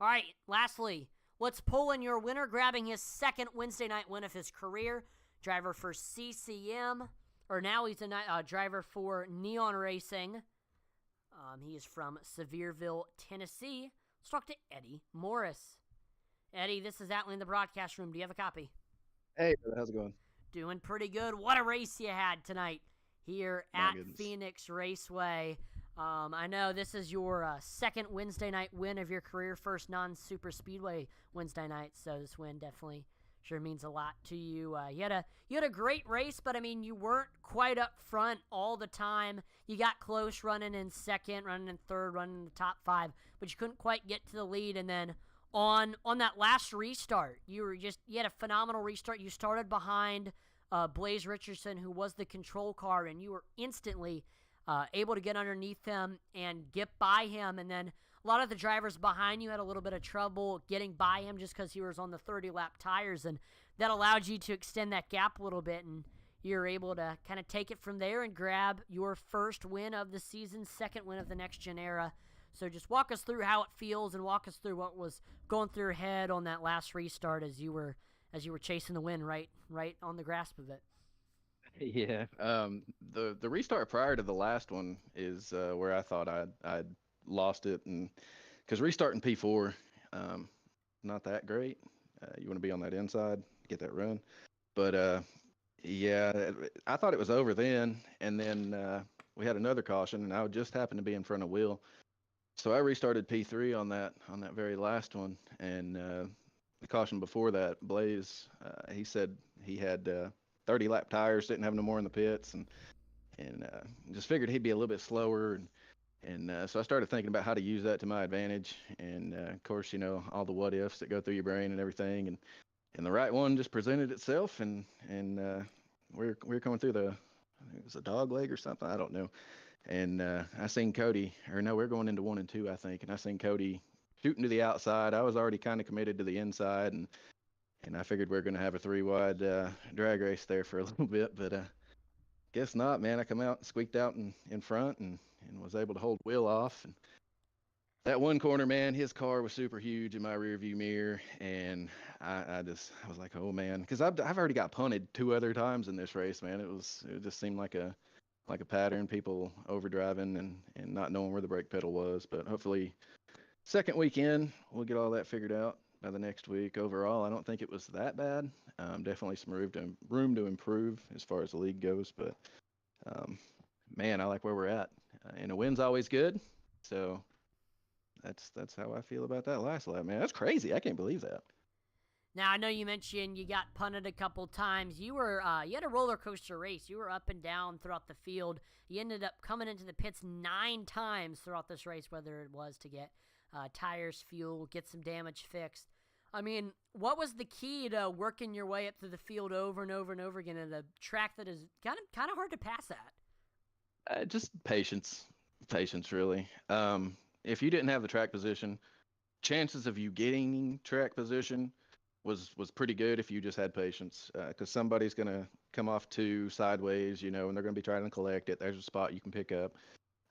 [SPEAKER 1] All right, lastly, let's pull in your winner, grabbing his second Wednesday night win of his career. driver for CCM, or now he's a driver for Neon Racing. He is from Sevierville, Tennessee. Let's talk to Eddie Morris. Eddie, this is Atlee in the broadcast room. Do you have a copy?
[SPEAKER 5] Hey, brother, how's it going?
[SPEAKER 1] Doing pretty good. What a race you had tonight here at Phoenix Raceway. I know this is your second Wednesday night win of your career, first non-super speedway Wednesday night, so this win definitely sure means a lot to you. You had a great race, but I mean, you weren't quite up front all the time. You got close running in second, running in third, running in the top 5, but you couldn't quite get to the lead. And then on that last restart, you had a phenomenal restart. You started behind Blaze Richardson, who was the control car, and you were instantly able to get underneath him and get by him. And then a lot of the drivers behind you had a little bit of trouble getting by him just because he was on the 30-lap tires, and that allowed you to extend that gap a little bit, and you're able to kind of take it from there and grab your first win of the season, second win of the next-gen era. So just walk us through how it feels and walk us through what was going through your head on that last restart as you were chasing the win right on the grasp of it.
[SPEAKER 5] Yeah, the restart prior to the last one is where I thought I'd lost it, and because restarting P4, not that great. You want to be on that inside, get that run, but yeah, I thought it was over then, and then we had another caution, and I just happened to be in front of Will, so I restarted P3 on that very last one, and the caution before that, Blaze, he said he had 30-lap tires, didn't have no more in the pits, and just figured he'd be a little bit slower, and so I started thinking about how to use that to my advantage, and of course, all the what ifs that go through your brain and everything, and the right one just presented itself, and we're coming through I think it was a dog leg or something, I don't know, and I seen Cody, or no, we're going into 1 and 2, I think, and I seen Cody shooting to the outside. I was already kind of committed to the inside, and I figured we were going to have a 3-wide drag race there for a little bit, but guess not, man. I come out and squeaked out in front and was able to hold Will off. And that one corner, man, his car was super huge in my rearview mirror, and I was like, oh man, because I've already got punted 2 other times in this race, man. It just seemed like a pattern, people overdriving and not knowing where the brake pedal was. But hopefully, second weekend we'll get all that figured out by the next week. Overall, I don't think it was that bad. Definitely some room to improve as far as the league goes, but man, I like where we're at. And a win's always good, so that's how I feel about that last lap, man. That's crazy. I can't believe that.
[SPEAKER 1] Now, I know you mentioned you got punted a couple times. You had a roller coaster race. You were up and down throughout the field. You ended up coming into the pits 9 times throughout this race, whether it was to get tires, fuel, get some damage fixed. I mean, what was the key to working your way up through the field over and over and over again at a track that is kind of hard to pass at?
[SPEAKER 5] Just patience, really. If you didn't have the track position, chances of you getting track position was pretty good if you just had patience, because somebody's going to come off 2 sideways, and they're going to be trying to collect it. There's a spot you can pick up.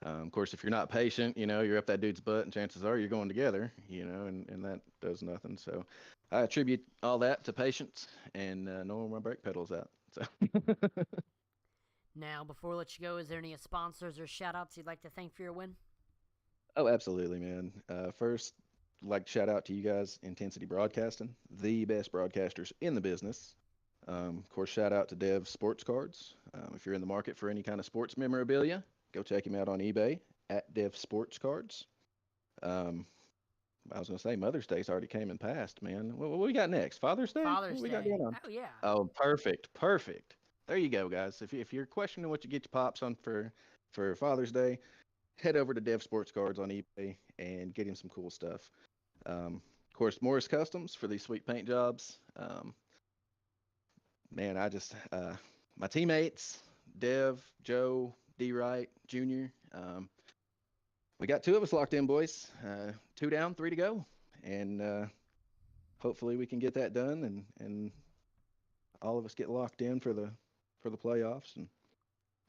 [SPEAKER 5] Of course, if you're not patient, you're up that dude's butt, and chances are you're going together, and that does nothing. So I attribute all that to patience and knowing where my brake pedal's at. So.
[SPEAKER 1] Now, before we let you go, is there any sponsors or shout-outs you'd like to thank for your win?
[SPEAKER 5] Oh, absolutely, man. First, I'd like to shout out to you guys, Intensity Broadcasting, the best broadcasters in the business. Of course, shout out to Dev Sports Cards. If you're in the market for any kind of sports memorabilia, go check him out on eBay at Dev Sports Cards. I was going to say Mother's Day's already came and passed, man. What we got next? Father's Day?
[SPEAKER 1] Father's Day.
[SPEAKER 5] We got going on?
[SPEAKER 1] Oh, yeah.
[SPEAKER 5] Oh, perfect. There you go, guys. If you're questioning what you get your pops on for Father's Day, head over to Dev Sports Cards on eBay and get him some cool stuff. Of course, Morris Customs for these sweet paint jobs. Man, I just my teammates, Dev, Joe, D. Wright Jr. We got 2 of us locked in, boys. 2 down, 3 to go, and hopefully we can get that done, and all of us get locked in for the playoffs and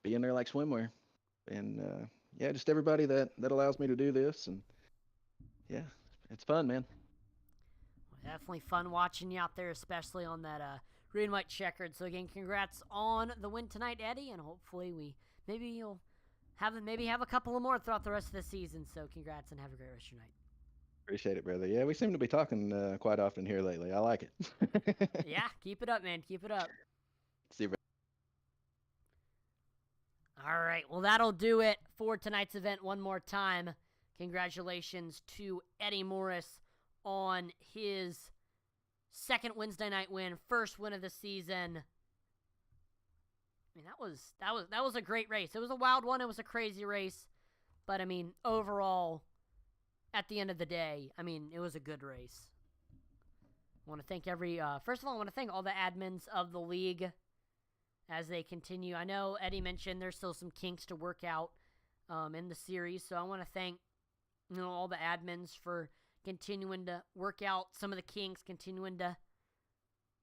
[SPEAKER 5] be in there like swimwear. And yeah, just everybody that allows me to do this, and yeah, it's fun, man.
[SPEAKER 1] Definitely fun watching you out there, especially on that green, white, checkered. So again, congrats on the win tonight, Eddie, and hopefully maybe you'll have a couple of more throughout the rest of the season. So congrats and have a great rest of your night.
[SPEAKER 5] Appreciate it, brother. Yeah, we seem to be talking quite often here lately. I like it.
[SPEAKER 1] Yeah, keep it up, man. Keep it up.
[SPEAKER 5] See you, brother.
[SPEAKER 1] All right, well, that'll do it for tonight's event one more time. Congratulations to Eddie Morris on his second Wednesday night win, first win of the season. I mean, that was a great race. It was a wild one. It was a crazy race. But, I mean, overall, at the end of the day, I mean, it was a good race. I want to thank first of all, I want to thank all the admins of the league as they continue. I know Eddie mentioned there's still some kinks to work out in the series, so I want to thank all the admins for continuing to work out some of the kinks, continuing to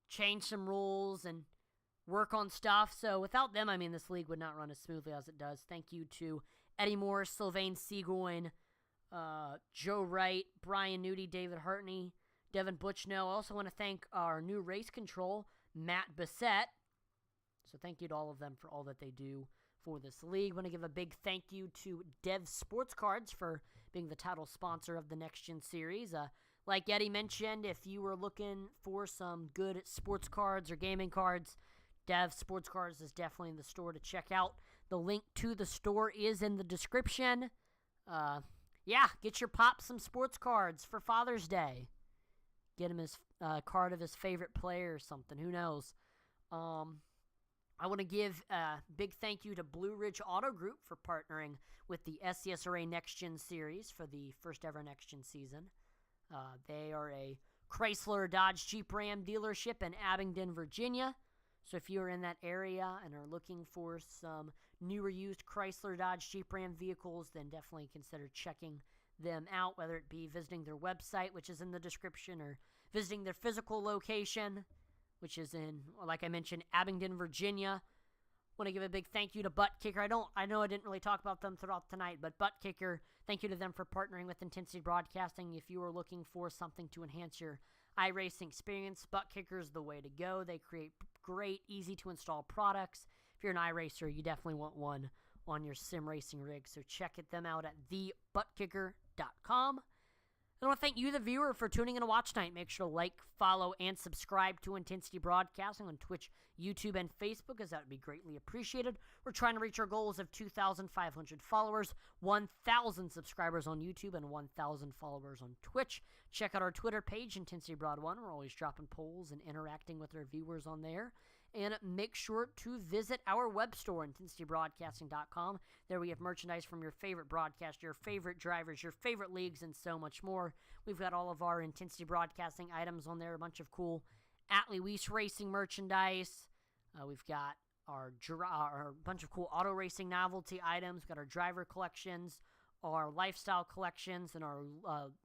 [SPEAKER 1] change some rules and work on stuff. So without them, I mean, this league would not run as smoothly as it does. Thank you to Eddie Morris, Sylvain Seagoin, Joe Wright, Brian Nudie, David Hartney, Devin Butchno. I also want to thank our new race control, Matt Bissett. So thank you to all of them for all that they do for this league. I want to give a big thank you to Dev Sports Cards for being the title sponsor of the Next Gen Series. Like Eddie mentioned, if you were looking for some good sports cards or gaming cards, Dev Sports Cards is definitely in the store to check out. The link to the store is in the description. Get your pop some sports cards for Father's Day. Get him his card of his favorite player or something. Who knows? I want to give a big thank you to Blue Ridge Auto Group for partnering with the SCSRA Next Gen Series for the first ever Next Gen season. They are a Chrysler, Dodge, Jeep, Ram dealership in Abingdon, Virginia. So if you're in that area and are looking for some newer used Chrysler, Dodge, Jeep, Ram vehicles, then definitely consider checking them out, whether it be visiting their website, which is in the description, or visiting their physical location, which is in, like I mentioned, Abingdon, Virginia. Want to give a big thank you to Butt Kicker. I know I didn't really talk about them throughout tonight, but Butt Kicker, thank you to them for partnering with Intensity Broadcasting. If you are looking for something to enhance your iRacing experience, Butt Kicker is the way to go. They create great, easy-to-install products. If you're an iRacer, you definitely want one on your sim racing rig, so check them out at thebuttkicker.com. I want to thank you, the viewer, for tuning in to watch tonight. Make sure to like, follow, and subscribe to Intensity Broadcasting on Twitch, YouTube, and Facebook, as that would be greatly appreciated. We're trying to reach our goals of 2,500 followers, 1,000 subscribers on YouTube, and 1,000 followers on Twitch. Check out our Twitter page, Intensity Broad 1. We're always dropping polls and interacting with our viewers on there. And make sure to visit our web store, intensitybroadcasting.com. There we have merchandise from your favorite broadcaster, your favorite drivers, your favorite leagues, and so much more. We've got all of our Intensity Broadcasting items on there, a bunch of cool Atlee Weiss Racing merchandise. We've got our bunch of cool auto racing novelty items. We've got our driver collections, our lifestyle collections, and our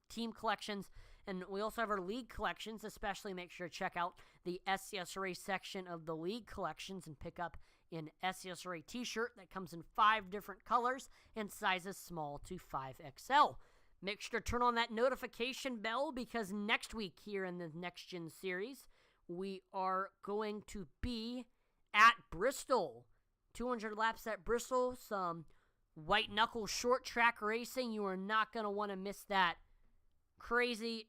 [SPEAKER 1] team collections. And we also have our league collections, especially make sure to check out the SCSRA section of the league collections and pick up an SCSRA t-shirt that comes in 5 different colors and sizes small to 5XL. Make sure to turn on that notification bell because next week here in the Next Gen Series, we are going to be at Bristol. 200 laps at Bristol, some white knuckle short track racing. You are not going to want to miss that. Crazy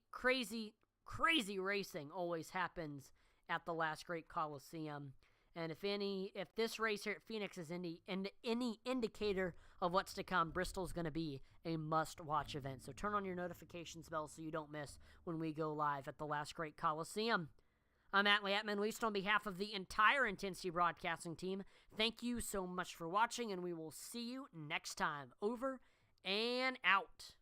[SPEAKER 1] racing always happens at the last great Coliseum. And if this race here at Phoenix is any indicator of what's to come, Bristol's going to be a must-watch event. So turn on your notifications bell so you don't miss when we go live at the last great Coliseum. I'm Atlee Atman-Weist on behalf of the entire Intensity Broadcasting team. Thank you so much for watching, and we will see you next time. Over and out.